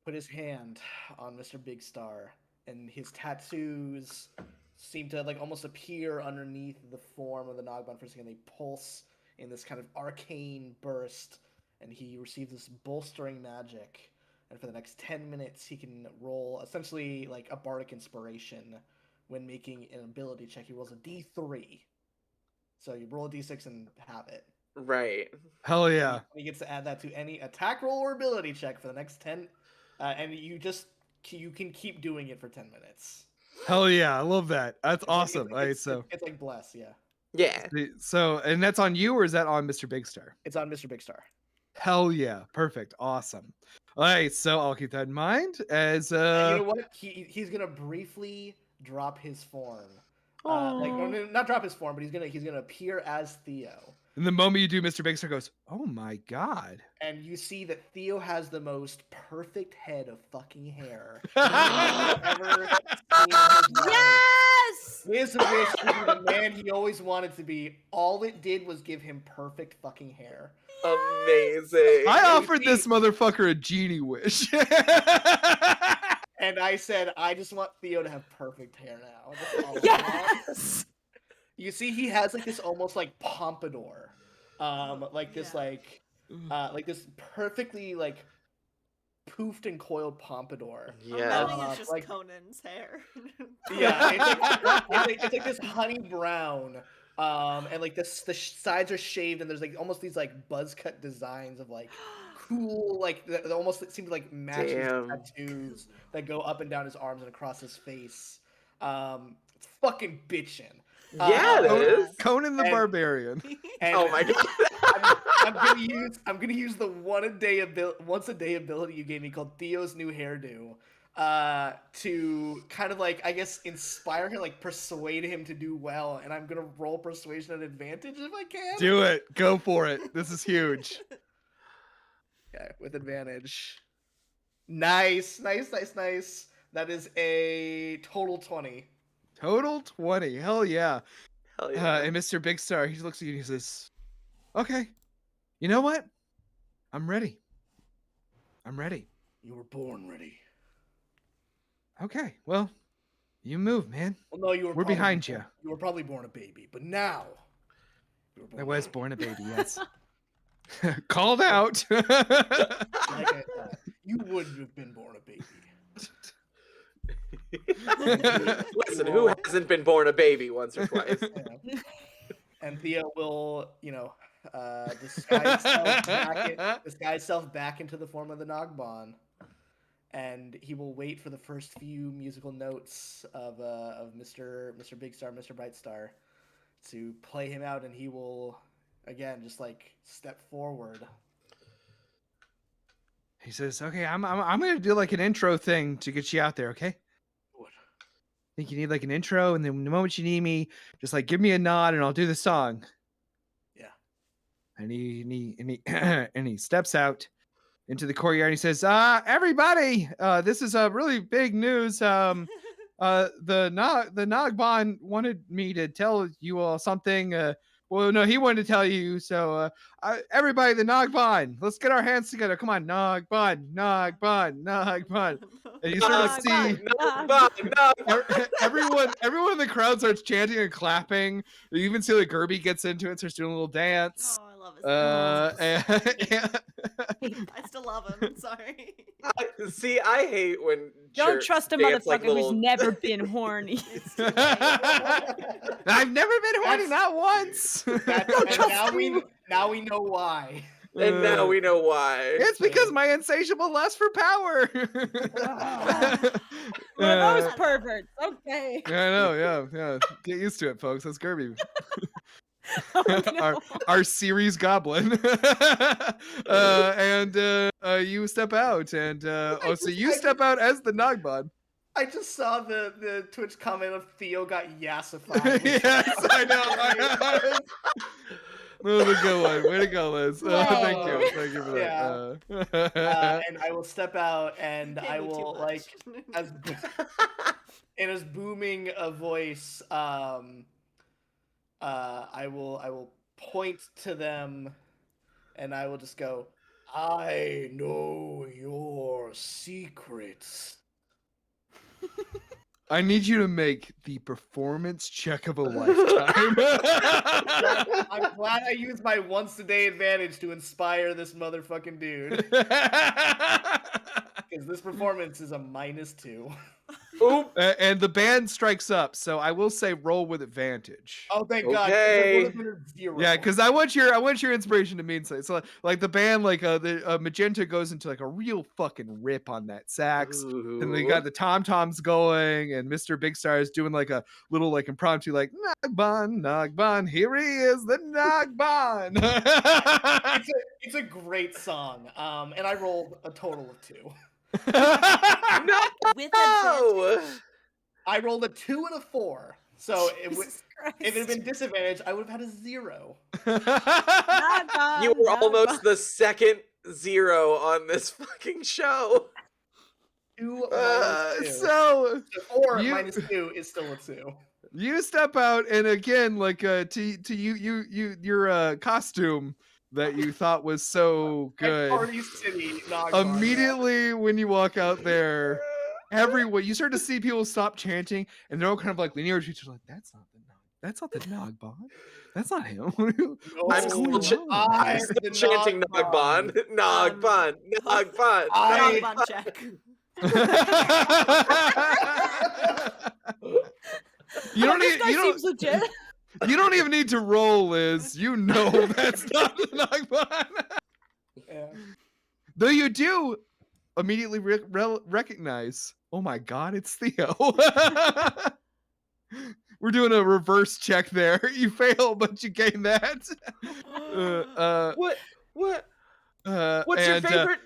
put his hand on Mr. Big Star, and his tattoos seem to like almost appear underneath the form of the Nogban for a second. They pulse in this kind of arcane burst, and he receives this bolstering magic. And for the next 10 minutes, he can roll essentially like a bardic inspiration when making an ability check. He rolls a d3. So you roll a d6 and have it. Right. Hell yeah. He gets to add that to any attack roll or ability check for the next 10. And you can keep doing it for 10 minutes. Hell yeah. I love that. That's awesome. It's like bless, yeah. Yeah. So, and that's on you, or is that on Mr. Big Star? It's on Mr. Big Star. Hell yeah. Perfect. Awesome. All right. So I'll keep that in mind as You know what? He's gonna briefly drop his form. Not drop his form, but he's gonna appear as Theo. And the moment you do, Mr. Big Star goes, "Oh my god!" And you see that Theo has the most perfect head of fucking hair ever seen in his life. Yes! His wish to be the man he always wanted to be. All it did was give him perfect fucking hair. Amazing. I offered this motherfucker a genie wish. And I said, I just want Theo to have perfect hair now. That's all I want. Yes! You see, he has like this almost like pompadour like this like this perfectly like poofed and coiled pompadour. Yeah. I'm betting it's just like- Conan's hair. Yeah, it's like this honey brown, and like the sides are shaved, and there's like almost these like buzz cut designs of like cool, like that almost seem to like match his Damn. tattoos that go up and down his arms and across his face. It's fucking bitchin'. Yeah, it is. Conan the And- Barbarian. And Oh my god. I'm gonna use the once a day ability you gave me called Theo's new hairdo, to kind of like, I guess, inspire him, like persuade him to do well, and I'm gonna roll persuasion at advantage if I can. Do it. Go for it. This is huge. Okay, with advantage. Nice. That is a total 20. Total 20. Hell yeah. Hell yeah. And Mr. Big Star, he looks at you and he says, okay, you know what? I'm ready. You were born ready. Okay, well, you move, man. Well, no, you were. We're probably behind born- You were probably born a baby, but now. You were I born was a baby. born a baby, yes. Called out. Like I said, you wouldn't have been born a baby. Listen, who hasn't been born a baby once or twice? Yeah. And Theo will, disguise himself back into the form of the Nogbon, and he will wait for the first few musical notes of Mr. Big Star, Mr. Bright Star, to play him out, and he will again just like step forward. He says, okay, I'm gonna do like an intro thing to get you out there, okay? What? Think you need like an intro, and then the moment you need me, just like give me a nod and I'll do the song. Yeah. And he and he steps out into the courtyard and he says, everybody, this is a really big news. The Nogbon wanted me to tell you all something. Well, no, he wanted to tell you. So, everybody, the Nogbon, let's get our hands together. Come on, Nogbon. And you sort of see everyone in the crowd starts chanting and clapping. You even see like Gerby gets into it, starts doing a little dance. Oh, I love his And- I still love him. Sorry. See, I hate when Don't jerks trust a dance motherfucker like little... who's never been horny. It's too late. I've never been horny, That's- not once. And now we know why. And now we know why. It's because my insatiable lust for power. One of those perverts. Okay. I know, yeah. Get used to it, folks. That's Gerby. Oh, no. our series goblin. And you step out, and so you step out as the Nogbon. I just saw the Twitch comment of Theo got yassified. Yes, I know. That was a good one. Way to go, Liz. Thank you for that. Yeah. And I will step out, and Paid I me too will much. like in as booming a voice, I will point to them, and I will just go, I know your secrets. I need you to make the performance check of a lifetime. I'm glad I used my once a day advantage to inspire this motherfucking dude. Because this performance is a -2. Oop. And the band strikes up, so I will say roll with advantage. Oh, thank God. 'Cause Okay. it would have been a 0. Yeah, because I want your inspiration to mean something. So like the band, like the Magenta goes into like a real fucking rip on that sax, and they got the tom toms going, and Mr. Big Star is doing like a little like impromptu like Nogbon, here he is, the Nogbon. It's a great song. And I rolled a total of 2. No! With advantage. Oh! I rolled a 2 and a 4. So Jesus Christ. if it had been disadvantaged, I would have had a 0. You were almost the second 0 on this fucking show. 2 minus 2. So 4 you- minus 2 is still a 2. you step out, and again, like to your costume that you thought was so good. Party City, Nogbon. Immediately when you walk out there, everyone you start to see people stop chanting, and they're all kind of like leaning over to each other, like that's not the That's not the Nogbon. That's not him. I'm going still, on? I'm still the chanting Nogbon. Nogbon. Nogbon. Nogbon check. You don't This need. guy You seems don't. legit. You don't even need to roll, Liz. You know that's not the Nogbon. Yeah. Though you do immediately recognize. Oh my God, it's Theo. We're doing a reverse check there. You fail, but you gain that. What? What's your and, favorite?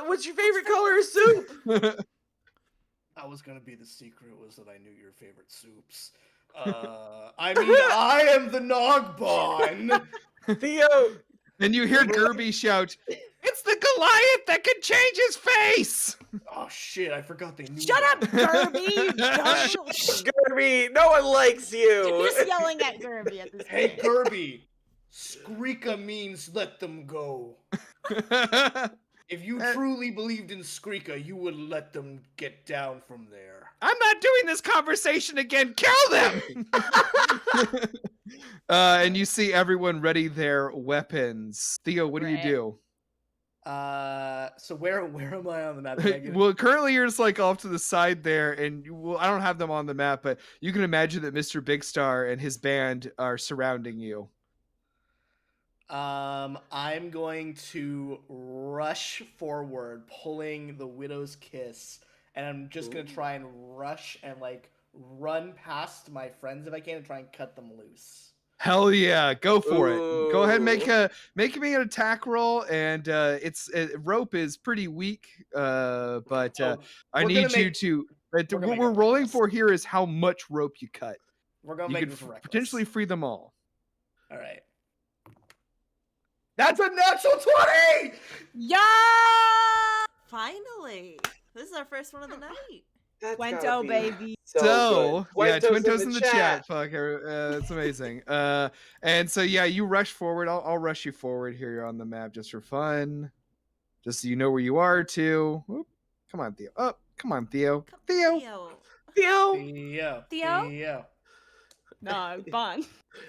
What's your favorite color of soup? That was gonna be the secret, was that I knew your favorite soups. I mean, I am the Nogbon. Theo. and you hear Gerby shout, "It's the Goliath that can change his face!" Oh shit! I forgot they knew. Shut up, that. Gerby! Gerby, no one likes You're you. just yelling at Gerby at this Hey, point. Gerby. Skrika means let them go. If you truly believed in Skrika, you would let them get down from there. I'm not doing this conversation again. Kill them! And you see everyone ready their weapons. Theo, what do you Right. do? So where am I on the map? Did I get Well, currently you're just like off to the side there, and I don't have them on the map, but you can imagine that Mr. Big Star and his band are surrounding you. I'm going to rush forward, pulling the Widow's Kiss, and I'm just gonna try and rush and like run past my friends if I can and try and cut them loose. Hell yeah, go for it. Go ahead and Ooh. make me an attack roll, and rope is pretty weak, but I we're need gonna you make- to. What gonna make we're it rolling reckless. for here is how much rope you cut. We're gonna You make could this reckless. potentially free them all. All right. That's a natural 20! Yeah! Finally, this is our first one of the night. That's Twento, gotta be baby. So, good. yeah, Twento's Twinto's in the chat. Fuck, it's amazing. And so yeah, you rush forward. I'll rush you forward here on the map just for fun, just so you know where you are too. Whoop. Come on, Theo. Oh, come on, Theo. Theo. Theo. Theo. Theo? No, Bon.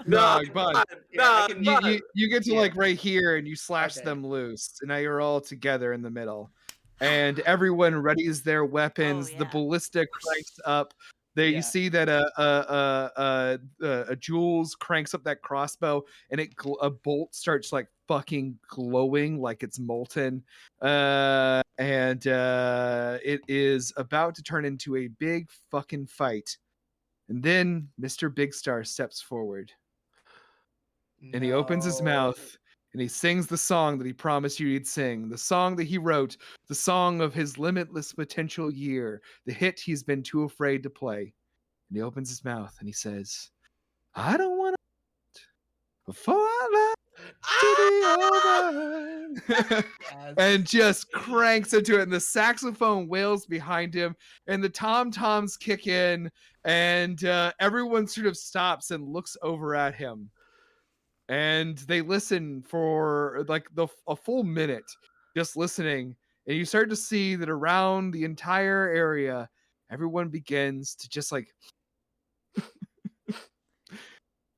No, Bud. Yeah, I can- You get to Yeah. like right here, and you slash Okay. them loose, and now you're all together in the middle. And everyone readies their weapons. Oh, The yeah. ballista cranks up. There, Yeah. you see that a Jules cranks up that crossbow, and a bolt starts like fucking glowing like it's molten, and it is about to turn into a big fucking fight. And then Mr. Big Star steps forward, and he opens his No. mouth, and he sings the song that he promised you he'd sing, the song that he wrote, the song of his limitless potential year, the hit he's been too afraid to play. And he opens his mouth and he says, "I don't want to before I love to be over." And just cranks into it, and the saxophone wails behind him, and the tom-toms kick in, and everyone sort of stops and looks over at him. And they listen for like a full minute, just listening. And you start to see that around the entire area, everyone begins to just like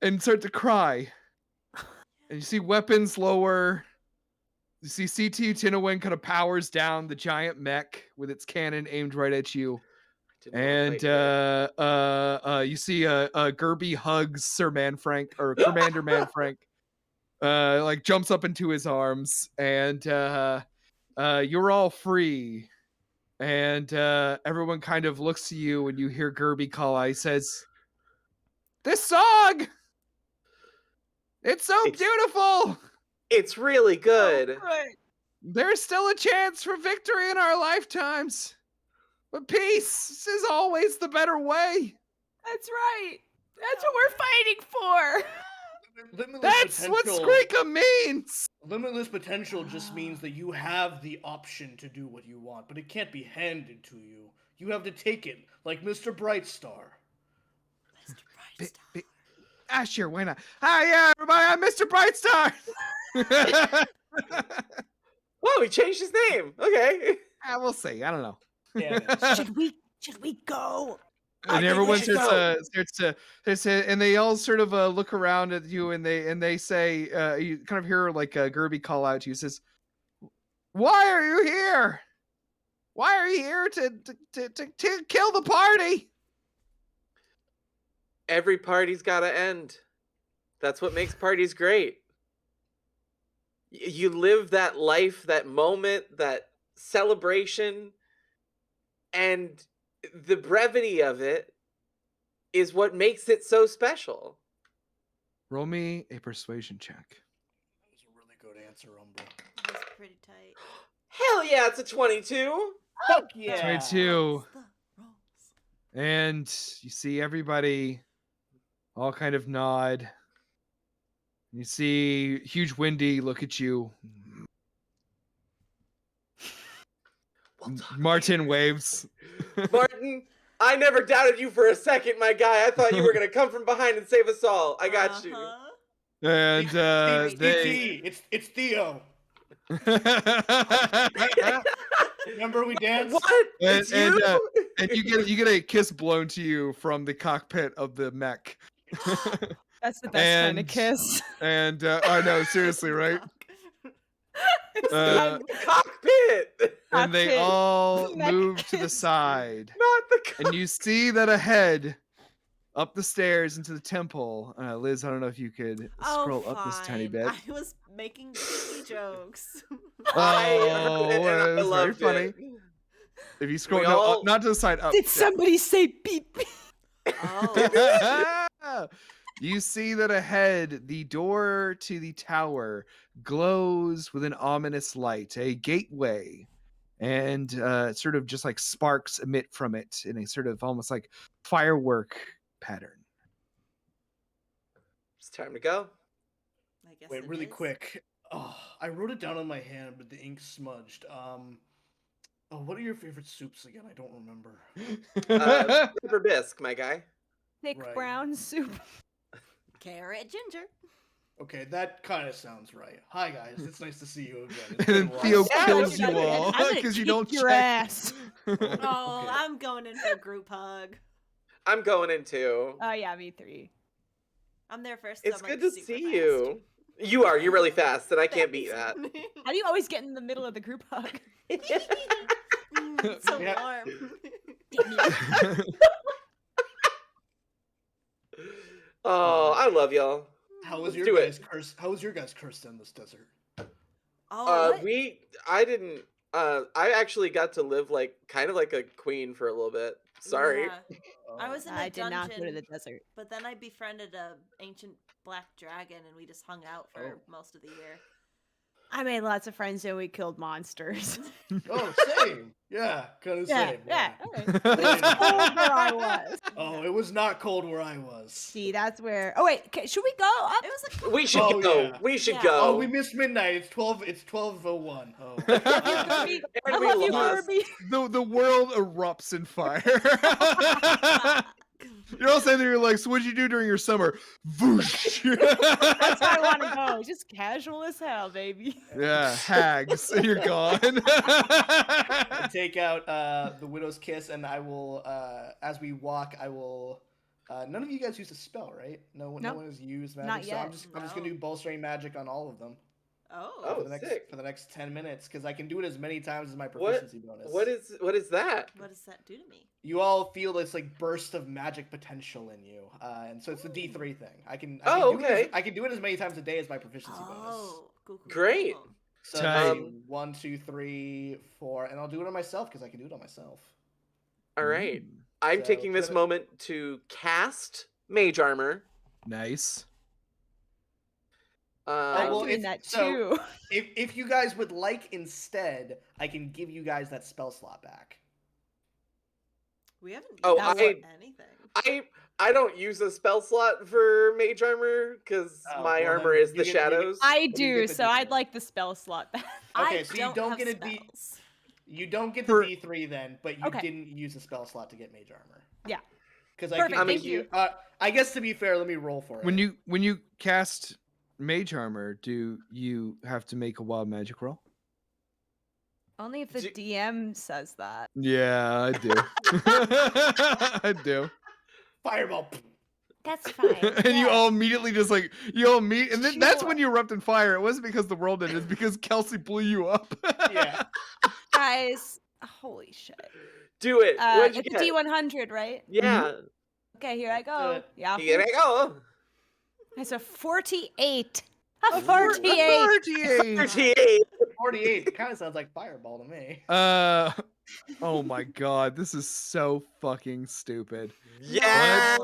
and start to cry. And you see weapons lower. You see CT Tinowin kind of powers down the giant mech with its cannon aimed right at you. And you see Gerby hugs Sir Manfrank, or Commander Manfrank. Like jumps up into his arms, and you're all free. And everyone kind of looks to you, and you hear Gerby call out. He says, "This song! It's so beautiful! It's really good. There's still a chance for victory in our lifetimes. But peace is always the better way. That's right. That's what we're fighting for. Limitless That's what Skrika means." Limitless potential just means that you have the option to do what you want, but it can't be handed to you. You have to take it, like Mr. Brightstar. Sure, why not? Hi, yeah, everybody, I'm Mr. Brightstar. Oh, he changed his name. Okay. We'll see. I don't know. Yeah, Should we go? I And think we everyone should starts to, and they all sort of look around at you, and they say, you kind of hear like Gerby call out to you, says, "Why are you here? Why are you here to kill the party?" Every party's got to end. That's what makes parties great. You live that life, that moment, that celebration, and the brevity of it is what makes it so special. Roll me a persuasion check. That was a really good answer, Umbra. That's pretty tight. Hell yeah, it's a 22. Fuck yeah. 22. Rolls the rolls. And you see everybody all kind of nod. You see huge Windy look at you. We'll talk Martin later. waves. Martin, I never doubted you for a second, my guy. I thought you were going to come from behind and save us all. I got you. And Steve, they It's Theo. Remember we danced? What? It's and you? and you get a kiss blown to you from the cockpit of the mech. That's the best kind of And- kiss. And oh no, seriously, right? Not the cockpit. And they Cockpit. all Mech move to the kiss. side, Not the cockpit. and you see that ahead, up the stairs into the temple. Liz, I don't know if you could scroll up this tiny bit. I was making cheeky jokes. I Oh, heard it and I it was very loved funny. it. If you scroll, We no, all- not to the side, up. Did somebody say beep? Oh. You see that ahead, the door to the tower glows with an ominous light, a gateway, and sort of just like sparks emit from it in a sort of almost like firework pattern. It's time to go. I guess Wait, it really is. quick. Oh, I wrote it down on my hand, but the ink smudged. What are your favorite soups again? I don't remember. Pepper bisque, my guy. Thick Right. brown soup. Carrot ginger. Okay, that kind of sounds right. Hi guys, it's nice to see you again. It's And been then a while. Theo Yeah, kills I'm you gonna- all I'm gonna because you kick don't your check. ass. Oh, Okay. I'm going in for a group hug. I'm going in too. Oh yeah, me three. I'm there first. so It's I'm, good like, to super see fast. you. You are. You're really fast, and I can't beat that. How do you always get in the middle of the group hug? It's so Yeah. warm. Oh, I love y'all. How was Let's your do it. guys' curse? How was your guys' curse in this desert? Oh, what? I didn't. I actually got to live like kind of like a queen for a little bit. Sorry. Yeah. I was in a I did not go to dungeon, the desert. but then I befriended a ancient black dragon, and we just hung out for most of the year. I made lots of friends and we killed monsters. Oh, same. Yeah, kind of yeah, same. yeah. Okay. Really But it's not. cold where I was. Oh, it was not cold where I was. See, that's where. Oh wait, should we go up? It was a We should Oh, go. yeah. We should Yeah. go. Oh, we missed midnight. It's 12. It's 12:01. Oh. Kirby. And I we love you, lost. Kirby. the world erupts in fire. You're all saying that you're like, so what'd you do during your summer? Voosh. That's where I want to go. Just casual as hell, baby. Yeah, hags. And you're gone. I take out the widow's kiss, and I will, as we walk, I will. None of you guys used a spell, right? No Nope. one has used magic. Not So I'm yet. just gonna No. do bolstering magic on all of them Oh. for the next sick. 10 minutes, because I can do it as many times as my proficiency bonus. What is that? What does that do to me? You all feel this like burst of magic potential in you, and so it's the D3 thing. I can Oh, do it as- okay. I can do it as many times a day as my proficiency bonus. Oh, cool, cool, Great. cool. So Tight. that'll be 1, 2, 3, 4, and I'll do it on myself because I can do it on myself. All right. Mm, I'm So, taking this gonna- moment to cast mage armor. nice. I'm well, doing if- that so- too. If you guys would like instead, I can give you guys that spell slot back. We haven't Oh, used I- anything. I don't use a spell slot for mage armor because Oh, my well, armor then is you the get- you get- shadows. I you do, get the so I'd D3. like the spell slot back. Okay, I so you don't have get a D- spells. You don't get the For- D3 then, but you Okay. didn't use a spell slot to get mage armor. Yeah. Because I Perfect, can thank give you. I guess to be fair, let me roll for it. When you cast mage armor, do you have to make a wild magic roll? Only if the Do- DM says that. Yeah, I do. I do. Fireball. That's fine. And you all immediately just like you all meet, and then that's when Sure. you erupt in fire. It wasn't because the world ended; it's because Kelsey blew you up. Yeah. Guys, holy shit. Do it. What'd you It's get? a D100, right? Yeah. Okay, here I go. it. Yeah. Here I go. It's a 48. A A 48. 48. 38. 48 kind of sounds like Fireball to me. Oh my god, this is so fucking stupid. Yes.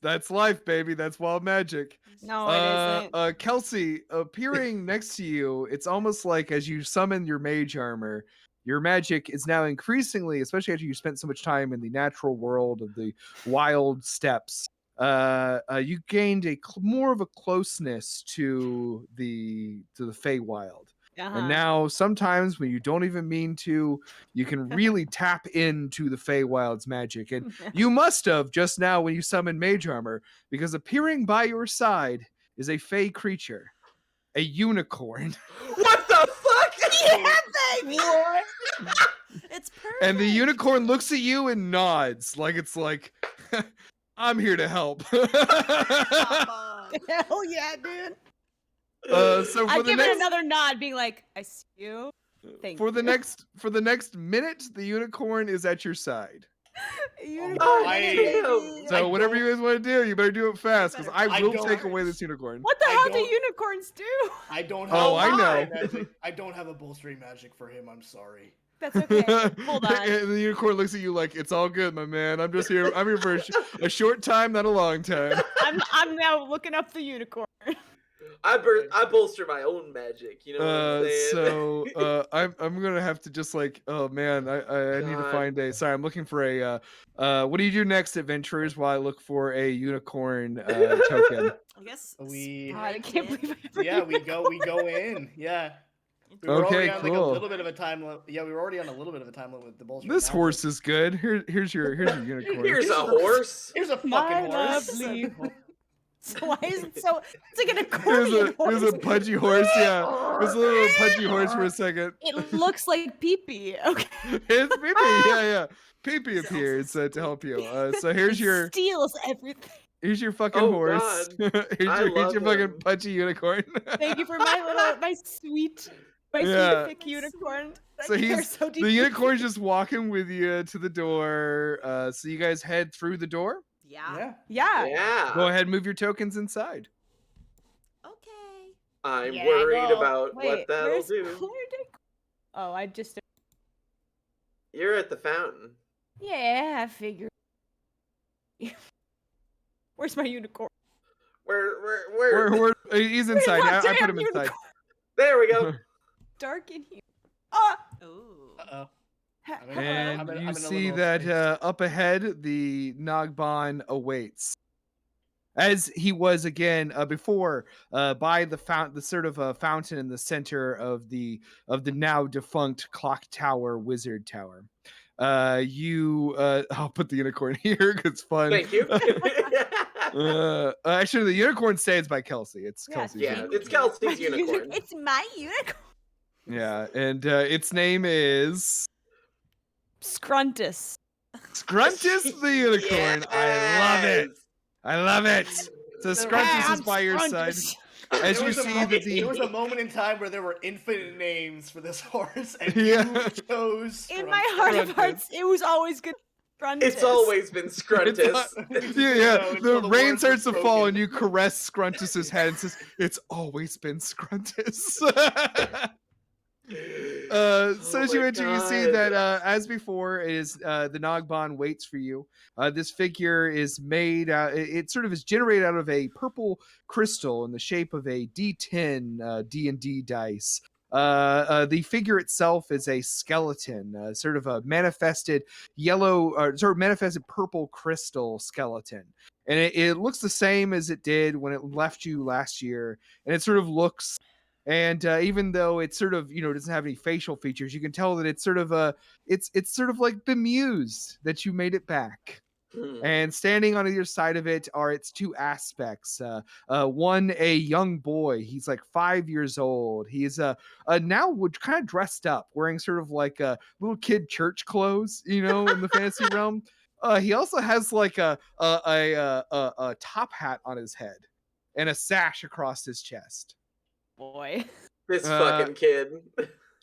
That's life, baby. That's wild magic. No, it isn't. Kelsey, appearing next to you, it's almost like as you summon your mage armor, your magic is now increasingly, especially after you spent so much time in the natural world of the wild steppes. You gained more of a closeness to the Feywild. And now sometimes when you don't even mean to, you can really tap into the Feywild's magic. And you must have just now when you summoned Mage Armor, because appearing by your side is a Fey creature, a unicorn. What the fuck? Yeah, baby. It's perfect. And the unicorn looks at you and nods like it's like, I'm here to help. Papa. Hell yeah, dude. So I for the give it next another nod, being like, I see you. Thank for you. the next minute, the unicorn is at your side. Unicorn, I- baby. So whatever you guys want to do, you better do it fast because I I will don't- take away this unicorn. What the I hell do don't- unicorns do? I don't have. Oh, I know. Magic. I don't have a bolstering magic for him. I'm sorry. That's okay. Hold on. And the unicorn looks at you like it's all good, my man. I'm just here. I'm here for a short time, not a long time. I'm now looking up the unicorn. I bolster my own magic. You know what I'm saying? So I'm gonna have to just like, oh man, I need to God. find a. Sorry, I'm looking for a. What do you do next, adventurers? While I look for a unicorn token. I guess. We- God, I can't believe I ever Yeah, we go in. Yeah. We were Okay, already on like a cool. little bit of a time limit. Yeah, we were already on a little bit of a time limit with the bolstering. This magic. horse is good. Here's your unicorn. Here's a horse. Here's a My fucking horse. lovely So why is it so? It's like an accordion Here's a horse. pudgy horse. Yeah, there's a little pudgy horse for a second. It looks like pee-pee. Okay. It's Pee-Pee. Yeah. Pee-Pee appears to help you. So here's It your steals everything. fucking Oh, horse. God. here's I your love fucking him. pudgy unicorn. Thank you for my sweet Yeah. thick unicorn. So I care he's so the deeply. unicorn's just walking with you to the door. So you guys head through the door. Yeah. Yeah. Yeah. Yeah. Go ahead, move your tokens inside. Okay. I'm Yeah, worried go. about Wait, what that'll where's do. where did- Oh, I just. You're at the fountain. Yeah, I figured. Where's my unicorn? Where? He's inside. my I put damn him inside. unicorn? There we go. Dark in here. Ah! Ooh. Uh-oh. And I'm in you a see liminal that space. up ahead, the Nagban awaits, as he was again before, by the sort of fountain in the center of the now defunct clock tower, wizard tower. I'll put the unicorn here because it's fun. Thank you. Actually, the unicorn stays by Kelsey. It's Yeah, Kelsey's yeah, unicorn. it's Kelsey's unicorn. It's my unicorn. Yeah, and its name is Scruntus. Scruntus the unicorn. I love it. Yes. I love it. So Scruntus is by your side. As There you was a see moment- that there was a the moment in time where there were infinite names for this horse, and Yeah. you chose. In from- my heart of Scruntus. hearts, it was always good. Scruntus. It's always been Scruntus. yeah, until the rain words starts were to fall, spoken. and you caress Scruntus's head and says, "It's always been Scruntus." So as you my enter, you see God. that as before, it is the Nagban waits for you. This figure is made. It sort of is generated out of a purple crystal in the shape of a D10 D&D dice. The figure itself is a skeleton, sort of a manifested manifested purple crystal skeleton. And it looks the same as it did when it left you last year. And it sort of looks, and even though it sort of, doesn't have any facial features, you can tell that it's sort of it's sort of like bemused that you made it back. And standing on either side of it are its two aspects. One, a young boy. He's like 5 years old. He's now kind of dressed up, wearing sort of like little kid church clothes, in the fantasy realm. He also has like a top hat on his head and a sash across his chest. Boy. This fucking kid.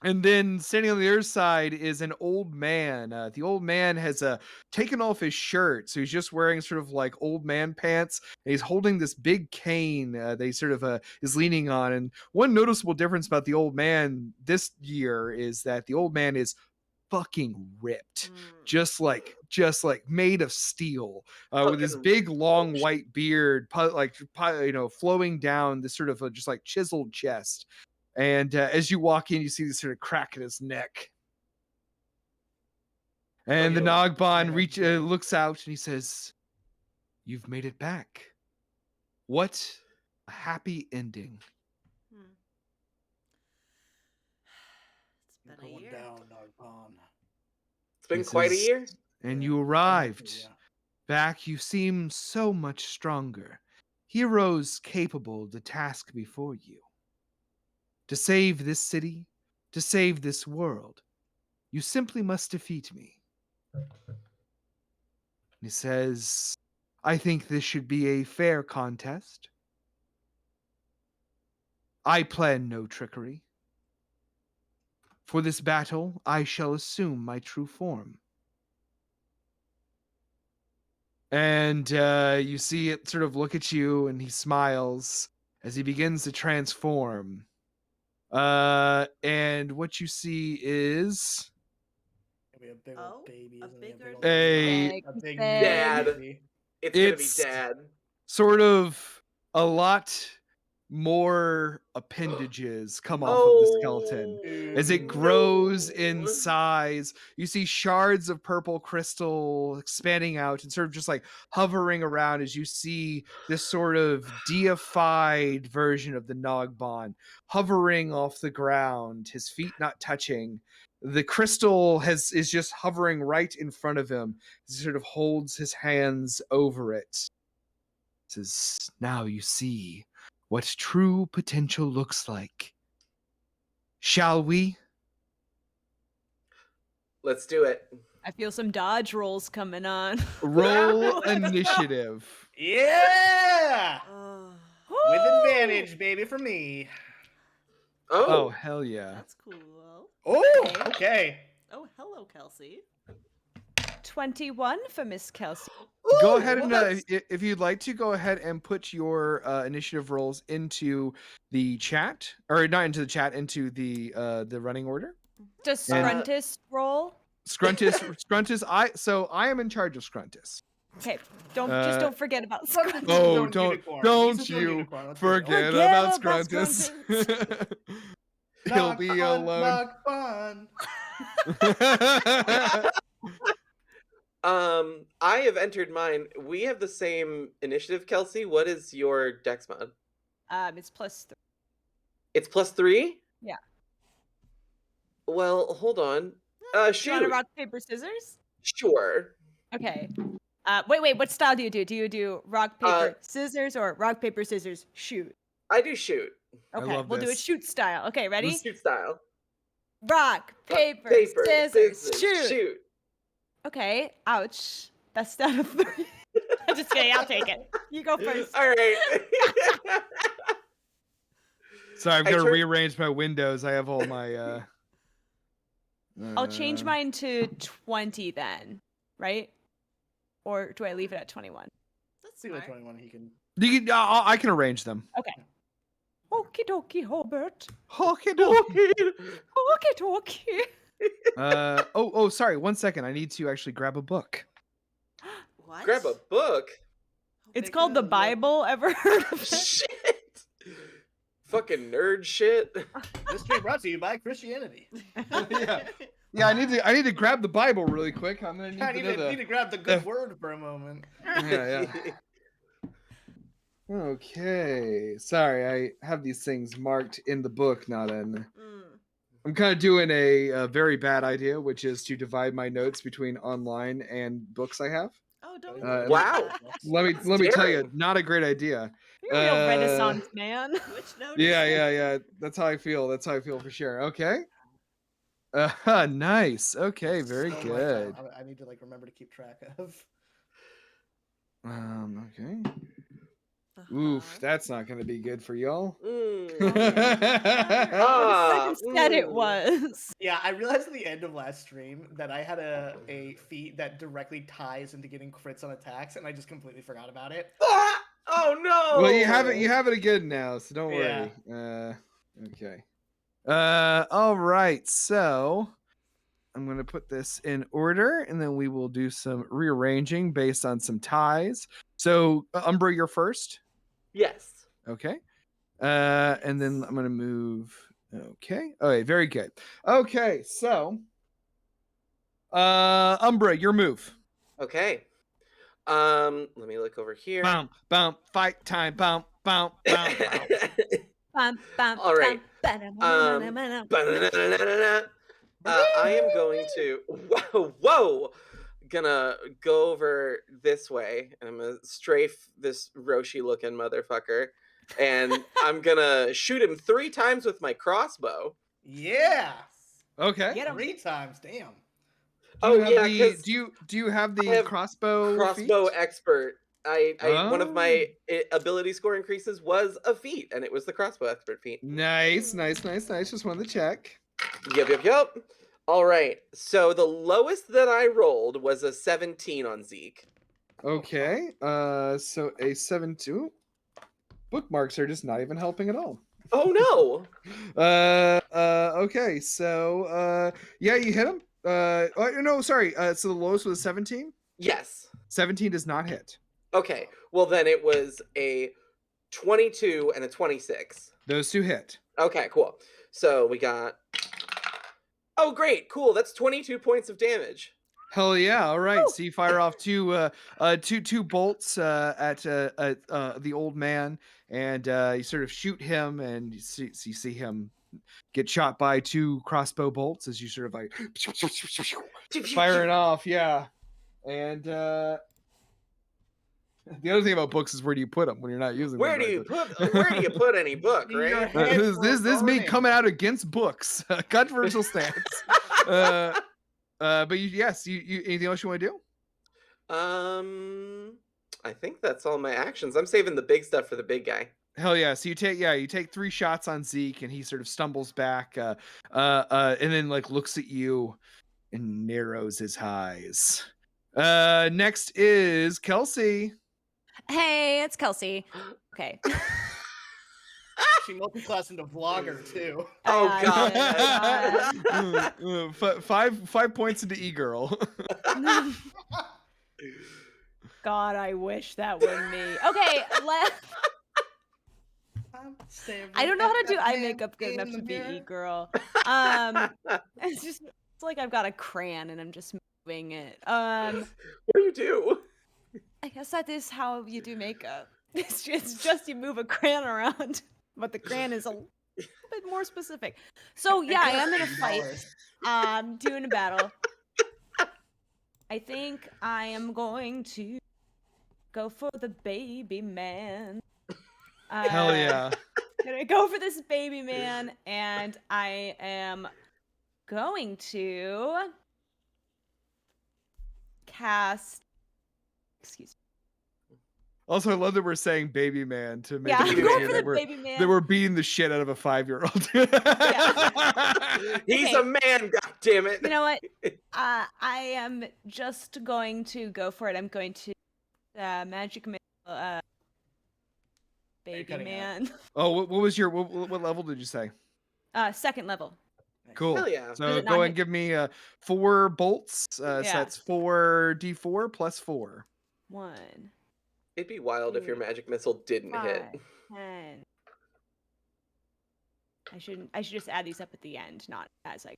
And then standing on the other side is an old man. The old man has taken off his shirt, so he's just wearing sort of like old man pants. And he's holding this big cane that he sort of is leaning on. And one noticeable difference about the old man this year is that the old man is fucking ripped, just like made of steel, with his big long white beard, flowing down this sort of just like chiseled chest. And as you walk in, you see this sort of crack in his neck. And the Nogbon looks out and he says, "You've made it back. What a happy ending." It's been a year. Down, Nogbon. It's been quite a year. And you arrived. Back, you seem so much stronger. Heroes capable of the task before you. To save this city, to save this world, you simply must defeat me. And he says, "I think this should be a fair contest. I plan no trickery. For this battle, I shall assume my true form." And you see it sort of look at you, and he smiles as he begins to transform. And what you see is Be a big old baby, a isn't bigger it? a big dad. baby. It's gonna be dad. sort of a lot more appendages come off of the skeleton. As it grows in size, you see shards of purple crystal expanding out and sort of just like hovering around as you see this sort of deified version of the Nogbon hovering off the ground, his feet not touching. The crystal is just hovering right in front of him. He sort of holds his hands over it. Says, "Now you see what true potential looks like. Shall we?" Let's do it. I feel some dodge rolls coming on. Roll initiative. Yeah! Oh, With advantage, baby, for me. Oh, hell yeah. that's cool. Oh, okay. Oh, hello, Kelsey. 21 for Miss Kelsey. Go ahead and, if you'd like to, go ahead and put your initiative rolls into the chat, or not into the chat, into the running order. Does Scruntus roll? Scruntus. I am in charge of Scruntus. Okay, don't forget about Scruntus. Oh, don't you forget about Scruntus. He'll be alone. I have entered mine. We have the same initiative, Kelsey. What is your dex mod? It's +3. It's +3? Yeah. Well, hold on. Shoot. Do you want to rock, paper, scissors? Sure. Okay. Wait. What style do you do? Do you do rock, paper, scissors, or rock, paper, scissors, shoot? I do shoot. Okay, we'll do it shoot style. Okay, ready? Shoot style. Rock, paper, scissors, shoot. Okay. Ouch. That's down to 3. I'm just kidding. I'll take it. You go first. All right. Sorry, I've got to rearrange my windows. I have all my. I'll change mine to 20 then, right? Or do I leave it at 21? That's See smart. 21 he can. I can arrange them. Okay. Okie dokie, Hobart. Okie dokie. Okie dokie. Sorry. 1 second. I need to actually grab a book. What? Grab a book. It's called the Bible. Ever heard of it? Shit. Fucking nerd shit. This stream brought to you by Christianity. Yeah, I need to grab the Bible really quick. I'm gonna need to grab the good word for a moment. Yeah. Okay. Sorry, I have these things marked in the book, not in. I'm kind of doing a very bad idea, which is to divide my notes between online and books I have. Oh, No, don't. Uh, do Wow. that. let me tell you, daring. not a great idea. You're a real Renaissance man. Which note? Yeah. That's how I feel. That's how I feel for sure. Okay. Nice. Okay, very So much good. I need to like remember to keep track of. Okay. Uh-huh. Oof, that's not gonna be good for y'all. Ah, Said it was. Yeah, I realized at the end of last stream that I had a feat that directly ties into getting crits on attacks, and I just completely forgot about it. Ah! Oh no! Well, you have it again now, so don't Yeah. worry. Okay. All right. So I'm gonna put this in order, and then we will do some rearranging based on some ties. So, Umbra, you're first. Yes. Okay. And then I'm gonna move. Okay. Okay. Very good. Okay. So, Umbra, your move. Okay. Let me look over here. Bum, bum, fight time. Bum, bum, bum, bum. Bum, bum, All right. bum, Ba-na-na-na-na-na. I am going to whoa, gonna go over this way, and I'm gonna strafe this Roshi looking motherfucker, and I'm gonna shoot him 3 times with my crossbow. Yeah, Okay. Get him. 3 times. Damn. Do you have yeah, the- 'cause do you have the I have crossbow crossbow feat? expert. I one of Oh. my ability score increases was a feat, and it was the crossbow expert feat. Nice. Just wanted to check. Yep. All right. So the lowest that I rolled was a 17 on Zeke. Okay. So a 7-2. Bookmarks are just not even helping at all. Oh no. Okay. So yeah, you hit him. Oh, no, sorry. So the lowest was 17. Yes. 17 does not hit. Okay. Well, then it was a 22 and a 26. Those two hit. Okay, cool. So we got. Oh, great. Cool. That's 22 points of damage. Hell yeah! All right, so you fire off two bolts at the old man, and you sort of shoot him, and you see him get shot by 2 crossbow bolts as you sort of like firing off. Yeah, and the other thing about books is where do you put them when you're not using Where them? do you correctly? put any book, In your right? head. This is me coming out against books. Controversial stance. But you anything else you want to do? I think that's all my actions. I'm saving the big stuff for the big guy. Hell yeah! So you take 3 shots on Zeke, and he sort of stumbles back, and then like looks at you and narrows his eyes. Next is Kelsey. Hey, it's Kelsey. Okay. She multi-classed into vlogger too. Oh I god. 5 points into e-girl. God, I wish that were me. Okay, I don't know how to do eye makeup good enough to be e-girl. It's like I've got a crayon and I'm just moving it. What do you do? I guess that is how you do makeup. It's just you move a crayon around, but the crayon is a little bit more specific. So yeah, I am in a fight. Doing a battle. I think I am going to go for the baby man. Hell yeah! Gonna go for this baby man, and I am going to cast. Excuse me. Also, I love that we're saying "baby man" to make Yeah, it I'm Baby clear going for that the we're baby man. that we're beating the shit out of a 5-year-old. He's Okay. a man, goddammit. You know what? I am just going to go for it. I'm going to magic missile, baby cutting out? man. Oh, what was your what level did you say? 2nd level. Cool. Hell yeah. Does So it go not and give me 4 bolts. So Yeah. that's 4d4 plus 4. 1, It'd be wild if your magic missile didn't 5, hit. 10. I should just add these up at the end, not as I.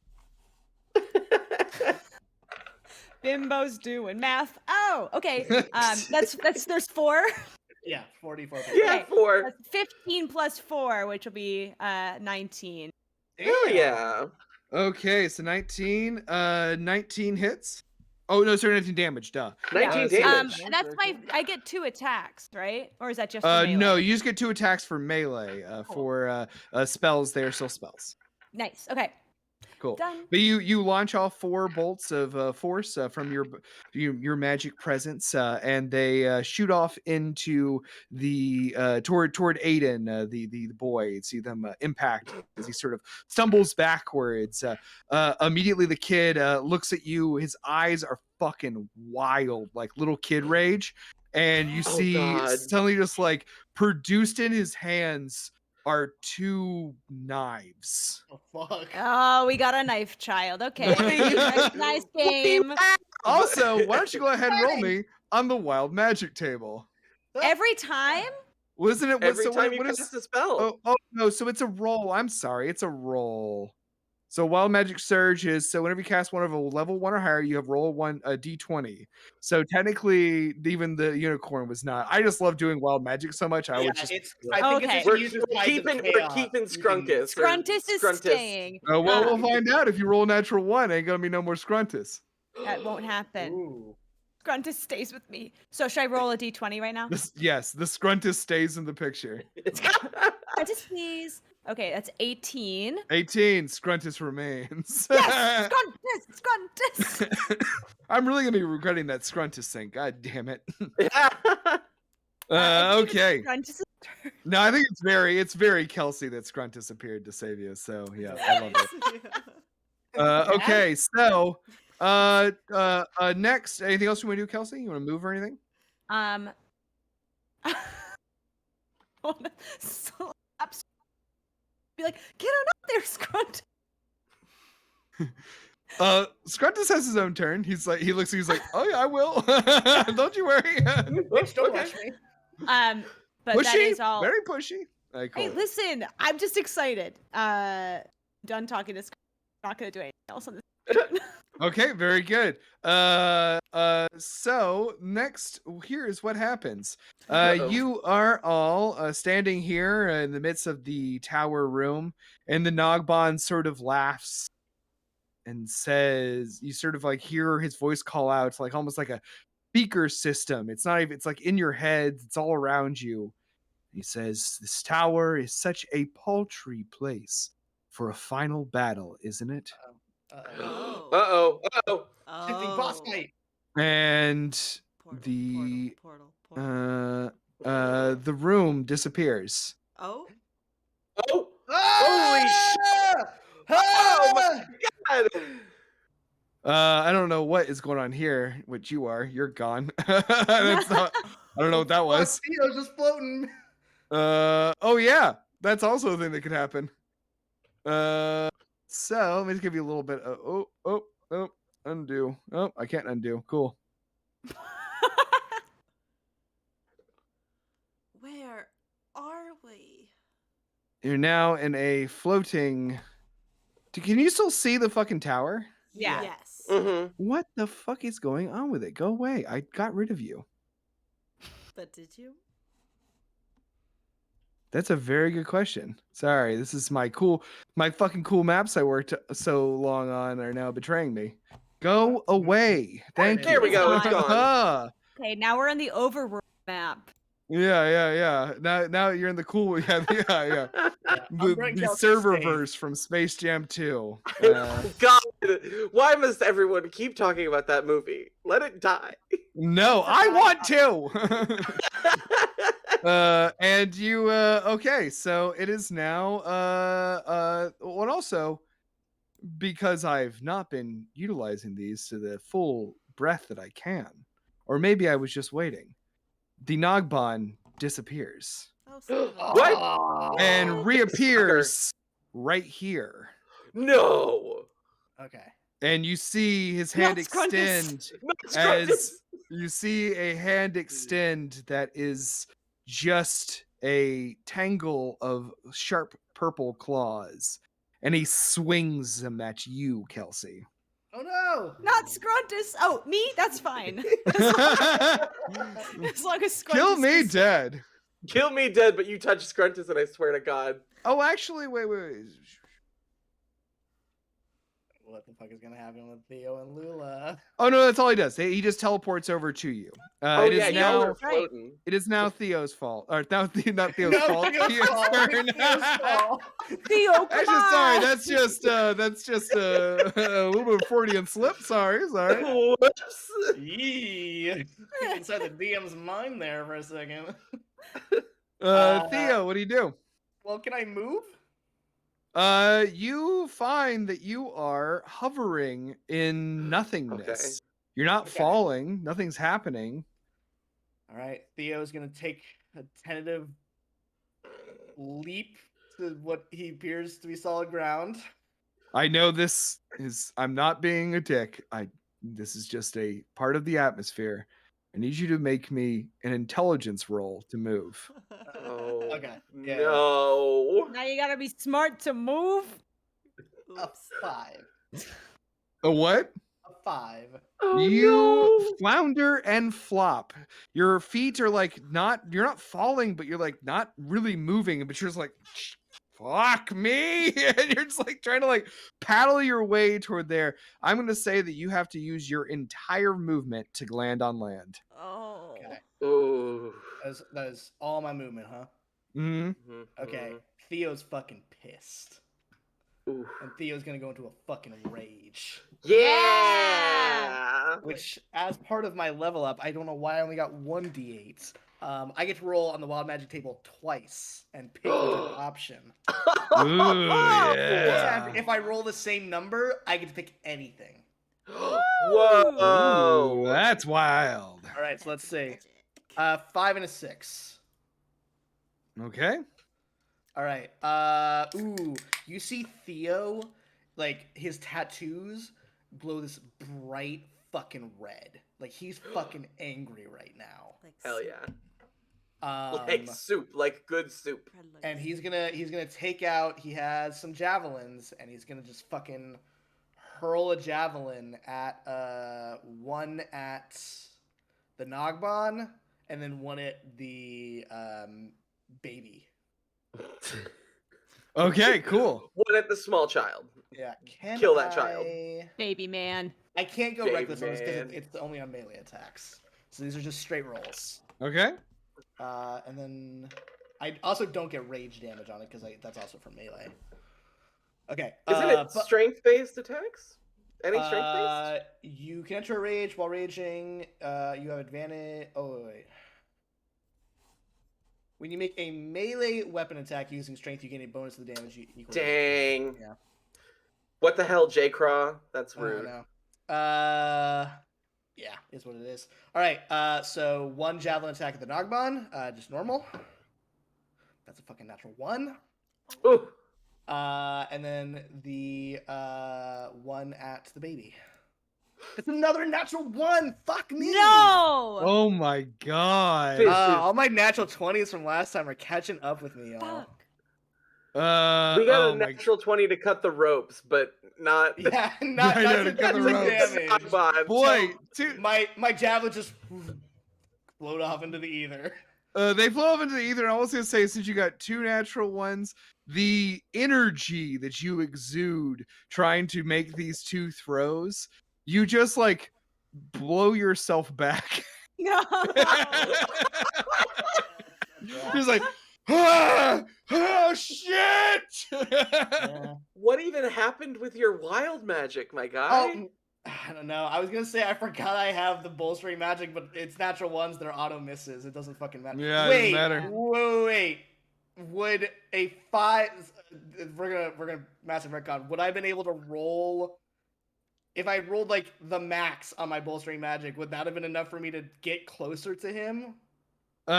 Bimbo's doing math. Oh, okay. There's 4. Yeah, 44. Yeah, Okay. 4. That's 15 plus 4, which will be 19. Hell yeah. Okay, so 19 hits. Oh no, sorry, 19 damage. Duh. 19 so- damage. That's I get 2 attacks, right? Or is that just for melee? No, you just get 2 attacks for melee. For spells, they are still spells. Nice. Okay. Cool. Done. But you launch off 4 bolts of force from your magic presence, and they shoot off into the toward Aiden, the boy. You see them impact as he sort of stumbles backwards. Immediately, the kid looks at you. His eyes are fucking wild, like little kid rage. And you see God. suddenly just like produced in his hands are 2 knives. Oh, fuck. Oh, we got a knife child. Okay. Nice game. Also, why don't you go ahead and roll me on the wild magic table? Every time? Wasn't it? Every so time you what cast is? a spell. Oh no! So it's a roll. I'm sorry, it's a roll. So wild magic surge is so whenever you cast one of a level 1 or higher, you have roll a d20. So technically, even the unicorn was not. I just love doing wild magic so much. I would just. I think Okay. it's We're, just we're keeping Scrunkus. or Scruntus is Scruntus. staying. Well, we'll find out if you roll natural 1. Ain't gonna be no more Scruntus. That won't happen. Ooh. Scruntus stays with me. So should I roll a d20 right now? Yes, the Scruntus stays in the picture. Scruntus, please. Okay, that's 18. 18, Scruntus remains. Yes, Scruntus. I'm really gonna be regretting that Scruntus thing. God damn it. I believe it's Okay. Scruntus's turn. No, I think it's very Kelsey that Scruntus appeared to save you. So yeah, I love it. Okay, so next, anything else you want to do, Kelsey? You want to move or anything? Be like, get on up there, Scrunt. Scruntus has his own turn. He's like, he's like, oh yeah, I will. Don't you worry. Don't rush me. But pushy, that is all. very pushy. All right, cool. Hey, listen, I'm just excited. Done talking to Scrunt. Not gonna do anything else on this. Okay, very good. So next, here is what happens. Uh-oh. You are all standing here in the midst of the tower room, and the Nogbon sort of laughs and says, you sort of like hear his voice call out. It's like almost like a speaker system. It's not even, it's like in your heads, it's all around you. He says, this tower is such a paltry place for a final battle, isn't it? Uh-oh. Shifting boss fight. And Portal, the portal. the room disappears. Oh, Oh! Holy shit! Oh my god! I don't know what is going on here. What you are, you're gone. That's not. I don't know what that was. Theo's just floating. Oh yeah, that's also a thing that could happen. So let me just give you a little bit. Oh, undo. Oh, I can't undo. Cool. where are we? You're now in a floating. Can you still see the fucking tower? Yeah. Yes. Mm-hmm. What the fuck is going on with it? Go away. I got rid of you. But did you? That's a very good question. Sorry, this is my fucking cool maps I worked so long on are now betraying me. Go away. Thank you. There we go. It's Gone. gone. Okay, now we're in the overworld map. Yeah. Now you're in the cool. Yeah. The serververse from Space Jam 2. God, why must everyone keep talking about that movie? Let it die. No, I want to. And you. Okay, so it is now. Well, also because I've not been utilizing these to the full breadth that I can, or maybe I was just waiting. The Nogbon disappears Oh, son of a- What? and reappears right here. No. Okay. And you see his hand Not Scruntus. extend Not as Scruntus. you see a hand extend that is just a tangle of sharp purple claws. And he swings them at you, Kelsey. Oh no! Not Scruntus. Oh, me? That's fine. Kill As long as Scruntus me is- dead. Kill me dead, but you touch Scruntus, and I swear to God. Oh, actually, wait. what the fuck is gonna happen with Theo and Lula. Oh no, that's all he does. He just teleports over to you. Oh It yeah, is y'all now. are floating. It is now Theo's fault, or not Theo's No, fault. Theo's Theo's fault. turn. Theo's fault. Theo, come That's just sorry. on. That's just a little bit of Freudian slip. Sorry. Whoops. Yee. Inside the DM's mind there for a second. Theo, what do you do? Well, can I move? You find that you are hovering in nothingness. Okay. You're not Okay. falling. Nothing's happening. All right, Theo's gonna take a tentative leap to what he appears to be solid ground. I know this is. I'm not being a dick. This is just a part of the atmosphere. I need you to make me an intelligence roll to move. Oh. Okay. Yeah. No. Now you gotta be smart to move. A Oops. 5. A what? A 5. Oh, You no. flounder and flop. Your feet are like you're not falling, but you're like not really moving, but you're just like, fuck me. And you're just like trying to like paddle your way toward there. I'm going to say that you have to use your entire movement to land on land. Oh. Okay. Ooh. That is all my movement, huh? Hmm. Okay. Theo's fucking pissed. Ooh. And Theo's gonna go into a fucking rage. Yeah. Which, as part of my level up, I don't know why I only got 1d8. I get to roll on the wild magic table twice and pick whichever option. Ooh, yeah. And if I roll the same number, I get to pick anything. Whoa. Ooh, that's wild. All right, so let's see. Magic. 5 and a 6. Okay. All right. Ooh, you see Theo, like his tattoos glow this bright fucking red. Like he's fucking angry right now. Like Hell soup. yeah. Like soup, like good soup. Red like And soup. he's gonna take out. He has some javelins, and he's gonna just fucking hurl a javelin at one at the Nogbon, and then one at the baby. Okay, cool. One at the small child. Yeah, can Kill that child. Baby man. I can't go Baby reckless on this because man. it's only on melee attacks. So these are just straight rolls. Okay. And then I also don't get rage damage on it because that's also for melee. Okay. Isn't it strength-based attacks? Any strength-based? You can enter a rage while raging. You have advantage. Oh wait. When you make a melee weapon attack using strength, you gain a bonus to the damage equal. Dang. Yeah. What the hell, J-Craw? That's I don't rude. know. Yeah, is what it is. All right. So one javelin attack at the Nogbon, just normal. That's a fucking natural 1. Ooh. And then the one at the baby. It's another natural 1. Fuck me. No. Oh my god. All my natural 20s from last time are catching up with me, y'all. Fuck. We got oh a my- natural 20 to cut the ropes, but not. Yeah, not I know, to to cut the do ropes. damage. Boy, dude, My javelin just float off into the ether. they flow up into the ether. And I was gonna say, since you got 2 natural ones, the energy that you exude trying to make these 2 throws, you just like blow yourself back. No. Just like, oh shit! Yeah. What even happened with your wild magic, my guy? Oh, I don't know. I was gonna say I forgot I have the bolstering magic, but it's natural ones that are auto misses. It doesn't fucking matter. Yeah, it wait, doesn't matter. wait. Would a 5? We're gonna massive retcon. Would I have been able to roll? If I rolled like the max on my bolstering magic, would that have been enough for me to get closer to him? Go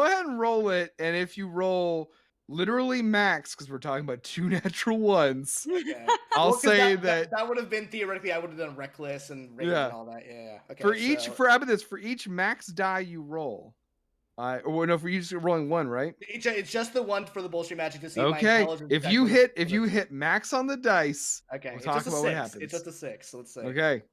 ahead and roll it, and if you roll literally max, because we're talking about 2 natural ones, Okay. I'll Well, 'cause say that would have been theoretically I would have done reckless and rage Yeah. and all that. Yeah. Okay. for each so for each max die you roll, or no, for each rolling 1, right? it's just the one for the bolstering magic to see. If my Okay, intelligence if check you was- hit max on the dice, Okay, we'll it's talk just a about 6. what happens. It's just a 6. So let's say. Okay.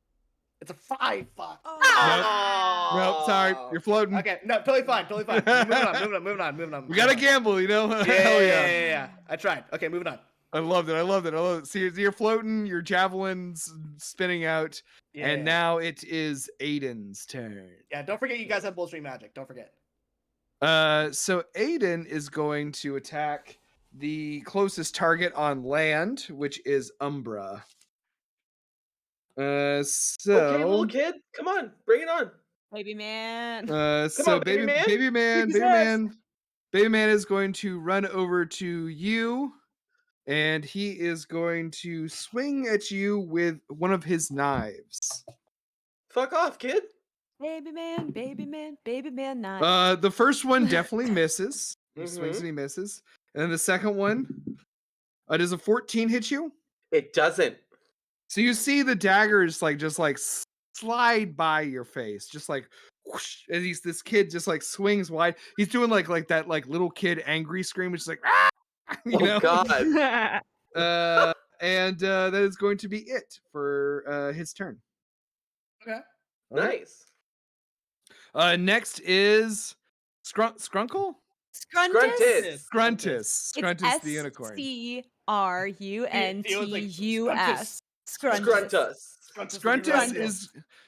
It's a 5. Fuck. Oh. Nope, sorry, you're floating. Okay, no, totally fine. Moving on. We gotta gamble, you know. Hell yeah. Yeah. I tried. Okay, moving on. I loved it. I loved it. See, you're floating, your javelins spinning out, and now it is Aiden's turn. Yeah, don't forget you guys have bullstring magic. Don't forget. So Aiden is going to attack the closest target on land, which is Umbra. Okay, little kid, come on, bring it on. Baby man. So on, baby man. baby man is going to run over to you, and he is going to swing at you with one of his knives. Fuck off, kid. Baby man, knife. The first one definitely misses. He swings Mhm. and he misses. And then the second one, does a 14 hit you? It doesn't. So you see the daggers just slide by your face, just like whoosh, and this kid just like swings wide. He's doing like that little kid angry scream, which is like ah! God. And that is going to be it for his turn. Okay. Nice. Next is Scrunkle? Scruntus. Scruntus the unicorn. Scruntus.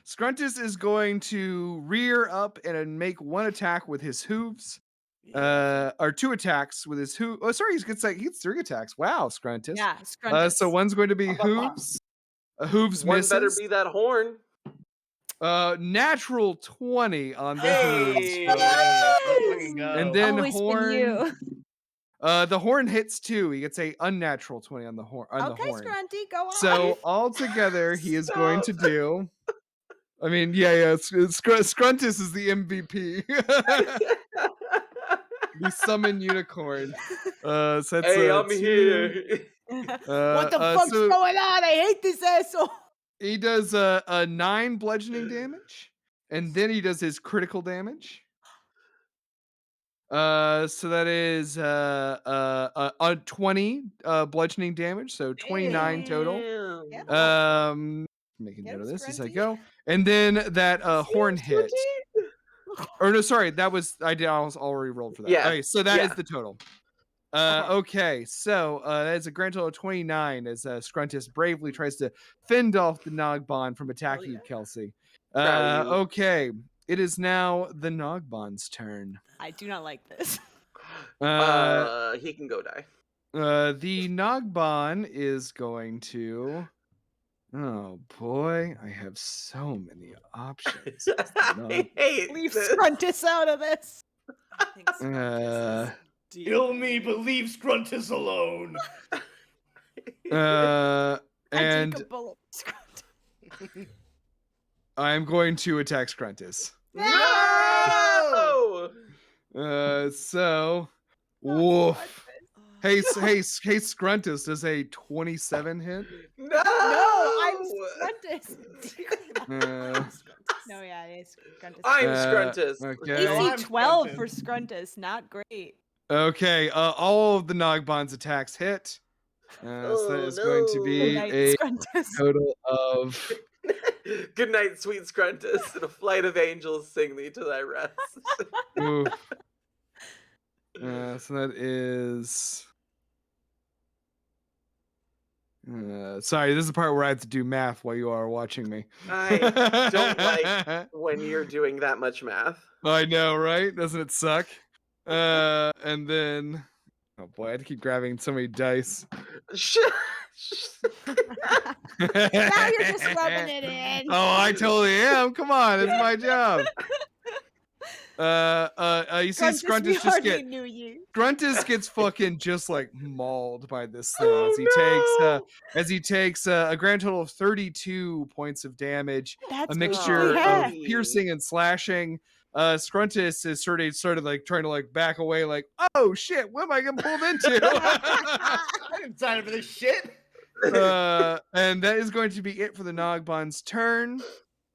Scruntus. Is going to rear up and make one attack with his hooves. Or two attacks with his hooves. Oh, sorry, he gets 3 attacks. Wow, Scruntus. Yeah, Scruntus. So one's going to be hooves. Hooves One misses. better be that horn. Natural 20 on the Hey. hooves. Fucking go. And then Always been horn. you. The horn hits too. He gets a unnatural 20 on the horn. Okay, Scrunty, go on. So altogether, he is going to do. I mean, yeah. Scruntus is the MVP. The summon unicorn. So that's Hey, I'm 2. here. What the fuck's going on? I hate this asshole. He does a 9 bludgeoning damage, and then he does his critical damage. So that is 20 bludgeoning damage, so 29 total. Damn. Making Get note him, of this as I Scrunty. go, and then that horn hit. Or no, sorry, I was already rolled for that. Yeah, Okay, so that is yeah. the total. Okay, so that is a grand total of 29 as Scruntus bravely tries to fend off the Nogbon from attacking you, Kelsey. Proud of you. Okay, it is now the Nogbon's turn. I do not like this. He can go die. The Nogbon is going to. Oh boy, I have so many options. I hate Leave this. Scruntus out of this. I think Scruntus is deep. Kill me, but leave Scruntus alone. I And take a bullet, Scruntus. I'm going to attack Scruntus. No! So, woof. Hey, Scruntus, does a 27 hit? No! I'm Scruntus. No, yeah, it is Scruntus. I'm Scruntus. Okay. I'm AC 12 Scruntus. for Scruntus, not great. Okay, all of the Nogbon's attacks hit. So that is going to be Good night, a Scruntus. total of. Good night, sweet Scruntus, and a flight of angels sing thee to thy rest. Oof. So that is. Sorry, this is the part where I have to do math while you are watching me. I don't like when you're doing that much math. I know, right? Doesn't it suck? And then, oh boy, I had to keep grabbing so many dice. Now you're just rubbing it in. Oh, I totally am. Come on, it's my job. You see, Scruntus, we Scruntus just hardly knew you. Scruntus gets fucking just like mauled by this thing as he takes a grand total of 32 points of damage, That's a mixture Yeah. of piercing and slashing. Scruntus is sort of like trying to like back away, like, oh shit, what am I getting pulled into? I didn't sign up for this shit. And that is going to be it for the Nogbon's turn.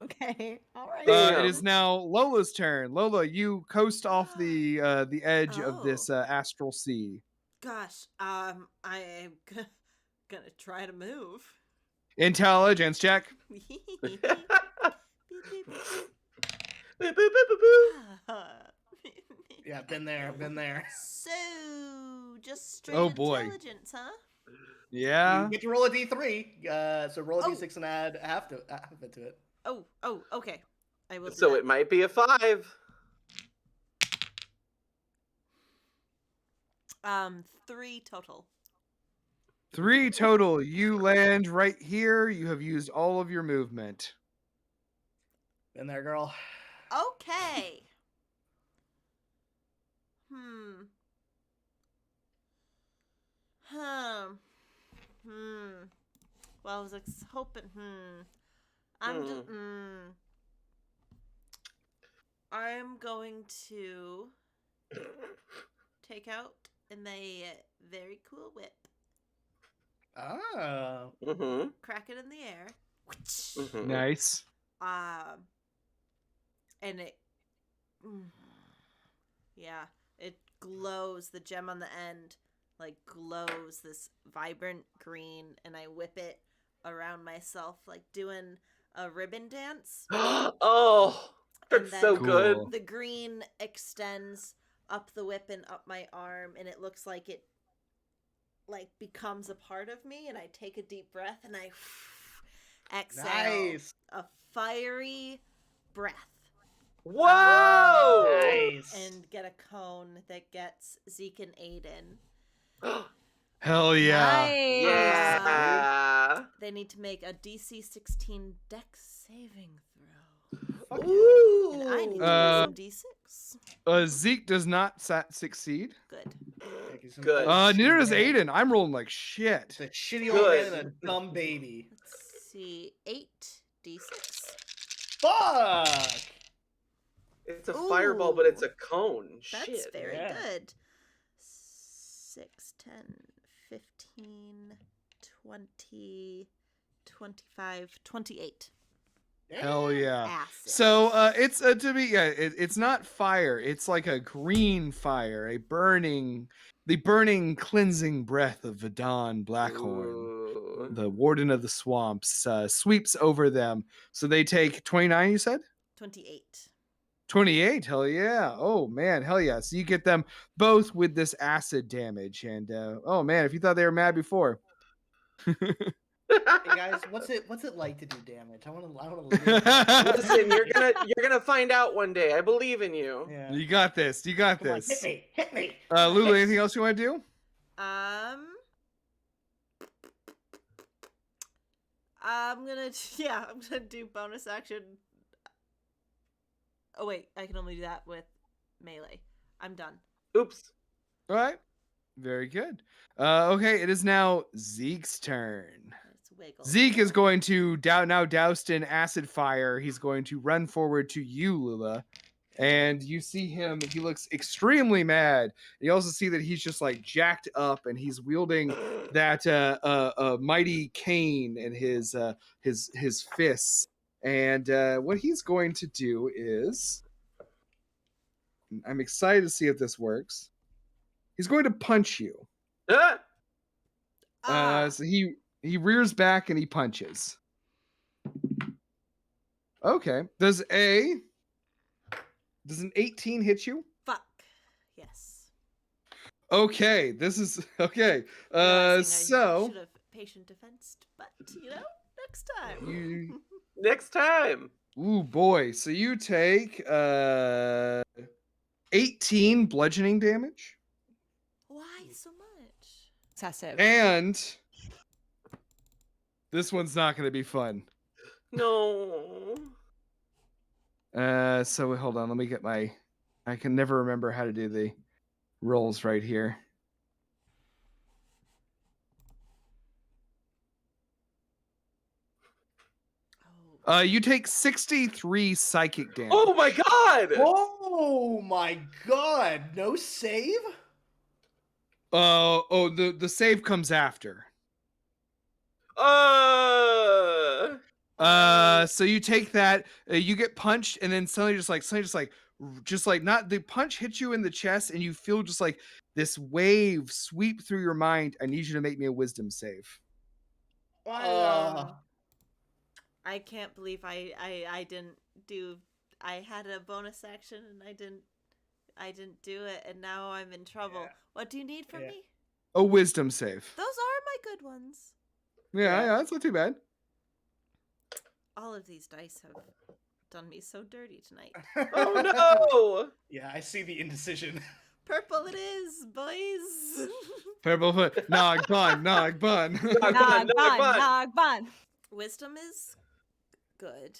Okay, all right. Damn. It is now Lola's turn. Lola, you coast off the edge of this Oh. astral sea. Gosh, I am gonna try to move. Intelligence check. Beep, Boop, beep, beep. boop, boop, boop, boop. Yeah, been there. So, just straight Oh, boy. intelligence, huh? Yeah. You get to roll a d3. So roll a Oh. d6 and add half of it to it. Oh, okay. I will do So that. it might be a 5. 3 total. 3 total. You land right here. You have used all of your movement. Been there, girl. Okay. Well, I was hoping. I'm just. I'm going to take out my very cool whip, Ah. Mm-hmm. crack it in the air, Mm-hmm. Nice. and it, yeah, it glows. The gem on the end, like, glows this vibrant green, and I whip it around myself, like doing a ribbon dance. Oh, And that's then so good. Cool. the green extends up the whip and up my arm, and it looks like it, like, becomes a part of me. And I take a deep breath and I exhale Nice. a fiery breath. Whoa! Nice. And get a cone that gets Zeke and Aiden. Hell yeah. Nice. Yeah. They need to make a DC 16 Dex saving throw. Fuck Ooh. And I need to do some D6. Zeke does not succeed. Good. yeah. Good. Neither does Aiden. I'm rolling like shit. The shitty old man Good. and a dumb baby. Let's see. 8 D6. Fuck. It's a fireball, but it's Ooh. a cone. That's Shit. very Yeah. good. 6, 10, 15, 20, 25, 28. Hell yeah. Acid. So it's it's not fire. It's like a green fire, the burning cleansing breath of Vidon Blackhorn, Ooh. the warden of the swamps, sweeps over them. So they take 29. You said 28. 28. Hell yeah. Oh man, hell yeah. So you get them both with this acid damage, and oh man, if you thought they were mad before. Hey guys, what's it like to do damage? I want to Listen, you're gonna find out one day. I believe in you. Yeah. You got this. You got Come on, this. hit me. Lulu, anything else you want to do? I'm gonna do bonus action. Oh wait, I can only do that with melee. I'm done. Oops. All right. Very good. Okay, it is now Zeke's turn. Let's wiggle. Zeke is going to now doused in acid fire. He's going to run forward to you, Lula. And you see him, he looks extremely mad. You also see that he's just like jacked up, and he's wielding that mighty cane in his fists. And what he's going to do is, I'm excited to see if this works. He's going to punch you. So he rears back and he punches. Okay. Does an 18 hit you? Fuck. Yes. Okay. This is okay. Realizing I So should have patient defense, but next time. you Next time. ooh boy. So you take 18 bludgeoning damage. Why so much? Excessive. And this one's not going to be fun. No. So hold on, let me get I can never remember how to do the rolls right here. You take 63 psychic damage. Oh my god. Oh my god! No save? The save comes after. So you take that, you get punched, and then suddenly just like not the punch hits you in the chest, and you feel just like this wave sweep through your mind. I need you to make me a wisdom save. I can't believe I didn't do. I had a bonus action and I didn't do it, and now I'm in trouble. Yeah. What do you need from Yeah. me? A wisdom save. Those are my good ones. Yeah, that's not too bad. All of these dice have done me so dirty tonight. Oh no! Yeah, I see the indecision. Purple it is, boys. Purple foot. Nog bun. Nagbon. Wisdom is good.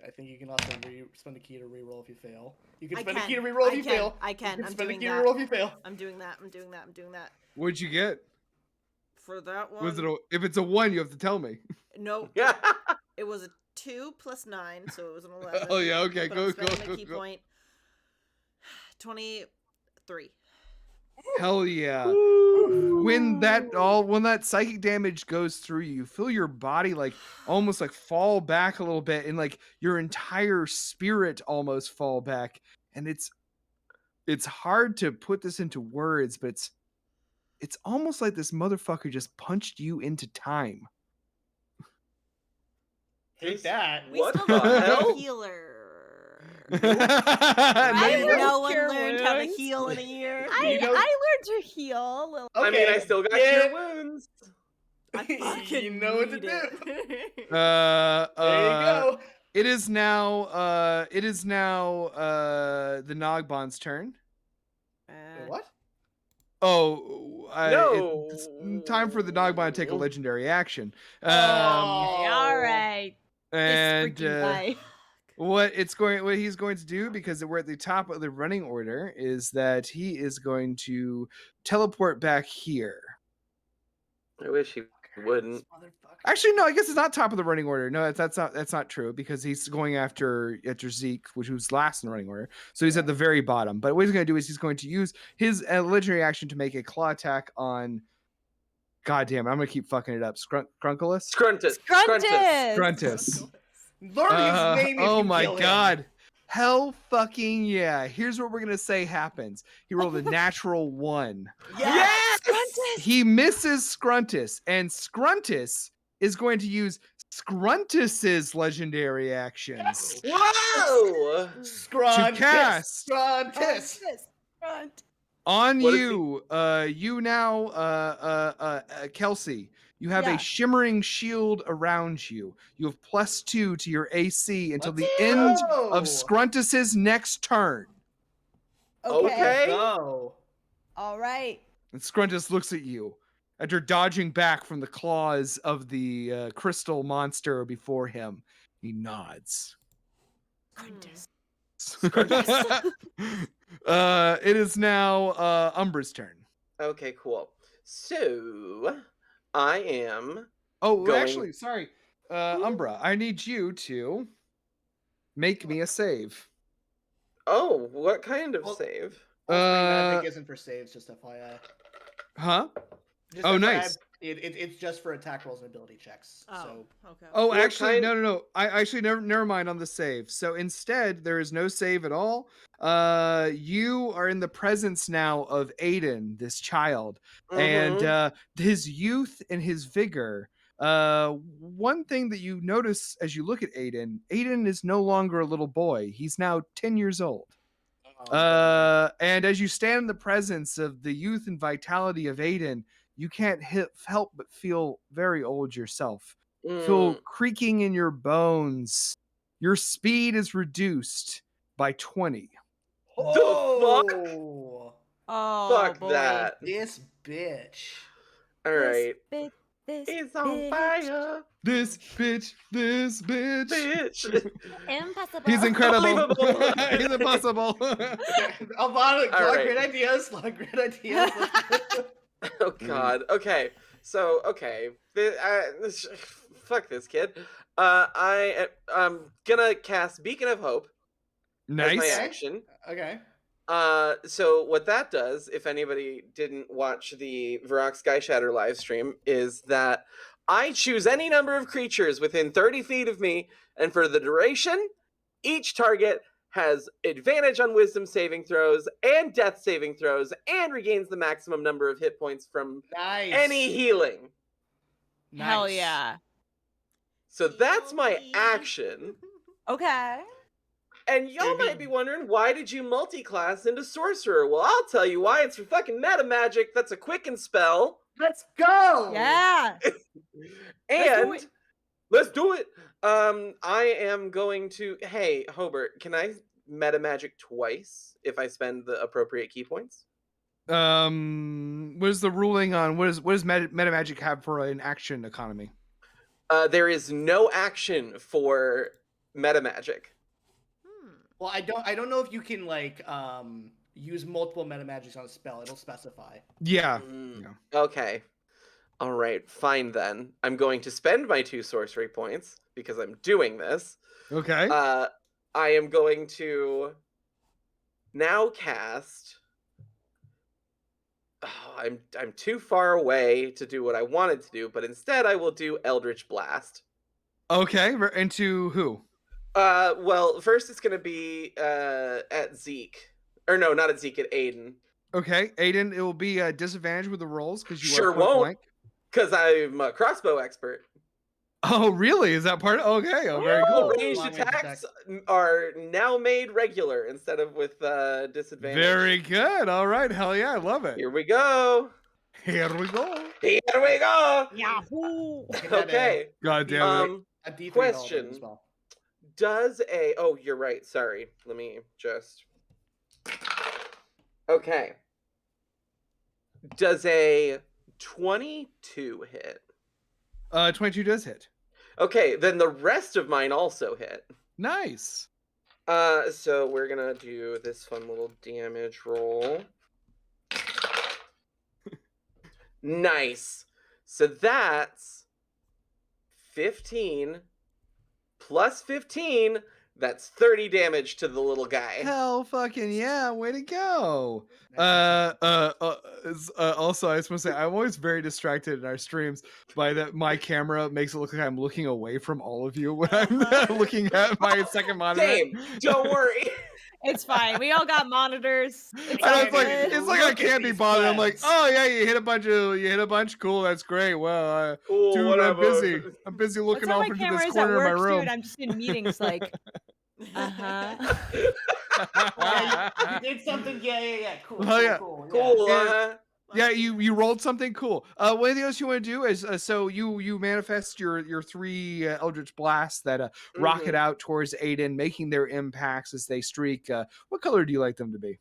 I think you can also spend a key to reroll if you fail. You can I spend a can. key to reroll if you I can. fail. I can. You can I'm spend a doing key to that. reroll if you fail. I'm doing that. What'd you get? For that one. Was it if it's a 1, you have to tell me. Nope. Yeah. It was a 2 plus 9, so it was an 11. Oh yeah, okay, But I'm spending a key point. 23. Hell yeah. When that psychic damage goes through you feel your body like almost like fall back a little bit, and like your entire spirit almost fall back, and it's hard to put this into words, but it's almost like this motherfucker just punched you into time. Hate that. We What still the don't have hell? a healer. No, Right? you learned No one cure learned how to wounds. heal in a year. You know- I learned to heal a little. I mean, I still got your wounds. I fucking You know what to need do. it. There you go. It is now the Nogbon's turn. Wait, what? Oh, No. it's time for the Nogbon to take a legendary action. Oh. All right. And This freaking guy. what he's going to do, because we're at the top of the running order, is that he is going to teleport back here. I wish he wouldn't. This motherfucker. Actually, no, I guess it's not top of the running order. No, that's not true, because he's going after Zeke, which was last in the running order. So he's at the very bottom. But what he's going to do is he's going to use his legendary action to make a claw attack on. God damn it, I'm going to keep fucking it up. Scrunculus? Scruntus. Gruntus. Learn his name if Oh you my kill him. god. Hell fucking yeah. Here's what we're going to say happens. He rolled a natural 1. Yes! He misses Scruntus, and Scruntus is going to use Scruntus's legendary actions Whoa! Scruntus. to cast Scruntus. Front. on What is you. You now, Kelsey. You have Yeah. a shimmering shield around you. You have +2 to your AC until Let's the end go. of Scruntus's next turn. Okay. Go. All right. And Scruntus looks at you after dodging back from the claws of the crystal monster before him. He nods. It is now Umbra's turn. Okay, cool. So, I am. Oh, Going- actually, sorry. Umbra, I need you to make me a save. Oh, what kind of Well- save? Magic isn't for saves, just FYI. Huh? Just Oh, FYI, nice. It's just for attack rolls and ability checks. Oh, So okay. Oh, What actually, kind- no. I actually never mind on the save. So instead, there is no save at all. You are in the presence now of Aiden, this child, Mhm. and his youth and his vigor. One thing that you notice as you look at Aiden is no longer a little boy. He's now 10 years old. And as you stand in the presence of the youth and vitality of Aiden, you can't help but feel very old yourself. Feel creaking in your bones. Your speed is reduced by 20. Oh, Oh, Fuck boy. that. this bitch. All right. This He's on bitch. fire. This bitch. Bitch. Impossible. He's incredible. Unbelievable. He's impossible. A lot of All right. great ideas. A lot of great ideas. Oh God. Okay. So okay. Fuck this kid. I'm gonna cast Beacon of Hope as my Nice. action. Okay. So what that does, if anybody didn't watch the Varrock Sky Shatter live stream, is that I choose any number of creatures within 30 feet of me, and for the duration, each target has advantage on wisdom saving throws and death saving throws, and regains the maximum number of hit points from Nice. any healing. Hell Nice. yeah. So that's my action. Okay. And y'all might be wondering, why did you multi-class into sorcerer? Well, I'll tell you why. It's for fucking meta magic. That's a quicken spell. Let's go. Yeah. And let's do it. I am going to. Hey, Hobart, can I meta magic twice if I spend the appropriate key points? What is the ruling on what does meta magic have for an action economy? There is no action for meta magic. Well, I don't know if you can like use multiple meta magics on a spell. It'll specify. Yeah. Okay. All right, fine then. I'm going to spend my 2 sorcery points because I'm doing this. Okay. I am going to now cast. Oh, I'm too far away to do what I wanted to do, but instead I will do Eldritch Blast. Okay. Into who? Well, first it's gonna be at Zeke, or no, not at Zeke, at Aiden. Okay, Aiden. It will be a disadvantage with the rolls because you Sure are point won't, blank. because I'm a crossbow expert. Oh, really? Is that part? Okay. Oh, very cool. Ranged attacks are now made regular instead of with disadvantage. Very good. All right. Hell yeah, I love it. Here we go. Here we go. Here we go. Yahoo! Okay. God damn it. A D3 Question. as well. Does a you're right, sorry. Let me just Okay. Does a 22 hit? 22 does hit. Okay, then the rest of mine also hit. Nice. So we're gonna do this fun little damage roll. Nice. So that's 15 plus 15. That's 30 damage to the little guy. Hell fucking yeah, way to go. Also, I just want to say I'm always very distracted in our streams by that my camera makes it look like I'm looking away from all of you when I'm looking at my second monitor. Same. Don't worry. It's fine. We all got monitors. It's I all was like, good. it's like I Look at can't be these bothered. I'm like, plebs. oh yeah, you hit a bunch. Cool, that's great. Well, Cool, dude, whatever. I'm busy That's looking how off my into camera this is at corner of my work, room. dude. I'm just in meetings like, uh-huh. You did something. Yeah. Cool. Oh, yeah. Cool. Cool. Yeah, you rolled something cool. What else you want to do is so you manifest your 3 Eldritch Blasts that rocket out towards Aiden, making their impacts as they streak. What color do you like them to be?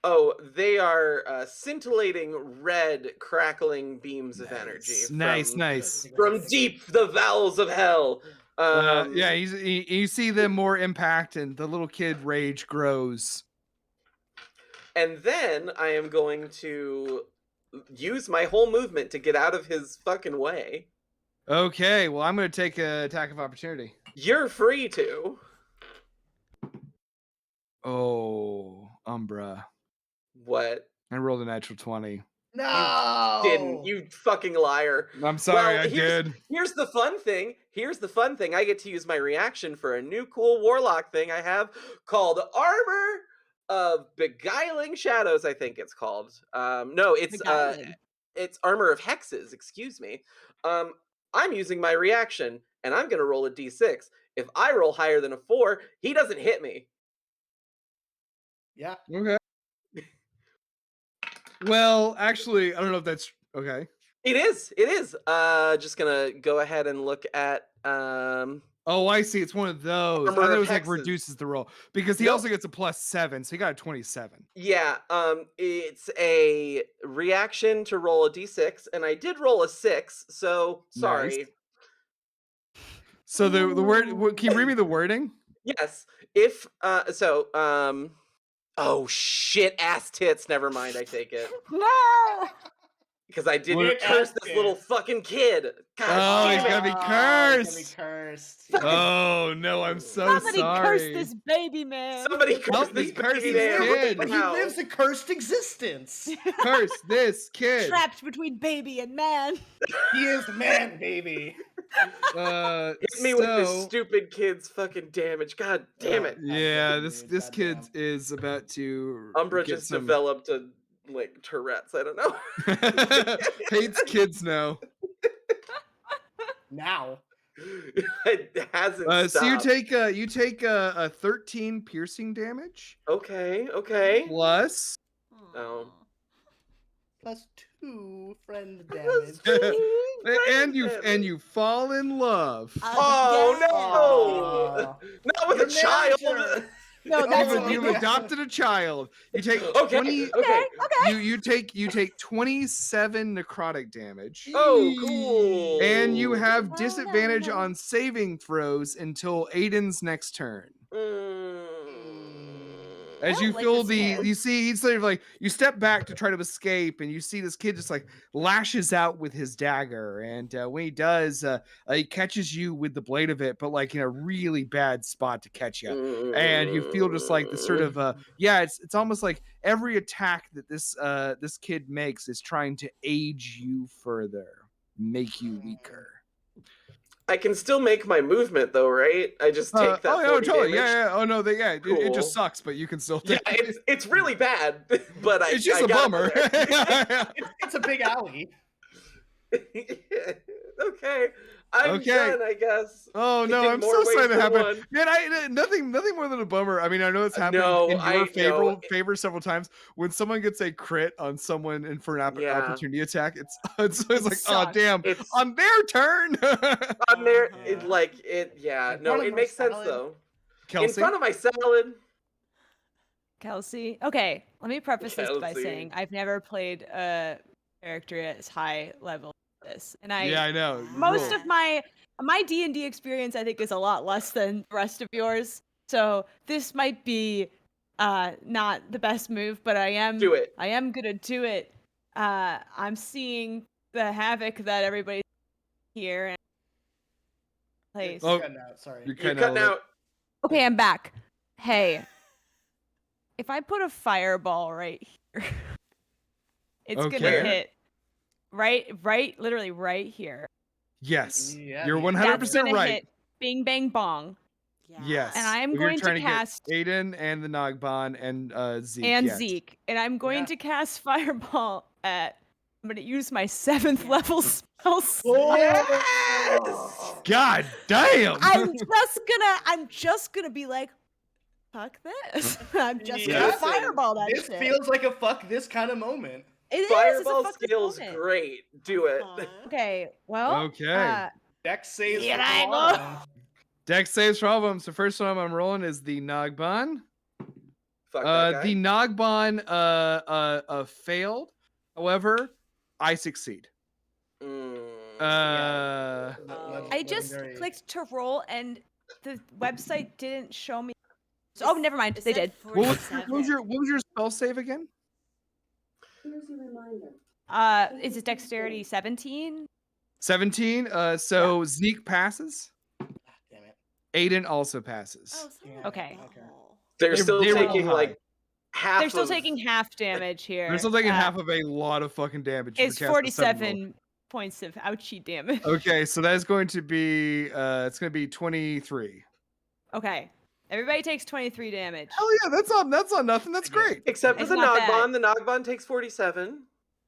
Oh, they are scintillating red, crackling beams of energy. Nice. From deep the bowels of hell. Yeah, you see them more impact, and the little kid rage grows. And then I am going to use my whole movement to get out of his fucking way. Okay, well, I'm going to take an attack of opportunity. You're free to. Oh, Umbra. What? I rolled a natural 20. No. Didn't. You fucking liar. I'm sorry, Well, I did. Here's the fun thing. I get to use my reaction for a new cool warlock thing I have called Armor of Beguiling Shadows, I think it's called. No, it's Armor of Hexes, excuse me. I'm using my reaction, and I'm gonna roll a d6. If I roll higher than a 4, he doesn't hit me. Yeah. Okay. Well, actually, I don't know if that's okay. It is. Just gonna go ahead and look at Oh, I see. It's one of those. I Armor thought it of was like Hexes. reduces the roll because he Nope. also gets a +7, so he got a 27. Yeah, it's a reaction to roll a d6, and I did roll a 6, so sorry. Nice. So the word, can you read me the wording? Yes, if oh shit, ass tits. Never mind, I take it No! because I didn't What? curse Ass this little tits. fucking kid. Oh, God he's damn gonna it. be cursed. He's gonna be cursed. Oh no, I'm so Somebody sorry. curse this baby man. Somebody curse Help this me curse baby this man kid. right But he now. lives a cursed existence. Curse this kid. Trapped between baby and man. He is man, baby. Hit me with this stupid kid's fucking damage. God damn it. Yeah, Goddamn, this dude, kid goddamn. is about to Umbra get just some developed a like Tourette's. I don't know. hates kids now. Now. It hasn't stopped. So you take a 13 piercing damage Okay. plus Oh. Plus 2 friend Plus damage. and you fall in love. Oh Again. Aw. no! Not with Your a child. manager. No, that's You've illegal. adopted a child. You take Okay. 20. Okay. You take 27 necrotic damage. Oh, cool. And you have Oh, disadvantage no. on saving throws until Aiden's next turn. As don't you like feel this kid. you see, he's sort of like, you step back to try to escape, and you see this kid just like lashes out with his dagger. And when he does, he catches you with the blade of it, but like in a really bad spot to catch you. And you feel just like this sort of, it's almost like every attack that this kid makes is trying to age you further, make you weaker. I can still make my movement though, right? I just take that 40 totally. damage. Yeah. Oh no, it Cool. just sucks, but you can still Yeah, take it. it's really bad, but It's just I a got bummer. It's a big alley. Okay, I'm done, I guess. Oh I no, did I'm more so ways sorry that than happened. one. Man, nothing more than a bummer. I mean, I know it's happened No, in I your know. favor several times when someone gets a crit on someone and for an Yeah. opportunity attack. It's like, oh sucks. damn, It's on their turn. on there. Uh-huh. In No, front of it my makes sense salad. though. Kelsey, In front of my salad. Kelsey. Okay, let me preface this by Kelsey. saying I've never played a character at as high level as this, and yeah, I know. most Cool. of my D&D experience I think is a lot less than the rest of yours. So this might be not the best move, but I am Do it. gonna do it. I'm seeing the havoc that everybody's here and place. Oh, Cutting out, sorry. you're You're cutting cutting out. Okay, I'm back. Hey, if I put a fireball right here, it's Okay. gonna hit right, literally right here. Yes, Yeah, you're man. 100% That's gonna right. hit bing bang bong. Yes, And I am If you're going to trying cast get Aiden and the Nogban and Zeke. and yes. Zeke, and I'm going Yeah. to cast fireball at. I'm gonna use my 7th level spell slot. Oh! Yes! God damn. I'm just gonna be like, fuck this. I'm just Yeah. gonna fireball that This shit. feels like a fuck this kind of moment. It is. Fireball it's a fuck this skill's moment. great. Do it. Uh-huh. Okay, well. Okay. Dex saves Yeah, for I the know. line. Dex saves for all of them. So first one I'm rolling is the Nogban. Fuck that guy. The Nogban failed. However, I succeed. I Legendary. just clicked to roll, and the website didn't show me. Oh, never mind. It They said did. What was 47. your spell save again? Is it dexterity 17? 17. So Zeke passes. Damn it. Aiden also passes. Oh, Yeah, Okay. They're They- still they roll taking high. like half. They're still of- taking half damage here. They're still taking half of a lot of fucking damage. for It's casting a 7 roll. 47 points of ouchie damage. Okay, so that is going to be it's going to be 23. Okay. Everybody takes 23 damage. Hell yeah, that's not nothing. That's great. Except for It's the not bad. Nogban. The Nogban takes 47.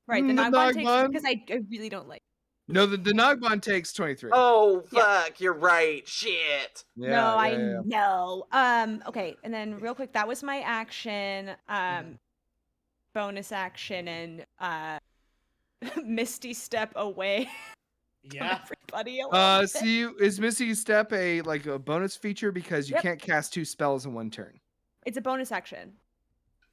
Right, the the Nogban takes Nogban- because I really don't like. No, the Nogban takes 23. Oh Yeah. fuck! You're right. Shit. Yeah, No, yeah, I yeah. know. Okay, and then real quick, that was my action. Bonus action and Misty Step away from Yeah. everybody. a little So bit. is Misty Step a bonus feature because you Yep. can't cast 2 spells in one turn? It's a bonus action.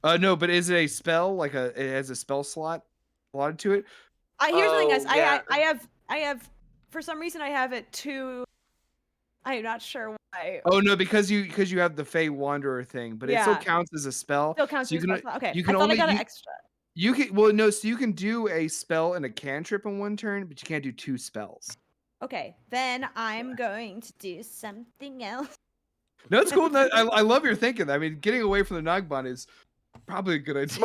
No, but is it a spell it has a spell slot allotted to it? Here's the thing, guys. Oh, yeah. I have for some reason I have it too. I'm not sure why. Oh no, because you have the Fey Wanderer thing, but it still Yeah. counts as a spell. Still counts so as you a can spell slot. Okay, you can I thought only I got an you, extra. you can so you can do a spell and a cantrip in one turn, but you can't do 2 spells. Okay, then I'm going to do something else. No, it's cool. No, I love your thinking. I mean, getting away from the Nogban is probably a good idea.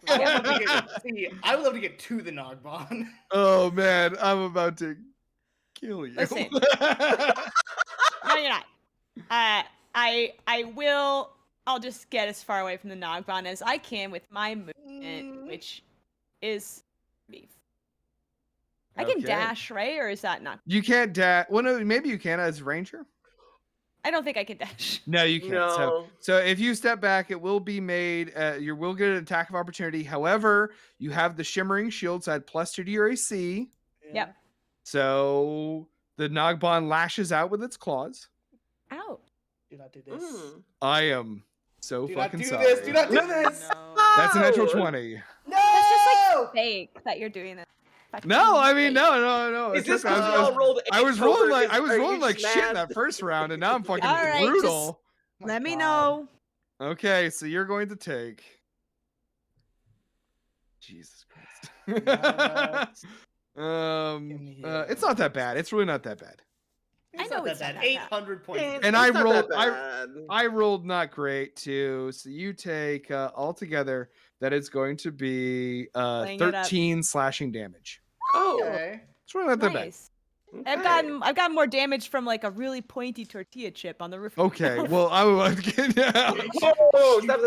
I would, Probably. I would love to get to the Nogban. Oh man, I'm about to kill you. Listen. No, you're not. I will. I'll just get as far away from the Nogban as I can with my movement, which is brief. I can Okay. dash, right? Or is that not? You can't dash. Well, no, maybe you can as ranger. I don't think I can dash. No, you can't. No. So if you step back, it will be made. You will get an attack of opportunity. However, you have the shimmering shield, so add +2 to your AC. Yep. So the Nogbon lashes out with its claws. Ow. Do not do this. Mm. I am so Do not fucking do sorry. this. Do not do No. this. That's a natural No! 20. No. That's just like fake that you're doing this. Fucking No, I mean fake. no. Is this Trust me, because we all rolled I was 8s rolling over? like I was Are rolling you like shit in mad? that first round, and now I'm fucking All right, brutal. My Let me God. know. Okay, so you're going to take. Jesus Christ. It's not that bad. It's really not that bad. It's I know not that it's not bad. that bad. 800 points. It's And I not rolled- that bad. I rolled not great too. So you take altogether that is going to be Playing it up. 13 slashing damage. Oh, Okay. It's really not that bad. Nice. I've okay. gotten more damage from like a really pointy tortilla chip on the roof. Okay, well I would get Oh, stop.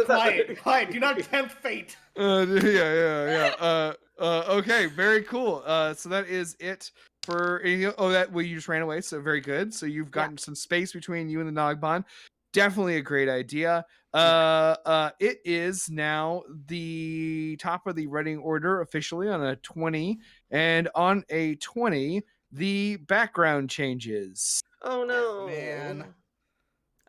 Quiet. Do not tempt fate. yeah. Okay, very cool. So that is it for anything. Oh, you just ran away. So very good. So you've gotten some space between you and the Nogbon. Definitely a great idea. It is now the top of the running order officially on a 20, and on a 20, the background changes. Oh no, Man.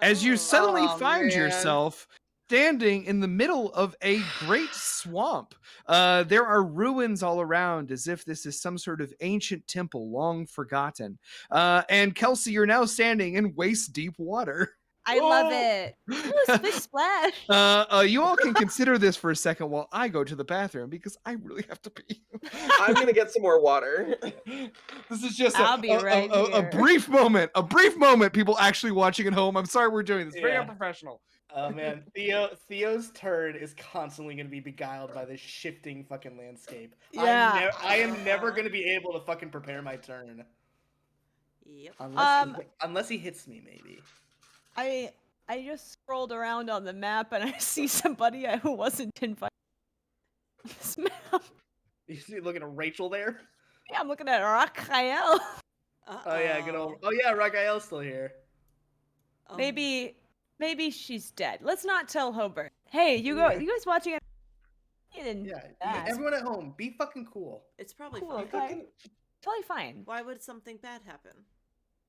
As you suddenly Oh, find man. yourself standing in the middle of a great swamp. There are ruins all around, as if this is some sort of ancient temple long forgotten. And Kelsey, you're now standing in waist-deep water. I love it. Ooh, splish splash. You all can consider this for a second while I go to the bathroom, because I really have to pee. I'm gonna get some more water. This is just I'll be right a here. brief moment. A brief moment, people actually watching at home. I'm sorry we're doing this. Very Yeah. unprofessional. Oh man, Theo's turn is constantly going to be beguiled by this shifting fucking landscape. Yeah. I am never going to be able to fucking prepare my turn Yep. unless he hits me, maybe. I just scrolled around on the map and I see somebody who wasn't invited on this map. You see, looking at Rachel there. Yeah, I'm looking at Rakael. Oh yeah, good old. Oh yeah, Ragael's still here. Oh. Maybe she's dead. Let's not tell Hobart. Hey, you guys watching it? Yeah, everyone at home, be fucking cool. It's probably Cool, fine. okay. Totally fine. Why would something bad happen?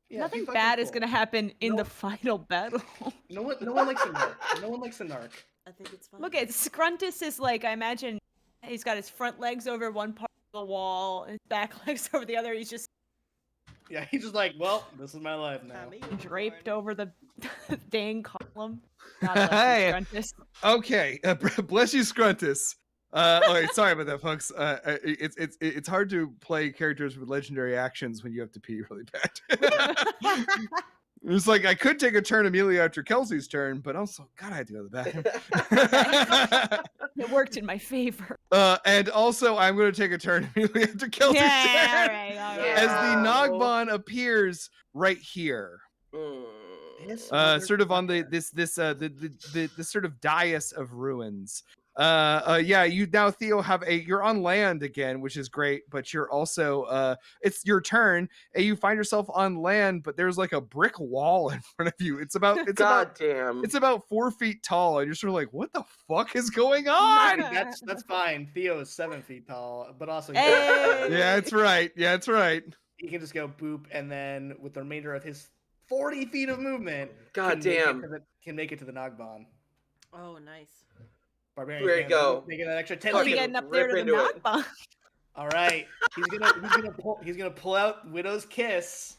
Yeah, Nothing be fucking bad is cool. gonna happen in No- the final battle. No one likes a narc. No one likes a narc. I think it's fine. Look at Scruntus is like, I imagine he's got his front legs over one part of the wall and his back legs over the other. He's just Yeah, he's just like, well, this is my life now. I'm a draped unicorn. over the dang column. God bless you, Scruntus. Okay, bless you, Scruntus. Okay, sorry about that, folks. It's hard to play characters with legendary actions when you have to pee really bad. It's like I could take a turn immediately after Kelsey's turn, but also, God, I had to go to the bathroom. It worked in my favor. And also, I'm going to take a turn immediately after Kelsey's turn, all right. as the Nogbon appears right here. Sort of on this sort of dais of ruins. You now, Theo, you're on land again, which is great, but you're also it's your turn and you find yourself on land, but there's like a brick wall in front of you. It's about 4 feet tall, and you're sort of like, what the fuck is going on? That's fine. Theo is 7 feet tall, but also Hey! Yeah, it's right. he can just go boop, and then with the remainder of his 40 feet of movement, God can damn. make it to the Nogbon. Oh, nice. Barbarian, There you go. Making an extra 10 Fucking feet. Getting up there to rip the into it. knockbomb. All right, he's gonna pull out Widow's Kiss,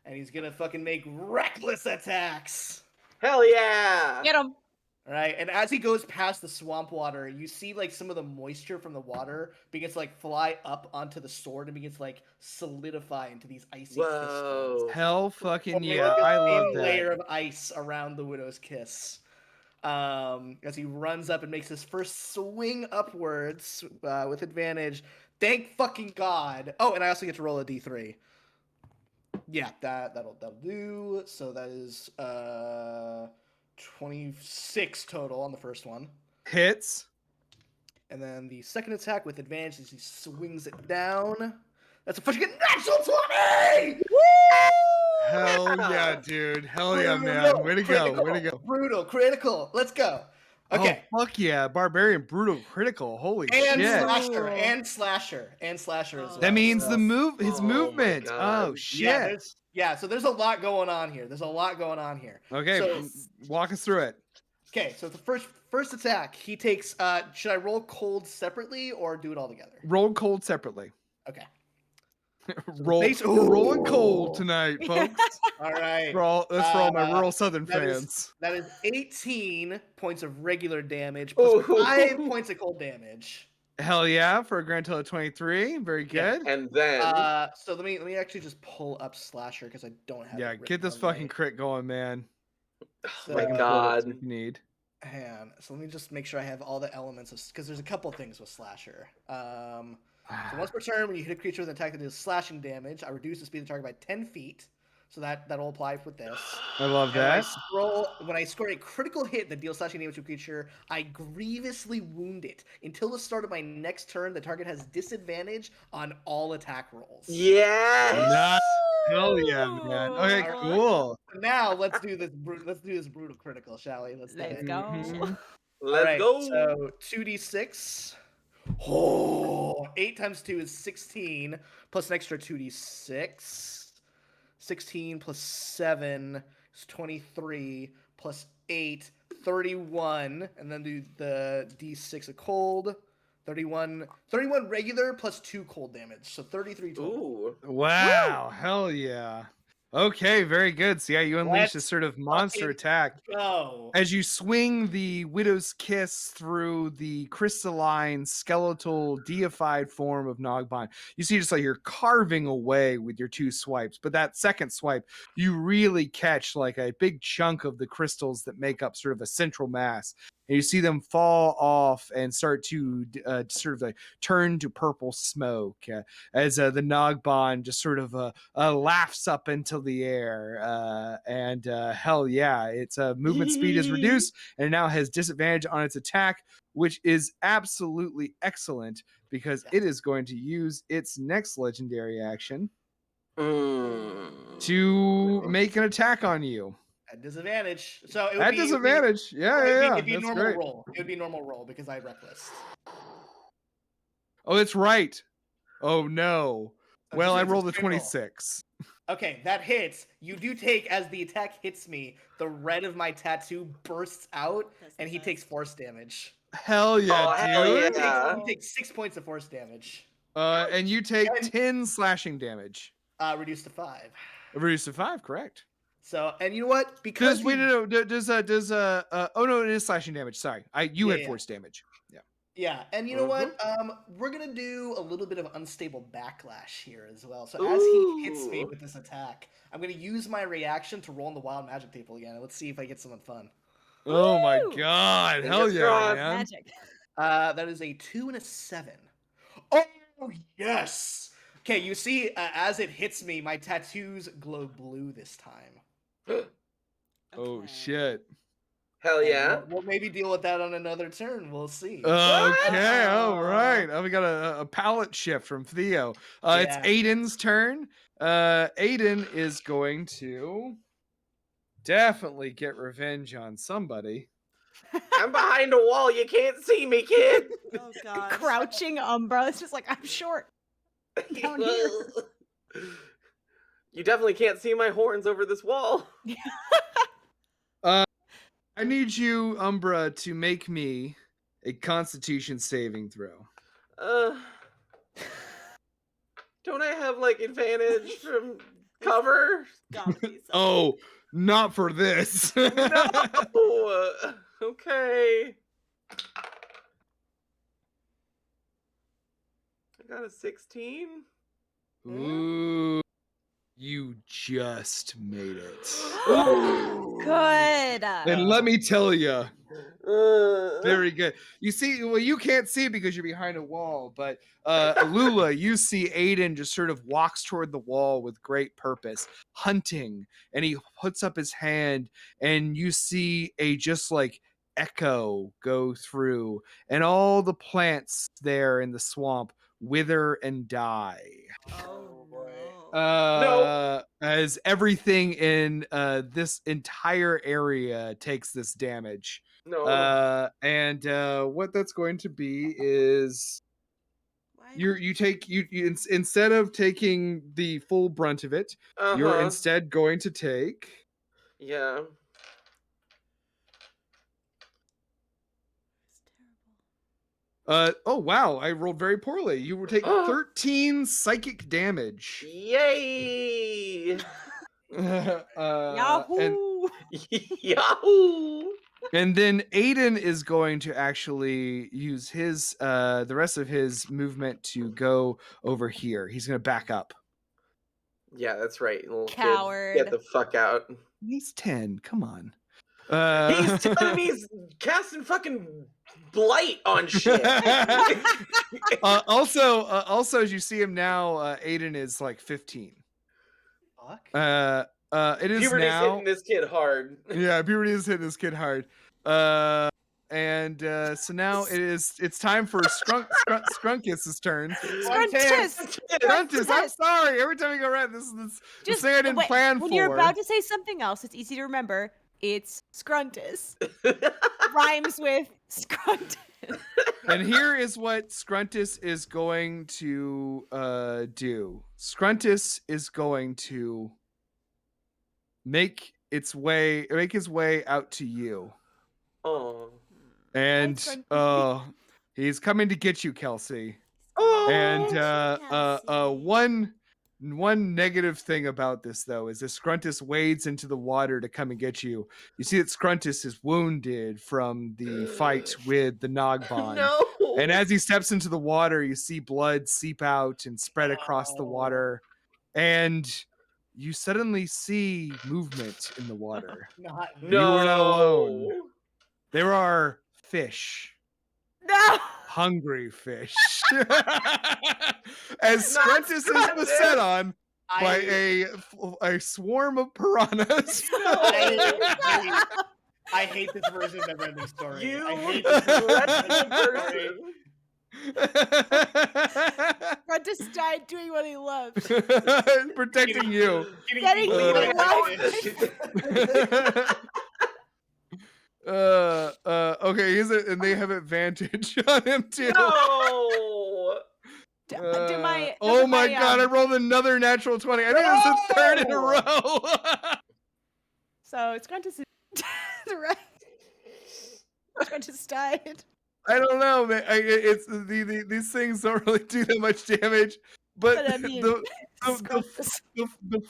and he's gonna fucking make reckless attacks. Hell yeah! Get him. All right, and as he goes past the swamp water, you see like some of the moisture from the water begins to like fly up onto the sword and begins to like solidify into these icy Whoa. crystals. Hell fucking Forming, yeah, like, a I love thin layer that. of ice around the Widow's Kiss. As he runs up and makes his first swing upwards with advantage. Thank fucking God. Oh, and I also get to roll a d3. Yeah, that'll do. So that is 26 total on the first one. Hits. And then the second attack with advantage as he swings it down. That's a fucking natural 20! Hell yeah, dude. Hell yeah, man. Way to go. Way to go. Brutal, critical. Let's go. Okay. Oh, fuck yeah. Barbarian, brutal, critical. Holy And shit. slasher, Ooh. and slasher, and slasher as Oh. well. That means so- his Oh my movement. God. Oh, shit. so there's a lot going on here. Okay, So- walk us through it. Okay, so the first attack, he takes. Should I roll cold separately or do it all together? Roll cold separately. Okay. We're rolling cold tonight, folks. All right. That's for all my Uh, rural Southern that is- fans. That is 18 points of regular damage plus Ooh. 5 points of cold damage. Hell yeah, for a grand total of 23. Very Yeah. good. And then So let me actually just pull up slasher because I don't have. Yeah, it get this written on fucking crit going, man. oh So- my Fucking God. bullets if you need. Hang on. So let me just make sure I have all the elements of because there's a couple things with slasher. So once per turn, when you hit a creature with an attack that does slashing damage, I reduce the speed of the target by 10 feet. So that'll apply with this. I love And that. when I score a critical hit that deals slashing damage to a creature, I grievously wound it. Until the start of my next turn, the target has disadvantage on all attack rolls. Yes. Nice. Hell yeah, man. Okay, Ooh. cool. Now let's do this. Let's do this brutal critical, shall we? Let's do Let's it. go. Mhm. Let's All right, go. So 2d6. Oh, 8 times 2 is 16, plus an extra 2d6. 16 plus 7 is 23, plus 8, 31, and then do the d6 of cold. 31 regular plus 2 cold damage, so 33 total. Ooh. Wow. Hell yeah. Okay, very good. So yeah, you unleash this Let's sort of monster fucking attack. Go. As you swing the Widow's Kiss through the crystalline, skeletal, deified form of Nogbon, you see just like you're carving away with your 2 swipes. But that second swipe, you really catch like a big chunk of the crystals that make up sort of a central mass. And you see them fall off and start to sort of like turn to purple smoke as the Nogbon just sort of laughs up into the air. And hell yeah, its movement speed is reduced and it now has disadvantage on its attack, which is absolutely excellent because it is going to use its next legendary action to make an attack on you. At disadvantage. So it would At be disadvantage. It'd be That's normal great. roll. It would be normal roll because I reckless. Oh, that's right. Oh no. So Well, I it's a rolled a critical. 26. Okay, that hits. You do take, as the attack hits me, the red of my tattoo bursts out, That's the and he best. takes force damage. Hell yeah, Oh, hell dude. yeah. He takes 6 points of force damage. And you take And- 10 slashing damage. Reduced to 5. Reduced to 5, correct. So, and you know what? Because Does wait, no, does oh no, it is slashing damage. Sorry, you had Yeah. force damage. Yeah. Yeah, and you know what? We're gonna do a little bit of unstable backlash here as well. So as he hits me Ooh. with this attack, I'm gonna use my reaction to roll on the wild magic table again. Let's see if I get something fun. Oh my Woo! god, Fingers hell yeah, crossed. man. Magic. That is a 2 and a 7. Oh yes. Okay, you see, as it hits me, my tattoos glow blue this time. Oh Okay. shit. Hell And yeah. We'll maybe deal with that on another turn. We'll see. Okay, all right. Oh. We got a palette shift from Theo. It's Yeah. Aiden's turn. Aiden is going to definitely get revenge on somebody. I'm behind a wall. You can't see me, kid. Oh god. Crouching Umbra. It's just like, I'm short. Down here. You definitely can't see my horns over this wall. I need you, Umbra, to make me a Constitution saving throw. Don't I have like advantage from cover? Gotta be something. Oh, not for this. Oh, okay. I got a 16. Ooh, you just made it. Good. And let me tell you, Uh, very good. You see, well, you can't see because you're behind a wall, but Lula, you see Aiden just sort of walks toward the wall with great purpose, hunting, and he puts up his hand, and you see a just like echo go through, and all the plants there in the swamp wither and die. Oh, boy. no. As everything in this entire area takes this damage. No. And what that's going to be is Why you take instead of taking the full brunt of it, you're Uh-huh. instead going to take Yeah. It's terrible. oh wow, I rolled very poorly. You will take 13 psychic damage. Yay! And Yahoo! Yahoo! and then Aiden is going to actually use his the rest of his movement to go over here. He's going to back up. Yeah, that's right, little Coward. kid. Get the fuck out. He's 10. Come on. He's telling me he's casting fucking blight on shit. Also, as you see him now, Aiden is like 15. Fuck. It is Puberty's now. hitting this kid hard. Yeah, puberty is hitting this kid hard. And so now it's time for Scrunkus's turn. Scruntus! Scruntus, I'm sorry. Every time we go around, this thing I didn't plan when for. you're about to say something else, it's easy to remember. It's Scruntus. Rhymes with Scruntus. And here is what Scruntus is going to do. Scruntus is going to make his way out to you. Oh. And Scruntus. he's coming to get you, Kelsey. Oh. And one negative thing about this though is that Scruntus wades into the water to come and get you. You see that Scruntus is wounded from the fight with the Nogbon. No. And as he steps into the water, you see blood seep out and spread across the water. And you suddenly see movement in the water. Not You are not alone. There are fish. No! Hungry fish. As Not Scruntus is beset on by I, a swarm of piranhas. I hate this version of Neverending Story. You I hate this version of dreadful Neverending Story. person. Scruntus died doing what he loved. Protecting you. Getting eaten alive. Okay, and they have advantage on him too. No. Oh my god, I rolled another natural 20. I think it was the third in a row. So Scruntus is right. Scruntus died. I don't know, man. It's these things don't really do that much damage, but But I mean, the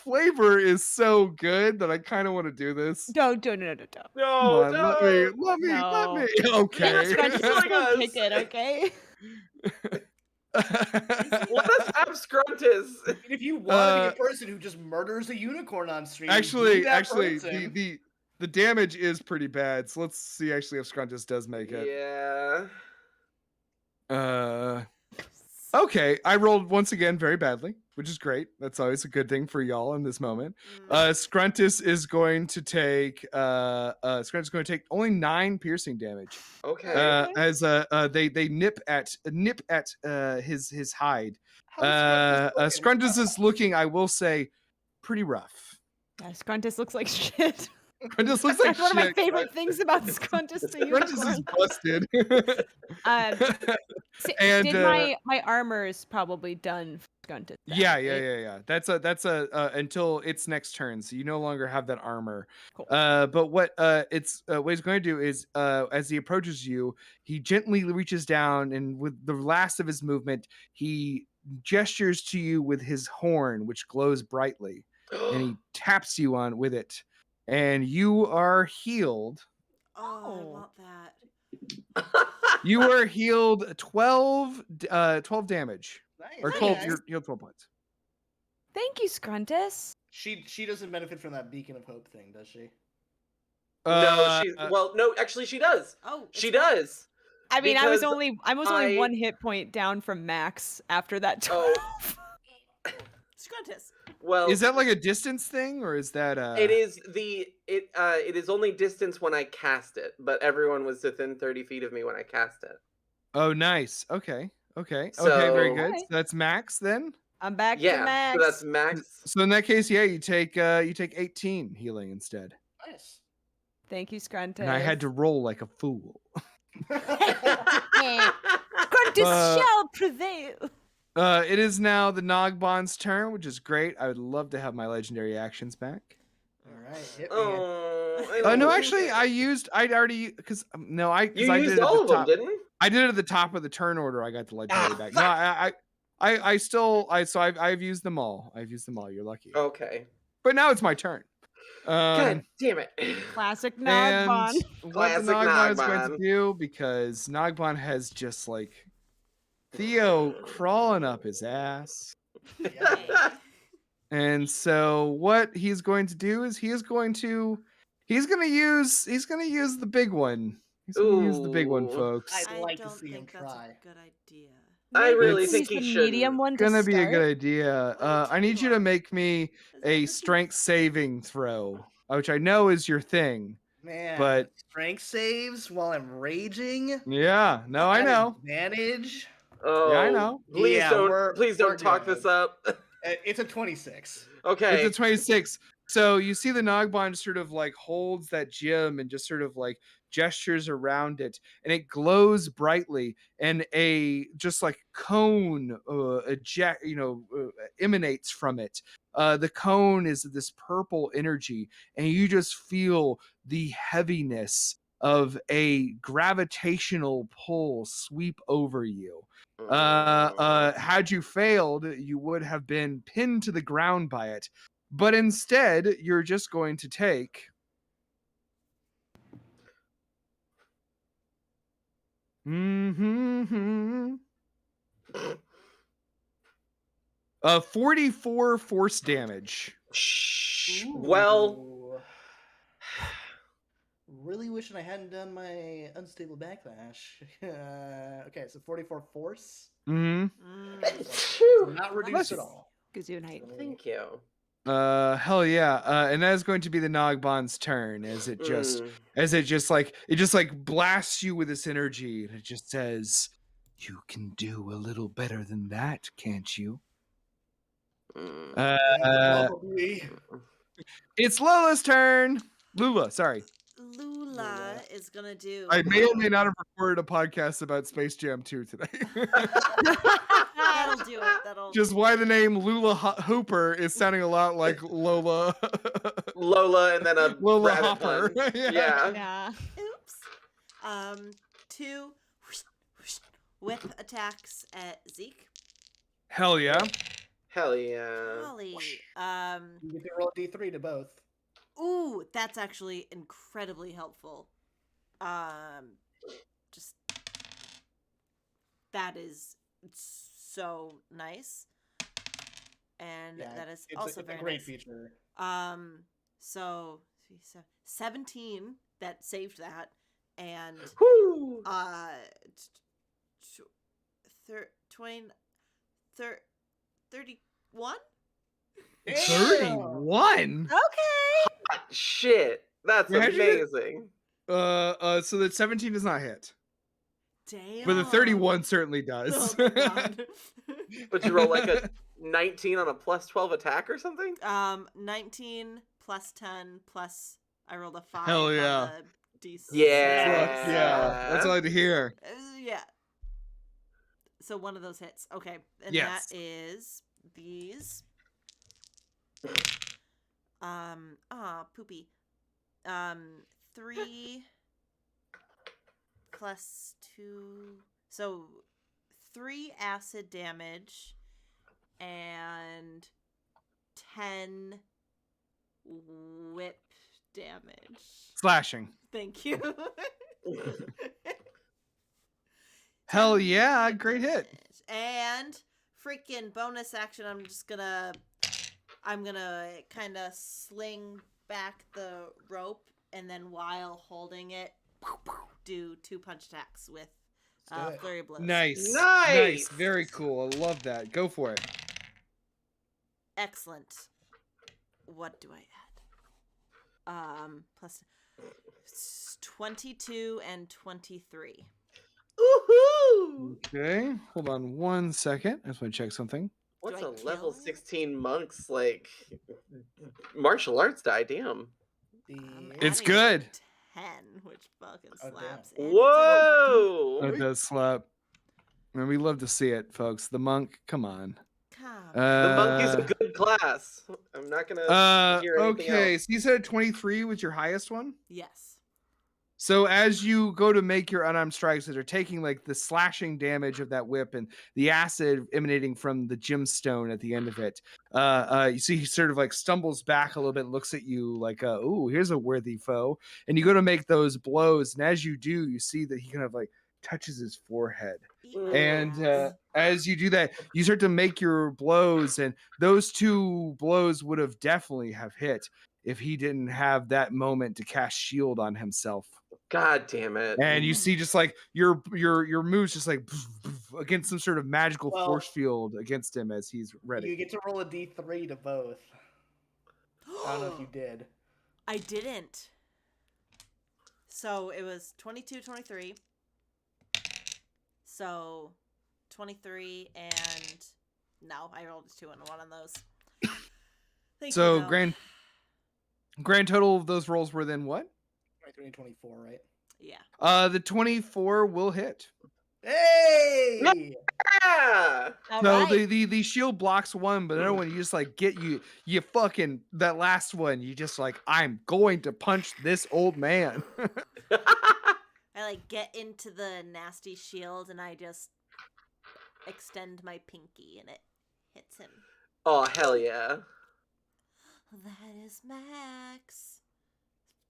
flavor is so good that I kind of want to do this. Don't. Come No. on, No. let me. No. Okay. Scruntus is Like gonna us. pick it, okay? Let us have Scruntus. If you want to be a person who just murders a unicorn on stream, actually, be that person. the damage is pretty bad. So let's see actually if Scruntus does make it. Yeah. Okay, I rolled once again very badly, which is great. That's always a good thing for y'all in this moment. Scruntus is going to take only 9 piercing damage. Okay. As they nip at his hide. Scruntus is looking, I will say, pretty rough. Scruntus looks like shit. Scruntus looks like That's one of my shit. favorite things about Scruntus to Scruntus is busted. And did my armor's probably done for Scruntus. then, Yeah. right? That's until its next turn, so you no longer have that armor. Cool. But what he's going to do is as he approaches you, he gently reaches down and with the last of his movement, he gestures to you with his horn, which glows brightly, and he taps you on with it, and you are healed. Oh, I want that. You are healed 12 damage. Nice. Or 12, Nice. you're healed 12 points. Thank you, Scruntus. She doesn't benefit from that beacon of hope thing, does she? No, actually she does. Oh, She it's not- does. I mean, I was Because only I- 1 hit point down from max after that. Oh. 12. Scruntus. Well, Is that like a distance thing, or is that it is only distance when I cast it, but everyone was within 30 feet of me when I cast it. Oh, nice. Okay. Okay. So, Okay. Very good. Okay. So that's max then. I'm back to yeah, max. so that's max. So in that case, yeah, you take 18 healing instead. Nice. Thank you, Scruntus. And I had to roll like a fool. Scruntus Uh, shall prevail. It is now the Nogbon's turn, which is great. I would love to have my legendary actions back. All right, hit me. Oh, I No, don't actually, like it. I'd already because no, I You I used did it at all the of them, top. didn't you? I did it at the top of the turn order. I got the legendary Ah, back. fuck! No, I've used them all. I've used them all. You're lucky. Okay. But now it's my turn. God damn it. Classic And Nogbon. what the Classic Nogbon is going to Nogbon. do, because Nogbon has just like Theo crawling up his ass. And so what he's going to do is he's gonna use the big one. He's gonna use the big one, Ooh. folks. I'd I like to don't see him think that's try. a good idea. I Maybe really use think the he medium shouldn't. one to Gonna be a start. good idea. Well, I need you to what. make me a strength saving throw, which I know is your thing. Man, But- strength saves while I'm raging. Yeah, no, I At know. Advantage. Oh, Yeah, I know. Please Yeah, don't. we're- Please we're don't talk good. this up. It's a 26. Okay. It's a 26. So you see the Nogbon sort of like holds that gem and just sort of like gestures around it, and it glows brightly, and a just like cone emanates from it. The cone is this purple energy, and you just feel the heaviness of a gravitational pull sweep over you. Had you failed, you would have been pinned to the ground by it. But instead, you're just going to take 44 force damage. Shh. Well, Ooh. Really wishing I hadn't done my unstable backlash. Okay, so 44 force. Mm-hmm. So not reduced at all. Gesundheit. thank you. Hell yeah. And that is going to be the Nogbon's turn as it just blasts you with this energy, and it just says, "You can do a little better than that, can't you?" Mm. Probably. It's Lola's turn. Lula, sorry. Lula is gonna do. I may or may not have recorded a podcast about Space Jam 2 today. That'll do it. That'll. Just why the name Lula Hooper is sounding a lot like Lola. Lola and then a Lola rabbit Hopper. pun. Yeah. Yeah. Oops. 2 whip attacks at Zeke. Hell yeah. Hell yeah. Holly. You get to roll a d3 to both. Ooh, that's actually incredibly helpful. Just that is so nice, and Yeah, that is it's also a very great nice. feature. So 17 that saved that, and Whoo! 31. 31? Okay. Shit. That's Yeah, how'd you get- amazing. So that 17 does not hit. Damn. But the 31 certainly does. Oh my god. But you roll like a 19 on a plus 12 attack or something? 19 plus 10 plus I rolled a 5 Hell on yeah. the D6. Yeah. Yeah, that's all I had to hear. Yeah. So one of those hits. Okay. And Yes. that is these. Poopy. 3 plus 2. So 3 acid damage and 10 whip damage. Slashing. Thank you. Hell 10 yeah, whip great hit. damage. And freaking bonus action, I'm gonna kind of sling back the rope, and then while holding it, do 2 punch attacks with Let's do it. flurry of blows. Nice. Nice. Very cool. I love that. Go for it. Excellent. What do I add? Plus 22 and 23. Woohoo! Woo! Okay, hold on 1 second. I just want to check something. What's I a level kill it? 16 monk's like martial arts die? Damn. It's adding good. 10, which fucking Oh, damn. slaps. and it's Whoa! It does slap. And we love to see it, folks. The monk, come on. Come The monk is a Uh, good class. I'm not gonna hear anything okay. else. So you said 23 was your highest one? Yes. So as you go to make your unarmed strikes that are taking like the slashing damage of that whip and the acid emanating from the gemstone at the end of it, you see he sort of like stumbles back a little bit, looks at you like, "Ooh, here's a worthy foe." And you go to make those blows, and as you do, you see that he kind of like touches his forehead. Eat my And ass. as you do that, you start to make your blows, and those 2 blows would have definitely have hit if he didn't have that moment to cast shield on himself. God damn it. And you see just like your moves just like against some sort of magical Well, force field against him as he's ready. You get to roll a d3 to both. I don't know if you did. I didn't. So it was 22, 23. So 23 and no, I rolled a 2 and a 1 on those. Thank So you, though. grand total of those rolls were then what? 23 and 24, right? Yeah. The 24 will hit. Hey! Yeah! All So right. the shield blocks one, but another one you just like get you fucking that last one, you just like, I'm going to punch this old man. I like get into the nasty shield and I just extend my pinky and it hits him. Oh, hell yeah. That is max.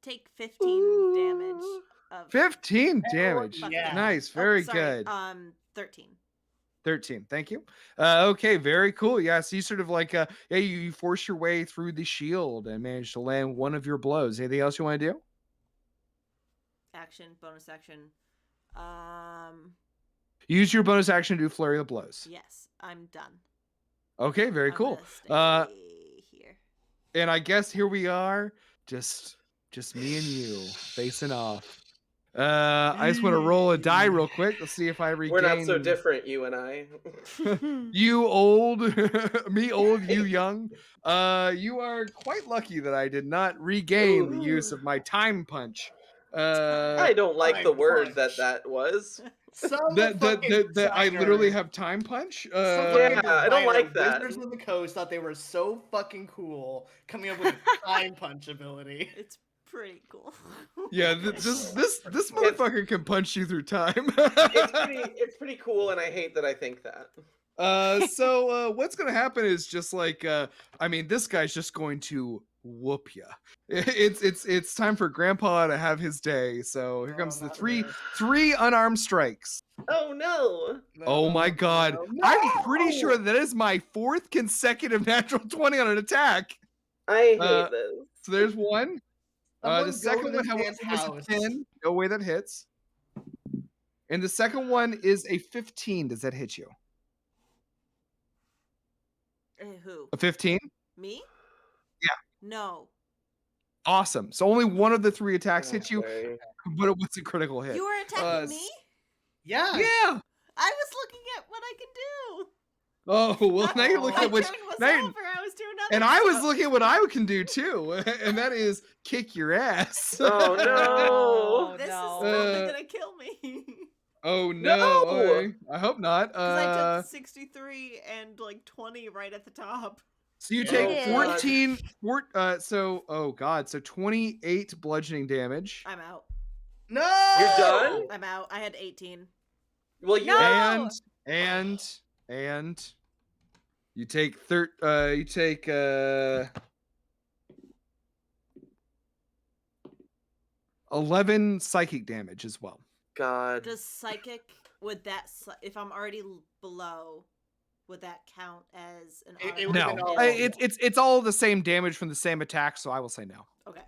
Take 15 damage of 15 damage. yeah. Nice, Oh, very sorry, good. 13. 13. Thank you. Okay, very cool. Yeah, so you sort of like you force your way through the shield and manage to land one of your blows. Anything else you want to do? Action, bonus action. Use your bonus action to do flurry of blows. Yes, I'm done. Okay, very I'm cool. gonna stay here. And I guess here we are, just me and you facing off. I just want to roll a die real quick. Let's see if I regain. We're not so different, you and I. You old, me old, you young. You are quite lucky that I did not regain the use of my time punch. I don't like the Time word punch. that was. Some that fucking I literally designer- have time punch. some Yeah, fucking I don't designer like of that. Wizards of the Coast thought they were so fucking cool coming up with a time punch ability. It's pretty cool. Yeah, this motherfucker can punch you through time. It's pretty cool, and I hate that I think that. So what's gonna happen is just like I mean, this guy's just going to whoop ya. It's time for Grandpa to have his day. So here comes the not three this. unarmed strikes. Oh no! No, Oh no, my no, god. no, I'm pretty no! sure that is my 4th consecutive natural 20 on an attack. I hate Uh, this. So there's one. Someone The go second to one, this however, man's was a house. 10. No way that hits. And the second one is a 15. Does that hit you? Who? A 15? Me? Yeah. No. Awesome. So only one of the 3 attacks hit you, Okay. but it was a critical hit. You were attacking me? Yeah. Yeah. I was looking at what I can do. Oh, well, now you're looking My at which. turn was now you're- over. I was doing other And I was stuff. looking at what I can do too, and that is kick your ass. Oh no! This no. is totally gonna kill me. Oh no! No! Okay. I hope not. Because I took 63 and like 20 right at the top. So you Oh, take God. 14. So 28 bludgeoning damage, I'm out. No. You're done? I'm out. I had 18. Well, you No! and you take 11 psychic damage as well. God. Does psychic, would that, if I'm already below, would that count as an It automatic would've No, been all- hit? it's all the same damage from the same attack, so I will say no. Okay.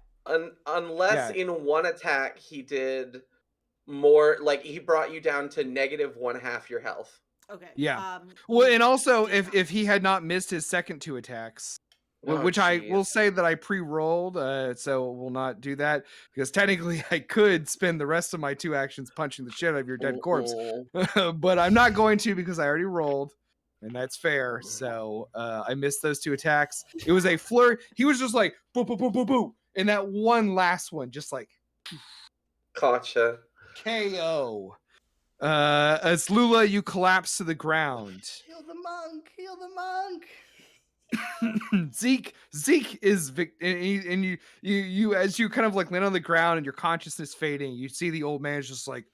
Unless in one attack he did more, like he brought you down to -1/2 your health. Okay. Yeah. Well, he and also did if not. if he had not missed his second 2 attacks, Oh, which I will jeez. say that I pre-rolled, so we'll not do that because technically I could spend the rest of my 2 actions punching the shit out of your dead corpse, but I'm not going to because I already rolled, and that's fair. So I missed those 2 attacks. It was a flurry. He was just like boo boo boo boo boo, and that one last one just like Gotcha. KO. As Lula, you collapse to the ground. Heal the monk! Heal the monk! Zeke is and you as you kind of like land on the ground and your consciousness fading, you see the old man is just like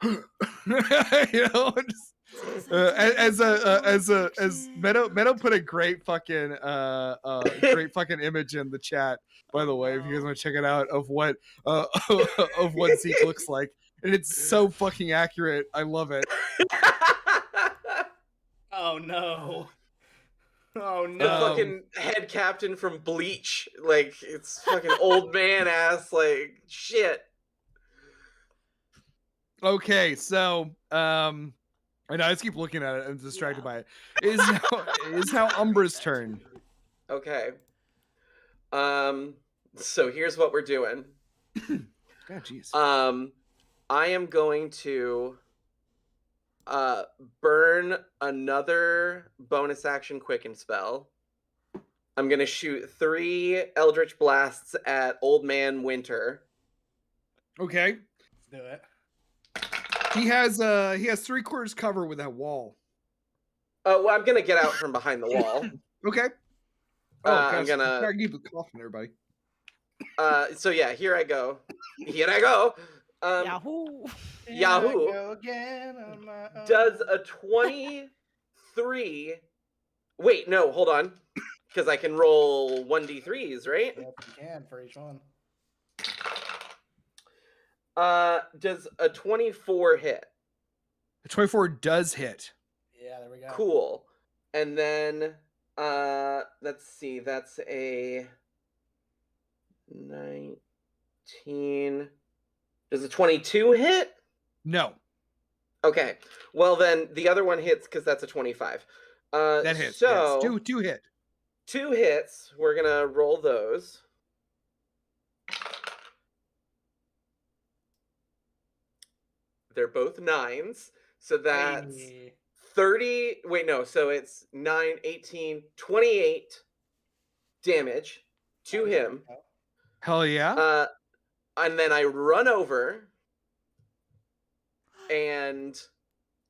you know, just, as Meadow put a great fucking image in the chat, by the way, if you guys want to check it out, of what of what Zeke looks like, and it's so fucking accurate. I love it. Oh no. Oh The no. fucking head captain from Bleach. Like, it's fucking old man ass, like, shit. Okay, so I know I just keep looking at it and distracted by it. It is now Umbra's turn. Okay. So here's what we're doing. God, jeez. I am going to burn another bonus action quicken spell. I'm gonna shoot 3 Eldritch Blasts at Old Man Winter. Okay. Let's do it. He has 3/4 cover with that wall. Oh, well, I'm gonna get out from behind the wall. Okay. I'm gonna try to keep the coughing there, buddy. So yeah, here I go. Here I go. Yahoo! Yahoo. Here I go again on my own. Does a 23... Wait, no, hold on. Because I can roll 1d3s, right? Yep, you can for each one. Does a 24 hit? The 24 does hit. Yeah, there we go. Cool. And then, let's see, that's a 19. Does a 22 hit? No. Okay. Well, then the other one hits because that's a 25. That hits. So, yes. Two hit. 2 hits. We're going to roll those. They're both 9s. So that's Hey. 30. Wait, no. So it's 9, 18, 28 damage to him. Hell yeah. And then I run over and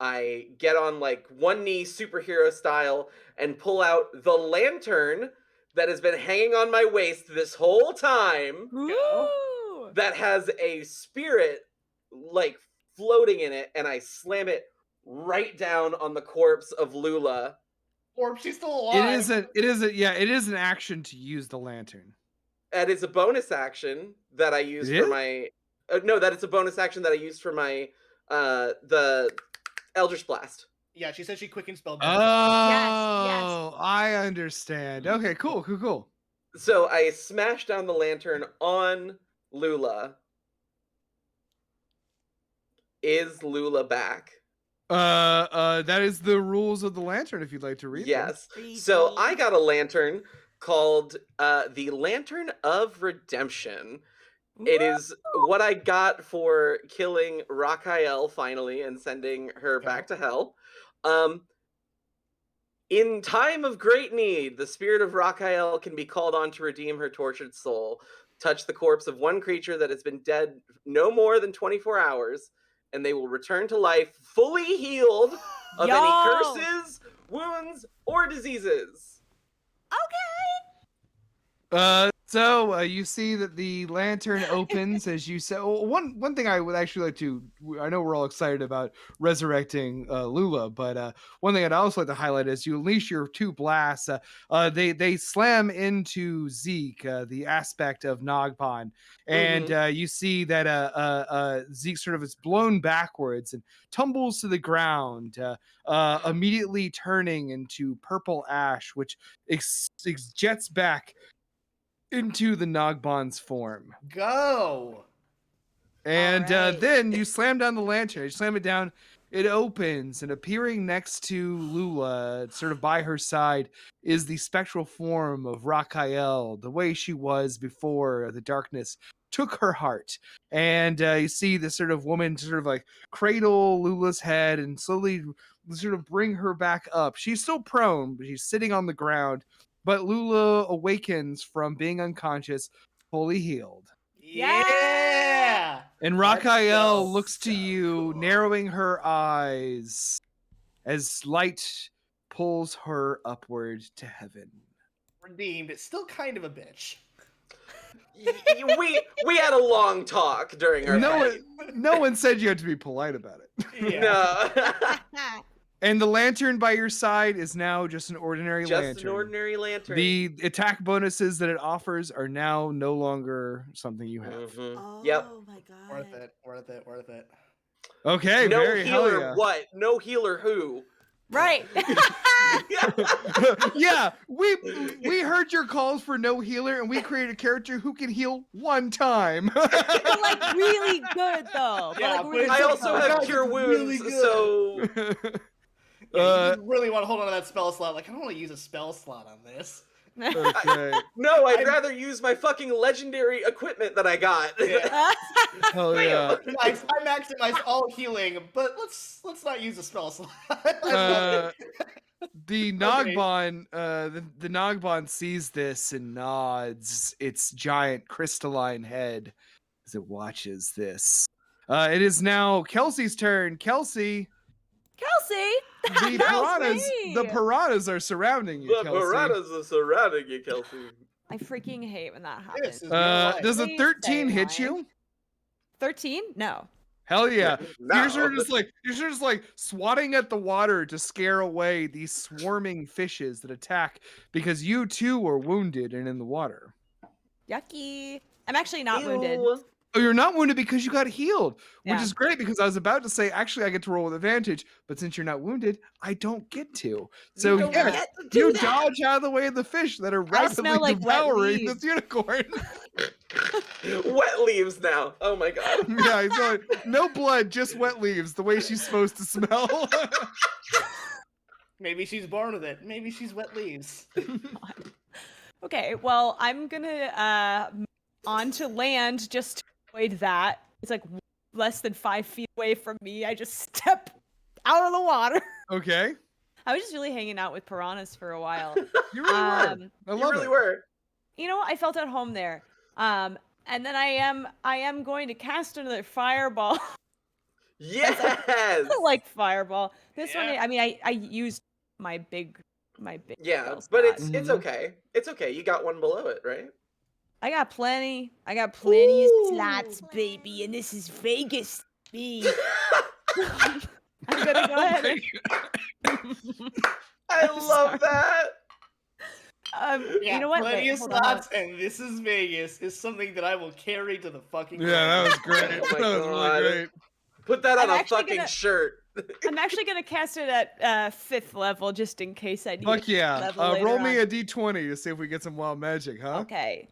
I get on like one knee superhero style and pull out the lantern that has been hanging on my waist this whole time Ooh! that has a spirit like floating in it, and I slam it right down on the corpse of Lula. Or she's still alive. It is an action to use the lantern. That is a bonus action that I use It for is? my no, that is a bonus action that I used for my the Eldritch Blast. Yeah, she said she quicken spell. Oh, I understand. Okay, cool. So I smash down the lantern on Lula. Is Lula back? That is the rules of the lantern if you'd like to read them. Yes. So I got a lantern called the Lantern of Redemption. It is what I got for killing Raquel finally and sending her back to hell. In time of great need, the spirit of Raquel can be called on to redeem her tortured soul. Touch the corpse of one creature that has been dead no more than 24 hours, and they will return to life fully healed of any curses, wounds, or diseases. So you see that the lantern opens as you say. One thing I would actually like to. I know we're all excited about resurrecting Lula, but one thing I'd also like to highlight is you unleash your 2 blasts. They slam into Zeke, the aspect of Nogpon, and you see that Zeke sort of is blown backwards and tumbles to the ground, immediately turning into purple ash, which jets back into the Nogbon's form. Go. And Alright. then you slam down the lantern. You slam it down. It opens, and appearing next to Lula, sort of by her side, is the spectral form of Rakael, the way she was before the darkness took her heart. And you see this sort of woman sort of like cradle Lula's head and slowly sort of bring her back up. She's still prone, but she's sitting on the ground. But Lula awakens from being unconscious, fully healed. Yeah. And Let's Rakael go. looks to So you, cool. narrowing her eyes as light pulls her upward to heaven. Redeemed. It's still kind of a bitch. We had a long talk during our No fight. one, no one said you had to be polite about it. Yeah. No. And the lantern by your side is now just an ordinary Just lantern. an ordinary lantern. The attack bonuses that it offers are now no longer something you have. Mhm. Oh Yep. my god. Worth it. Worth it. Worth it. Okay, No very hell healer yeah. what? No healer who? Right. Yeah, we heard your calls for no healer, and we created a character who can heal one time. But like really good though. But, Yeah, like, really I but- also Oh, have God, cure it's wounds, really so Yeah, you just really want to hold on to that spell slot. Like, I don't want to use a spell slot on this. Okay. no, I'd I'm- rather use my fucking legendary equipment that I got. Yeah. Hell yeah. I maximize all healing, but let's not use a spell slot. The Nogbon, the Nogbon sees this and nods its giant crystalline head as it watches this. It is now Kelsey's turn. Kelsey, Kelsey. the Kelsey! piranhas are surrounding you. The Kelsey. piranhas are surrounding you, Kelsey. I freaking hate when that This happens. is your life. Does a Please 13 say hit life. you? 13? No. Hell yeah. No. You're sort of just like swatting at the water to scare away these swarming fishes that attack because you too are wounded and in the water. Yucky. I'm actually not wounded. Ew. Oh, you're not wounded because you got healed, which Yeah. is great because I was about to say, actually, I get to roll with advantage, but since you're not wounded, I don't get to. So, You don't yes, get to do you that. dodge out of the way of the fish that are I smell rapidly like wet devouring leaves. this unicorn. Wet leaves now. Oh my god. Yeah, he's going, no blood, just wet leaves, the way she's supposed to smell. Maybe she's born with it. Maybe she's wet leaves. Okay, well, I'm gonna onto land just to avoid that. It's like less than 5 feet away from me. I just step out of the water. Okay. I was just really hanging out with piranhas for a while. You really were. I You love really it. were. You know what? I felt at home there. And then I am going to cast another fireball. Yes. I like fireball. This one, Yeah. I mean, I used my big Yeah, spell but slot. it's Mhm. okay. It's okay. You got one below it, right? I got plenty of slots, Ooh. baby, and this is Vegas, me. I'm gonna go ahead. I I'm love that. Yeah, You know what? plenty Wait, of hold on, hold slots, and this is Vegas is something that I will carry to the fucking. Yeah, that was great. Oh my That was God. really great. Put that on I'm a actually fucking gonna- shirt. I'm actually gonna cast it at 5th level just in case I need. Fuck yeah. level later Roll me on. a d20 to see if we get some wild magic, huh? Okay.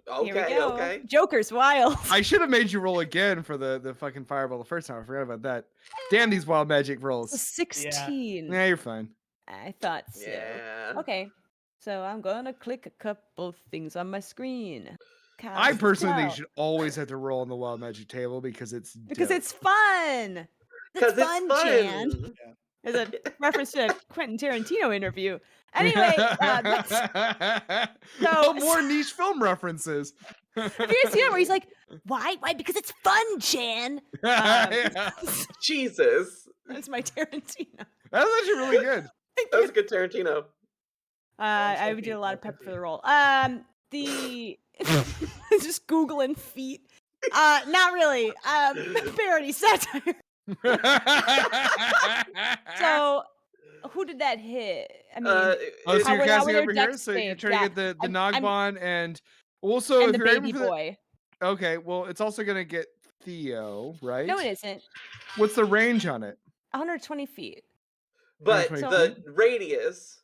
Here we Okay, go. okay. Joker's wild. I should have made you roll again for the fucking fireball the first time. I forgot about that. Damn these wild magic rolls. 16. Yeah, you're fine. I thought so. Yeah. Okay. So I'm gonna click a couple things on my screen. I Cast personally think you spell. should always have to roll on the wild magic table because it's Because dope. it's fun. Because it's fun, fun. Jan. As a reference to a Quentin Tarantino interview. Anyway, that's, Oh, more niche film references. Have you ever seen it where he's like, why? Why? Because it's fun, Jan. Yeah. Jesus. that's my Tarantino. That was actually really good. That was a good Tarantino. I did a lot of prep for the role. The just googling feet. Not really. Parody satire. So, who did that hit? I mean, Oh, so it- How you're were- how casting were over their here? decks So you're saved? trying to Yeah. get the I'm- Nogbon and also and if the you're baby aiming for the boy. okay, well it's also gonna get Theo, right? No, it isn't. What's the range on it? 120 feet. but 120 the radius.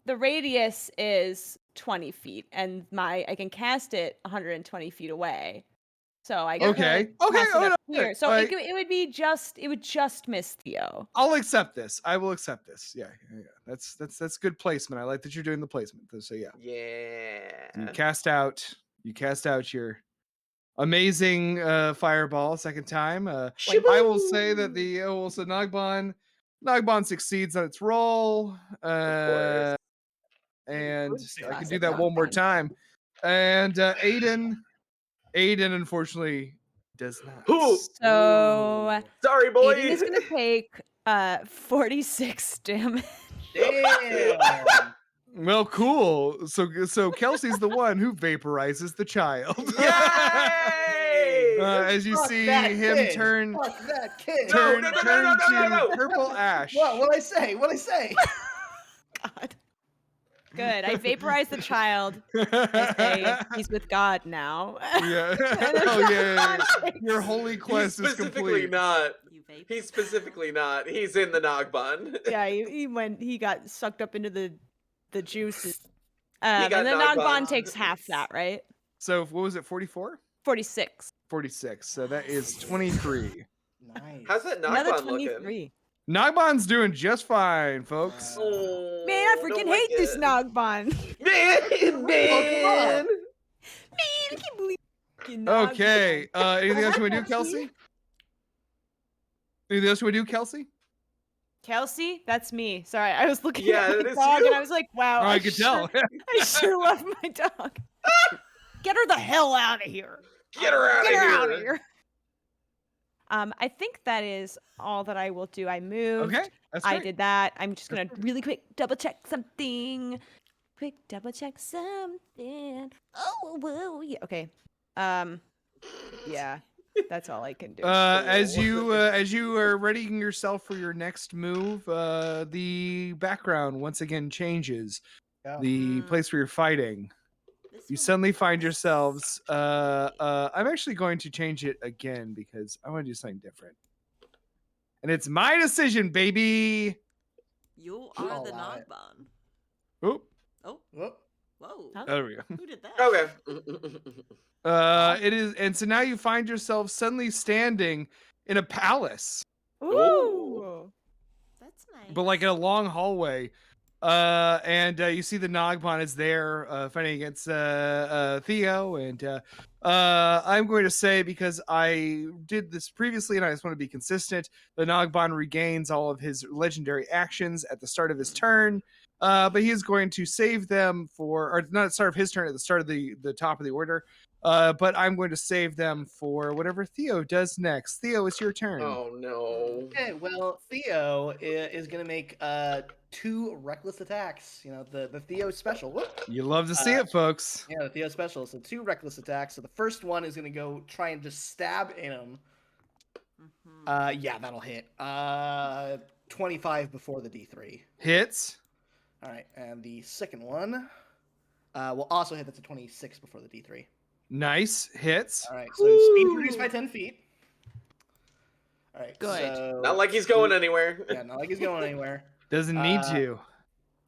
The radius is 20 feet, and I can cast it 120 feet away. So I Okay. could Okay, pass it oh, up no, here. So alright. it would just miss Theo. I'll accept this. I will accept this. Yeah. That's good placement. I like that you're doing the placement. So yeah. You Yeah. cast out your amazing fireball second time. I will say that the so Nagbon succeeds on its roll. Of course. And I can do Classic that one more Nagbon. time. And Aiden unfortunately does not. Who? So Sorry, boy. Aiden is gonna take 46 damage. Damn. Well, cool. So Kelsey's the one who vaporizes the child. Yay! As you Fuck see that him kid. turn Fuck that kid. No, turn no. to purple ash. What'd I say? What'd I say? God. Good. I vaporize the child. I say he's with God now. Yeah. Oh yeah. Your holy He's quest is specifically complete. not. You vape. He's specifically not. He's in the Nagbon. Yeah, he got sucked up into the juices. got And then Nagbon. Nagbon takes half that, right? So what was it? 44? 46. 46. So that is 23. Nice. How's that Another Nagbon looking? 23. Nagbon's doing just fine, folks. Oh, Man, I don't freaking like hate this it. Nagbon. Man. Man, I can't believe freaking Nagbon. Okay. Anything else you want to do, Kelsey? Anything else you want to do, Kelsey? Kelsey, that's me. Sorry, I was looking Yeah, at that my is dog you. and I was like, wow. Oh, I could tell. I sure love my dog. Get her the hell out of here. Get her out Get her out of of here. here. I think that is all that I will do. I moved. Okay. That's I great. did that. I'm just gonna really quick double check something. Quick double check something. Oh, whoa, yeah. Okay. Yeah. That's all I can do. As you are readying yourself for your next move, the background once again changes. Yeah. The place where you're fighting. This You one- suddenly find yourselves. I'm actually going to change it again because I want to do something different. And it's my decision, baby. You are I'll the allow it. Nagbon. Oh, Oh, Whoop. whoa. Huh? there we go. Who did that? Okay. It is, and so now you find yourself suddenly standing in a palace, Ooh. That's nice. but like in a long hallway. And you see the Nagbon is there fighting against Theo, and I'm going to say, because I did this previously and I just want to be consistent, the Nagbon regains all of his legendary actions at the start of his turn, but he is going to save them or not at the start of his turn, at the start of the top of the order. But I'm going to save them for whatever Theo does next. Theo, it's your turn. Oh no. Okay, well, Theo is gonna make 2 reckless attacks. You know, the Theo special. Whoop. You love to see it, folks. Yeah, the Theo special. So 2 reckless attacks. So the first one is gonna go try and just stab in him. Mhm. Yeah, that'll hit. 25 before the D3. Hits. All right, and the second one will also hit. That's a 26 before the D3. Nice. Hits. All right, so speed reduced by 10 feet. All right, Good. So Not like he's going anywhere. Yeah, not like he's going anywhere. Doesn't need Uh, to.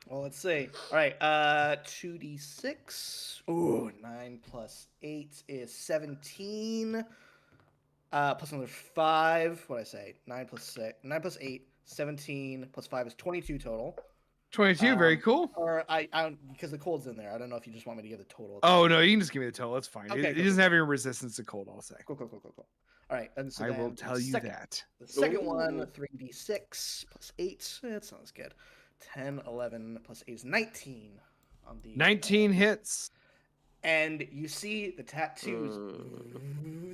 Well, let's see. All right, 2d6. Ooh, 9 plus 8 is 17. Plus another 5. What did I say? 9 plus 8, 17 plus 5 is 22 total. 22. Very cool. Or I don't, because the cold's in there. I don't know if you just want me to give the total. Oh no, you can just give me the total. That's fine. Okay, He cool, doesn't cool. have your resistance to cold. I'll say. Cool. All right, and so I will then tell you that. The second one, Ooh. 3d6 plus 8. That sounds good. 10, 11 plus 8 is 19 on the 19 hits. And you see the tattoos,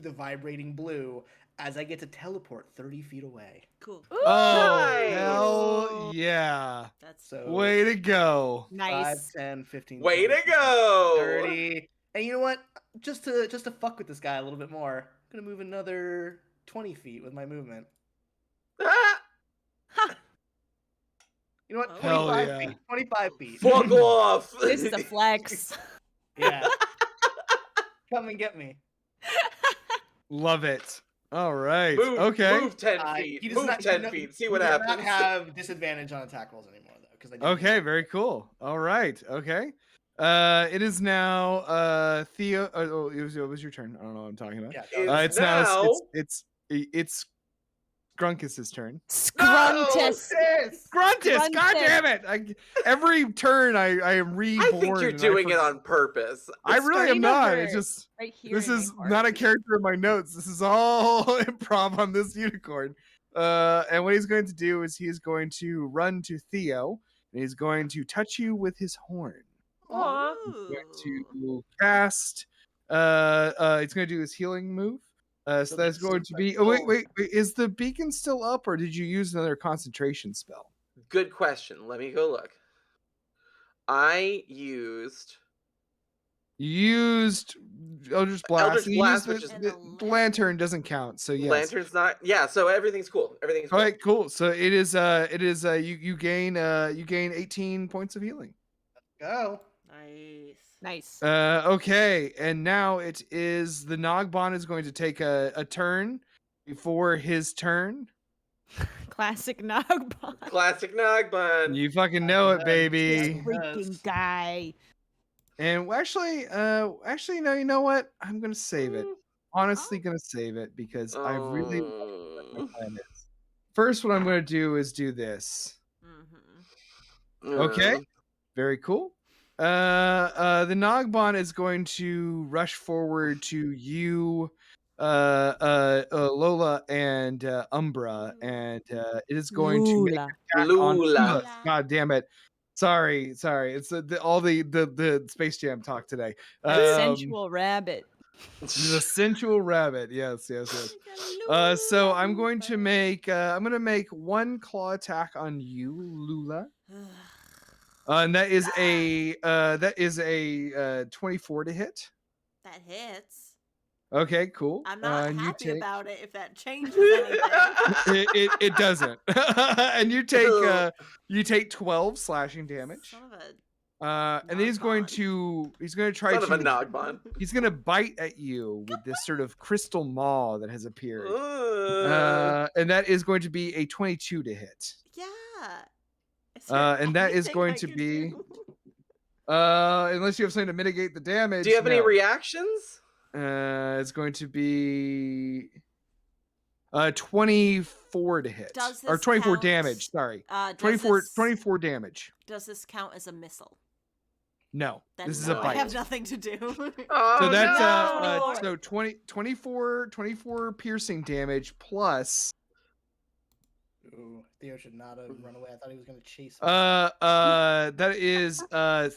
the vibrating blue, as I get to teleport 30 feet away. Cool. Oh Nice. hell yeah! That's So Way to go. 5, Nice. 10, 15. Way 20, to go. 30. And you know what? Just to fuck with this guy a little bit more, I'm gonna move another 20 feet with my movement. Ah, You know what? Hell 25 yeah. feet. 25 feet. fuck off. This is a flex. Yeah. Come and get me. Love it. All right. Move, Okay. Move 10 He feet. does Move not- 10 no, feet. See he what does happens. not have disadvantage on attack rolls anymore, though. Because Okay. Very cool. All right. Okay. It is now Theo. Oh, it was your turn. I don't know what I'm talking about. Yeah, It's It's now now it's Grunkus's turn. Scruntus. Gruntus, god Gruntus. damn it! Every turn I am reborn. I think you're and doing it on purpose. I It's really am starting to not. hurt It's just right here. this in my is heart. not a character in my notes. This is all improv on this unicorn. And what he's going to do is he's going to run to Theo and he's going to touch you with his horn. Aw. He's going Ooh. to cast. It's going to do his healing move. So So that's this going is to a be. Oh wait, gold. wait. Is the beacon still up, or did you use another concentration spell? Good question. Let me go look. I used You used Eldritch Blast. Eldritch and you Blast, used which is the lantern doesn't count. So yes. lantern's not. Yeah, so everything's cool. Everything's All cool. right, cool. So it is. You gain 18 points of healing. Go. Nice. Nice. Okay, and now it is the Nogbon is going to take a turn before his turn. Classic Nogbon. Classic Nogbun. You fucking know it, Yes. baby. Freaking guy. And actually, no. You know what? I'm gonna save it. Honestly, gonna save it because I really like what my plan is. First, what I'm gonna do is do this. Mm-hmm. Okay, very cool. The Nogbon is going to rush forward to you, Lola and Umbra, and it is going to make Lula. an attack on Lula. God damn it! Sorry. It's all the Space Jam talk today. Sensual rabbit. The sensual rabbit. Yes. So I'm going to make one claw attack on you, Lula. And that is a 24 to hit. That hits. Okay, cool. I'm not and happy you take, about it if that changes anything. it doesn't. And you take 12 slashing damage. Son of a And then he's going Nogbon. to try Son of a to Nogbon. he's going to bite at you with this sort of crystal maw that has appeared. And that is going to be a 22 to hit. Yeah. Is there And that is anything going I to could be do? unless you have something to mitigate the damage. Do you have any no. reactions? It's going to be 24 to hit. Does Or this 24 count- damage, sorry. does 24 this- 24 damage. Does this count as a missile? No. Then This is no. a I bite. have nothing to do. Oh, So that's no. so 24 piercing damage plus Ooh, Theo should not have run away. I thought he was going to chase him. that is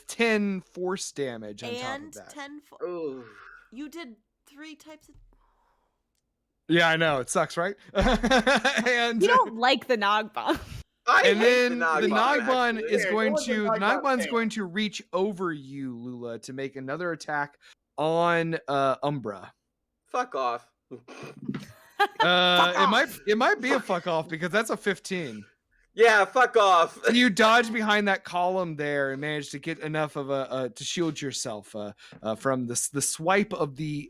10 force damage on top of And that. 10. Ooh. You did 3 types of. Yeah, I know. It sucks, right? And You don't like the Nogbon. I and hate then the Nogbon actually. is Here, going go with the to the Nogbon Nogbon's thing. going to reach over you, Lula, to make another attack on Umbra. Fuck off. It might be a fuck off because that's a 15. Yeah, fuck off. You dodge behind that column there and manage to get enough of a to shield yourself from the swipe of the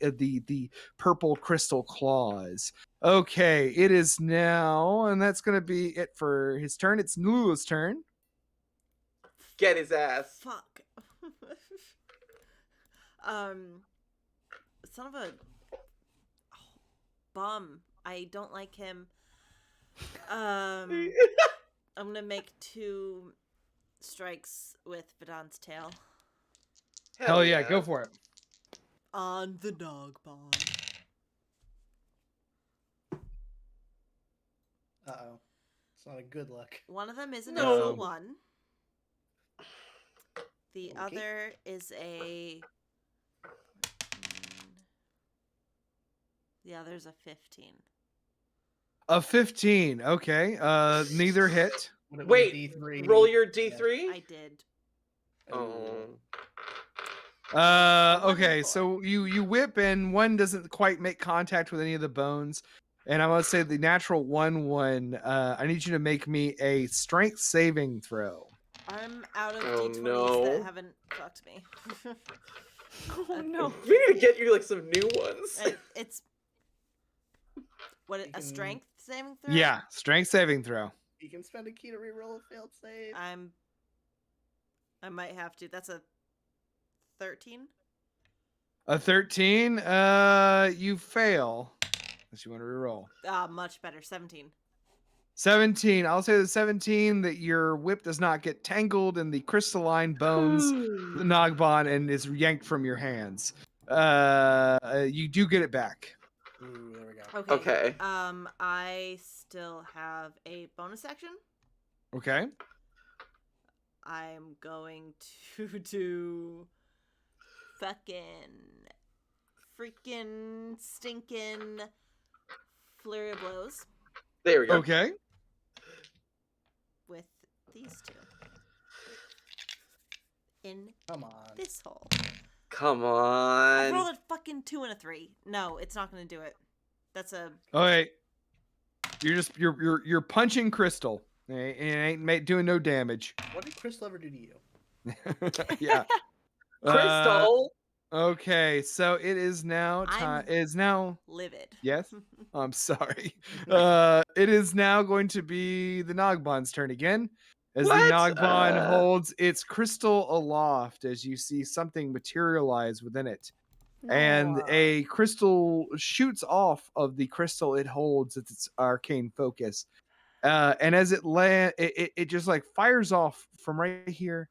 purple crystal claws. Okay, it is now, and that's gonna be it for his turn. It's Lula's turn. Get his ass. Fuck. Son of a bum. I don't like him. I'm gonna make 2 strikes with Fidon's tail Hell yeah, go for it. on the Nogbon. Uh-oh. It's not a good look. One of them is a No. natural 1. The Okay. other is a. The other's a 15. A 15. Okay. Neither hit. Would it be Wait, D3? roll your D3? I did. Oh. Okay, Wonderful. so you whip and one doesn't quite make contact with any of the bones. And I want to say the natural 1/1. I need you to make me a strength saving throw. I'm out of Oh, D20s no. that haven't fucked me. Oh no. We need to get you like some new ones. It's what You a can- strength saving throw. Yeah, strength saving throw. You can spend a key to reroll a failed save. I might have to. That's a 13. A 13. You fail. Unless you want to reroll. Much better. 17. 17. I'll say the 17 that your whip does not get tangled in the crystalline bones of the Nogbon and is yanked from your hands. You do get it back. Ooh, there we go. Okay. Okay. I still have a bonus action. Okay. I'm going to do freaking stinking flurry of blows There we go. Okay. with these two in Come on. this hole. Come I on. rolled a fucking 2 and a 3. No, it's not going to do it. That's a Okay. You're punching crystal. It ain't doing no damage. What did Crystal ever do to you? Yeah. Crystal. Okay, so it is now time. I'm- It is now. livid. Yes. I'm sorry. It is now going to be the Nogbon's turn again. As What? the Nogbon holds its crystal aloft, as you see something materialize within it. And a crystal shoots off of the crystal it holds at its arcane focus. And as it it just like fires off from right here.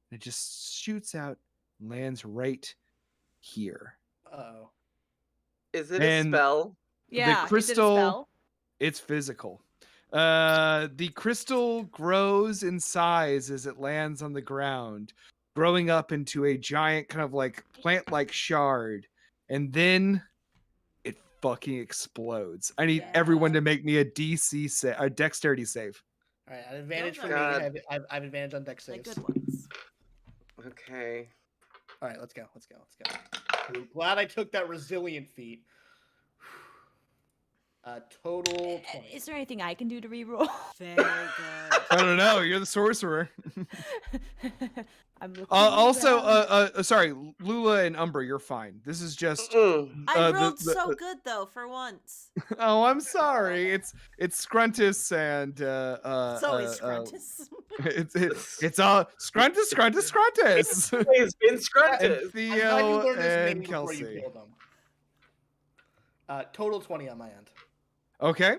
And it just shoots out, lands right here. Uh-oh. Is it And a spell? Yeah, crystal- is it a spell? It's physical. The crystal grows in size as it lands on the ground, growing up into a giant kind of like plant-like shard, and then it fucking explodes. I need everyone to make me a a dexterity save. All right, an advantage Those for are- me. God. I have advantage on dex The saves. good ones. Okay. All right, let's go. Ooh, glad I took that resilient feat. Total 20. Is there anything I can do to reroll? Very good. I don't know. You're the sorcerer. I'm looking Also, around. sorry, Lula and Umbra, you're fine. This is just. Mm. I the- rolled the- so good though for once. Oh, I'm sorry. It's Scruntus and It's always Scruntus. it's all Scruntus. It's been And scrunted. I'm glad you Theo learned his name and before you Kelsey. killed him. Total 20 on my end. Okay.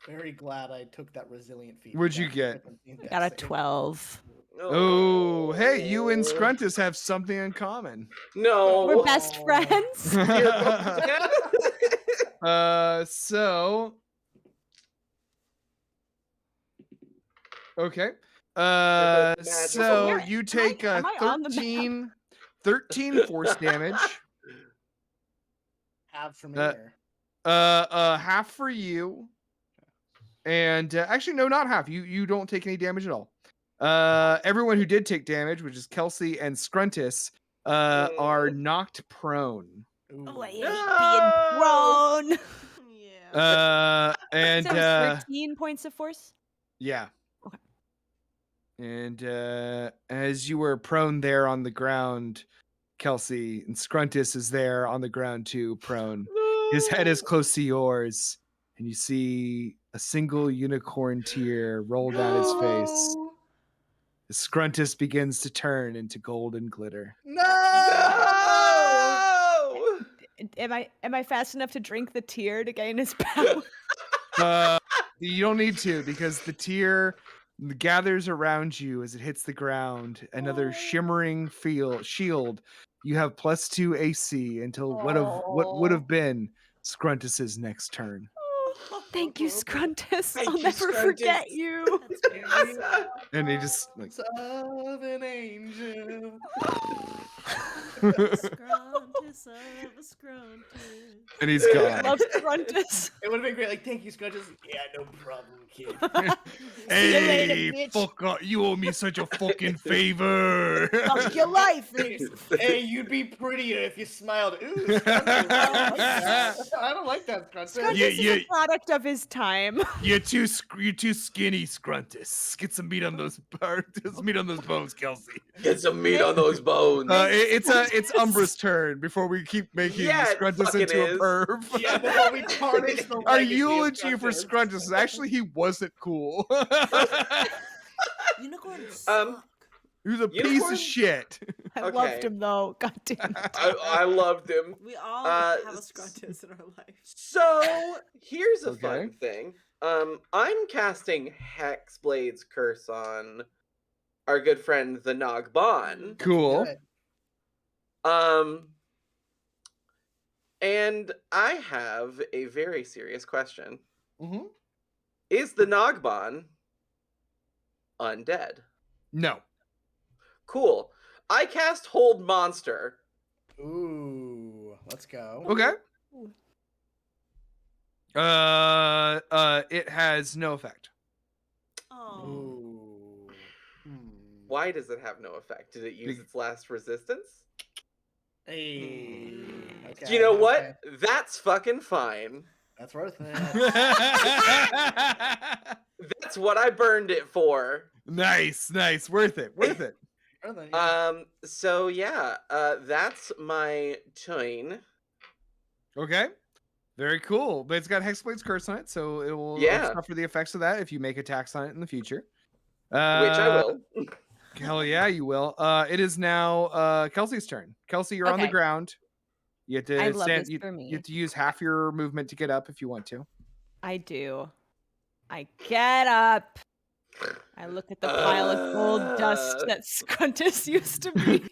Very glad I took that resilient feat. What'd you That's get? different in Got a dex save. 12. Oh, hey, you and Scruntus have something in common. No. We're best friends. So okay. both magical. So Where- you take am I on the map? 13 force damage. Half from Uh, here. Half for you. And actually, no, not half. You don't take any damage at all. Everyone who did take damage, which is Kelsey and Scruntus, are knocked prone. Ooh. Oh, I hate No! being prone. Yeah. And So that was 13 points of force? yeah. Okay. And as you were prone there on the ground, Kelsey, and Scruntus is there on the ground too, prone. His head is close to yours, and you see a single unicorn tear roll down his face. No! As Scruntus begins to turn into golden glitter. No! No! Am I fast enough to drink the tear to gain his power? You don't need to, because the tear gathers around you as it hits the ground. Another shimmering shield. You have +2 AC until what would have been Scruntus's next turn. Thank you, Scruntus. Thank I'll you, never Scruntus. forget you. That's great. And he just like Of an angel. Scruntus of a Scruntus. and he's gone. Love Scruntus. It would have been great. Like, thank you, Scrunches. Yeah, no problem, kid. See you later, Hey, bitch. fuck off. You owe me such a fucking favor. Fuck your life. Hey, you'd be prettier if you smiled. Ooh, Scrunches. I don't like that, Scrunches. Scruntus Yeah, is yeah. a product of his time. You're too skinny, Scruntus. Get some meat on those bones, Kelsey. Get some meat on those bones. It's Umbra's turn before we keep making Yeah, it Scruntus fucking into a is. perv. Yeah, before we tarnish the Our legacy of eulogy for Scrunches. Scruntus is actually he wasn't cool. Unicorns Um, suck. Who's a piece Unicorn? of shit. I Okay. loved him though. God damn it. I loved him. We all Uh, have a Scruntus in our life. So here's a Okay. fun thing. I'm casting Hexblade's Curse on our good friend the Nogban. Cool. Do it. And I have a very serious question. Mm-hmm. Is the Nogban undead? No. Cool. I cast Hold Monster. Ooh, let's go. Okay. It has no effect. Oh. Ooh. Why does it have no effect? Did it use its last resistance? Hey. Okay. Do you know what? okay. That's fucking fine. That's worth it. That's what I burned it for. Nice. Worth it. Worth it, yeah. So yeah, that's my turn. Okay. Very cool. But it's got Hexblade's Curse on it, so it will Yeah. suffer the effects of that if you make attacks on it in the future. Which I will. Hell yeah, you will. It is now Kelsey's turn. Kelsey, you're on the Okay. ground. You have to I love stand. this You, for me. you have to use half your movement to get up if you want to. I do. I get up. I look at the pile of gold dust that Scruntus used to be.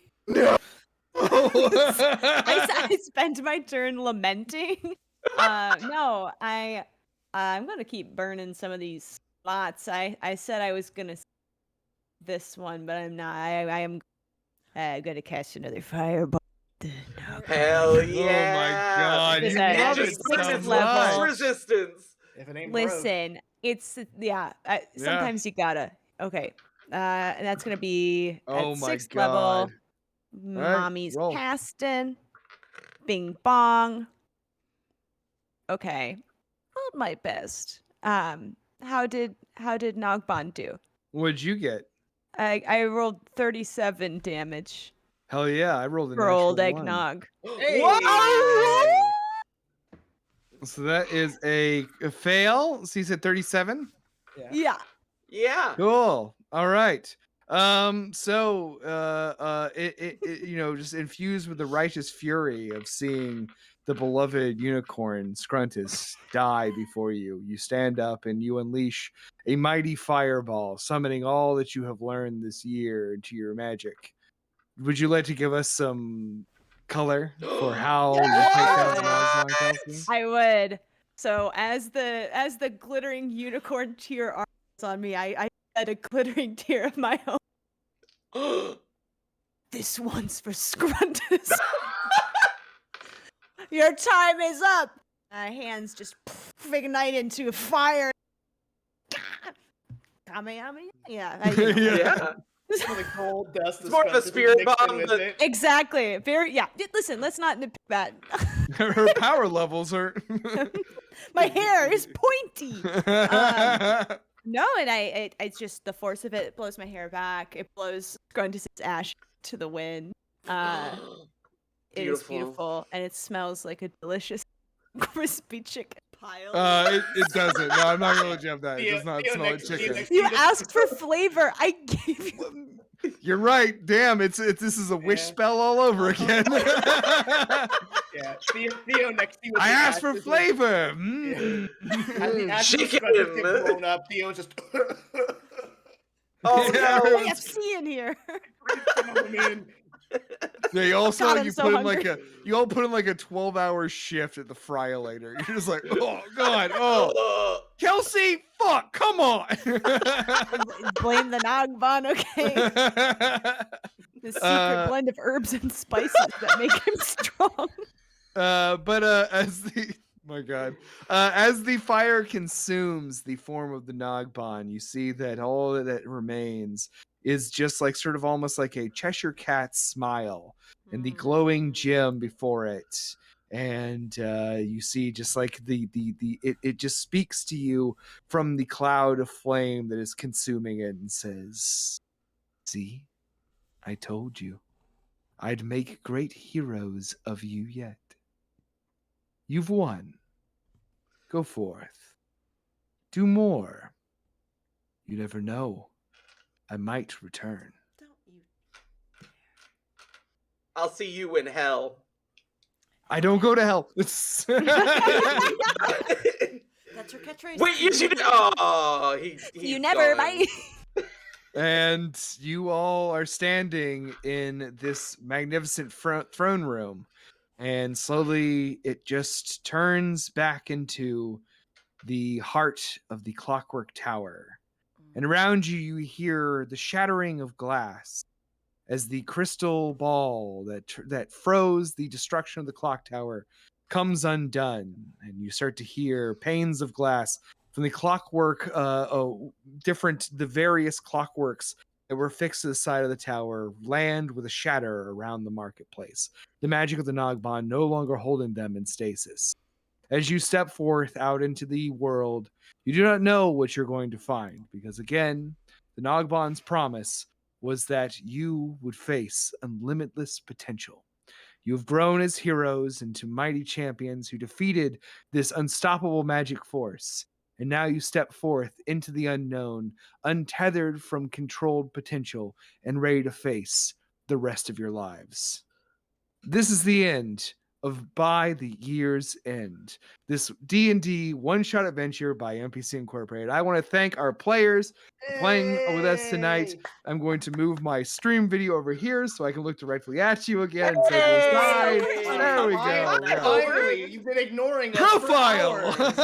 I spent my turn lamenting. No, I'm gonna keep burning some of these slots. I said I was gonna this one, but I'm not. I am gonna cast another fireball. Hell Oh yeah! my god, It's you a- love it's it a so sixth level. much. Resistance. If it ain't broke. Listen, it's sometimes you gotta. Okay, and that's gonna be Oh at my 6th god. level. right, Mommy's roll. casting. Bing bong. Okay, rolled my best. How did Nogban do? What'd you get? I rolled 37 damage Hell yeah, I rolled a for natural old one. eggnog. Hey! So that is a fail. So you said 37? Yeah. Yeah. Cool. All right. So it just infused with the righteous fury of seeing the beloved unicorn Scruntus die before you. You stand up and you unleash a mighty fireball, summoning all that you have learned this year into your magic. Would you like to give us some color for how you take down the Nogban, Kelsey? I would. So as the glittering unicorn tear arms on me, I had a glittering tear of my own. This one's for Scruntus. Your time is up. Hands just ignite into fire. Kamehameha? Yeah. Yeah. For the gold dust. It's more of a spirit bomb, but- Exactly. Very. Yeah. Listen. Let's not nitpick that. Her power levels are. My hair is pointy. No, and it's just the force of it blows my hair back. It blows Scruntus' ash to the wind. It is beautiful, and it smells like a delicious crispy chicken. Pile. It doesn't. No, I'm not gonna let you have that. It does not Theo smell like next- Theo chicken. next- You asked for flavor. I gave you. You're right. Damn, this is a wish Yeah. spell all over again. Yeah, Theo next to you. I asked for flavor. Mm. As the Chicken. Scruntus get blown up, Theo just. Oh Yeah. no. KFC in here. Coming in. They also God, I'm you so put hungry. you all put in like a 12-hour shift at the Friolator. You're just like, oh god, oh Kelsey, fuck, come on. Blame the Nogban, okay? The secret blend of herbs and spices that make him strong. But as the my god, as the fire consumes the form of the Nogban, you see that all that remains is just like sort of almost like a Cheshire cat smile and the glowing gem before it. And you see just like it just speaks to you from the cloud of flame that is consuming it and says, "See, I told you. I'd make great heroes of you yet. You've won. Go forth. Do more. You never know. I might return." Don't you I'll see you in hell. I don't go to hell. It's- That's her catchphrase. Wait, you should. Oh, See he's you never. gone. Bye. And you all are standing in this magnificent throne room, and slowly it just turns back into the heart of the clockwork tower. And around you, you hear the shattering of glass as the crystal ball that froze the destruction of the clock tower comes undone, and you start to hear panes of glass from the clockwork, the various clockworks that were fixed to the side of the tower land with a shatter around the marketplace. The magic of the Nogbon no longer holding them in stasis. As you step forth out into the world, you do not know what you're going to find, because again, the Nogbon's promise was that you would face limitless potential. You have grown as heroes into mighty champions who defeated this unstoppable magic force. And now you step forth into the unknown, untethered from controlled potential, and ready to face the rest of your lives. This is the end of By the Year's End, this D&D one-shot adventure by NPC Incorporated. I want to thank our players for playing with us tonight. Hey! I'm going to move my stream video over here so I can look directly at you again instead of to the side. Hey! There we go. Finally, Yeah. finally, you've been ignoring us Profile. for hours.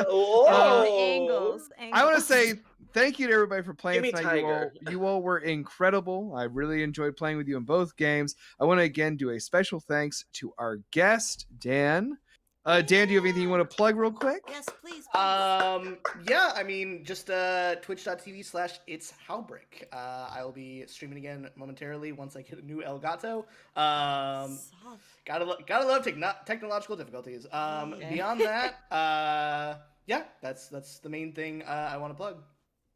Whoa. Angles. I want to say thank you to everybody for playing Gimme tonight. Tiger. You all were incredible. I really enjoyed playing with you in both games. I want to again do a special thanks to our guest, Dan. Dan, do you have anything you want to plug real quick? Yes, please. Yeah, I mean, just twitch.tv/itshalbrick. I will be streaming again momentarily once I get a new Elgato. Gotta love technological difficulties. Beyond that, yeah, that's the main thing I want to plug.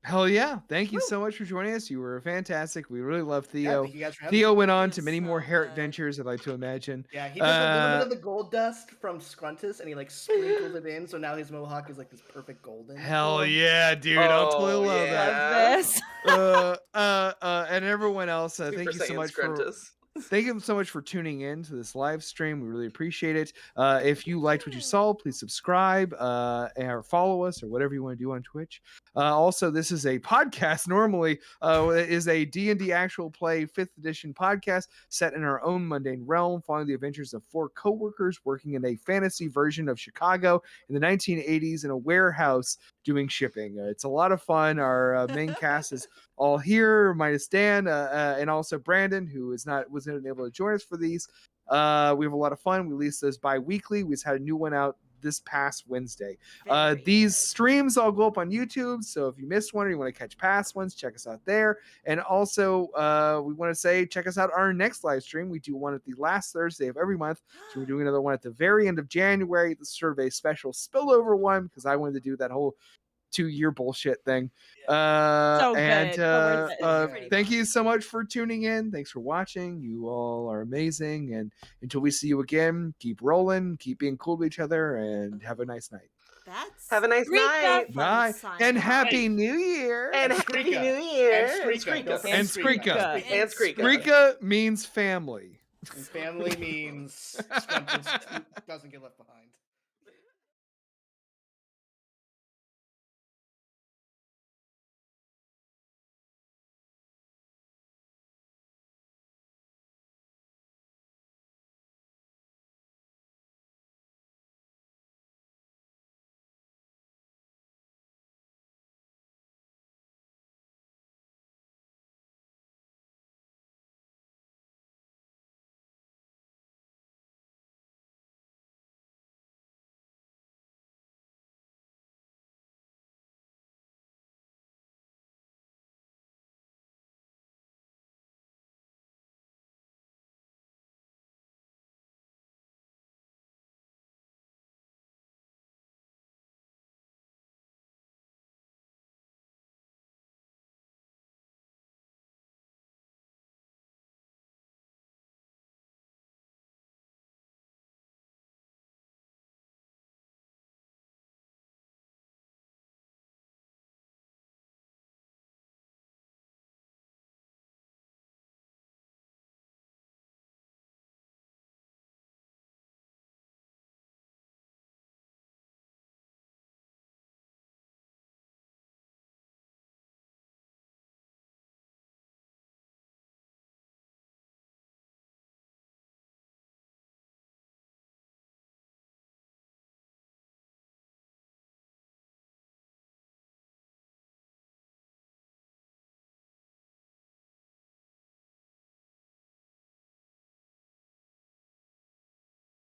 Hell yeah. Thank you so much for joining us. You were fantastic. We really love Yeah, Theo. thank you guys for having Theo me. went on It to was many more so hair good. adventures, I'd like to imagine. Yeah, he took a little bit of the gold dust from Scruntus and he like sprinkled it in, so now his mohawk is like this perfect golden. Hell yeah, dude. I'll totally love that. yeah. Love this. And everyone else, Super thank you so Saiyan much Scruntus. Thank you so much for tuning in to this live stream. We really appreciate it. If you liked what you saw, please subscribe or follow us or whatever you want to do on Twitch. Also, this is a podcast. Normally, it is a D&D actual play 5th edition podcast set in our own mundane realm, following the adventures of 4 coworkers working in a fantasy version of Chicago in the 1980s in a warehouse doing shipping. It's a lot of fun. Our main cast is all here, minus Dan, and also Brandon, who wasn't able to join us for these. We have a lot of fun. We release those bi-weekly. We just had a new one out this past Wednesday. These streams all go up on YouTube, so if you missed one or you want to catch past ones, check us out there. And also, we want to say, check us out our next live stream. We do one at the last Thursday of every month, so we're doing another one at the very end of January. This is sort of a special spillover one, because I wanted to do that whole 2-year bullshit thing. So and good. So worth it. thank you so much for tuning in. Thanks for watching. You all are amazing. And until we see you again, keep rolling, keep being cool to each other, and have a nice night. Have a nice night. Bye. And Happy New Year. And Happy New Year. And Skrika. And Skrika. And Skrika. Skrika means family. And family means Scruntus doesn't get left behind.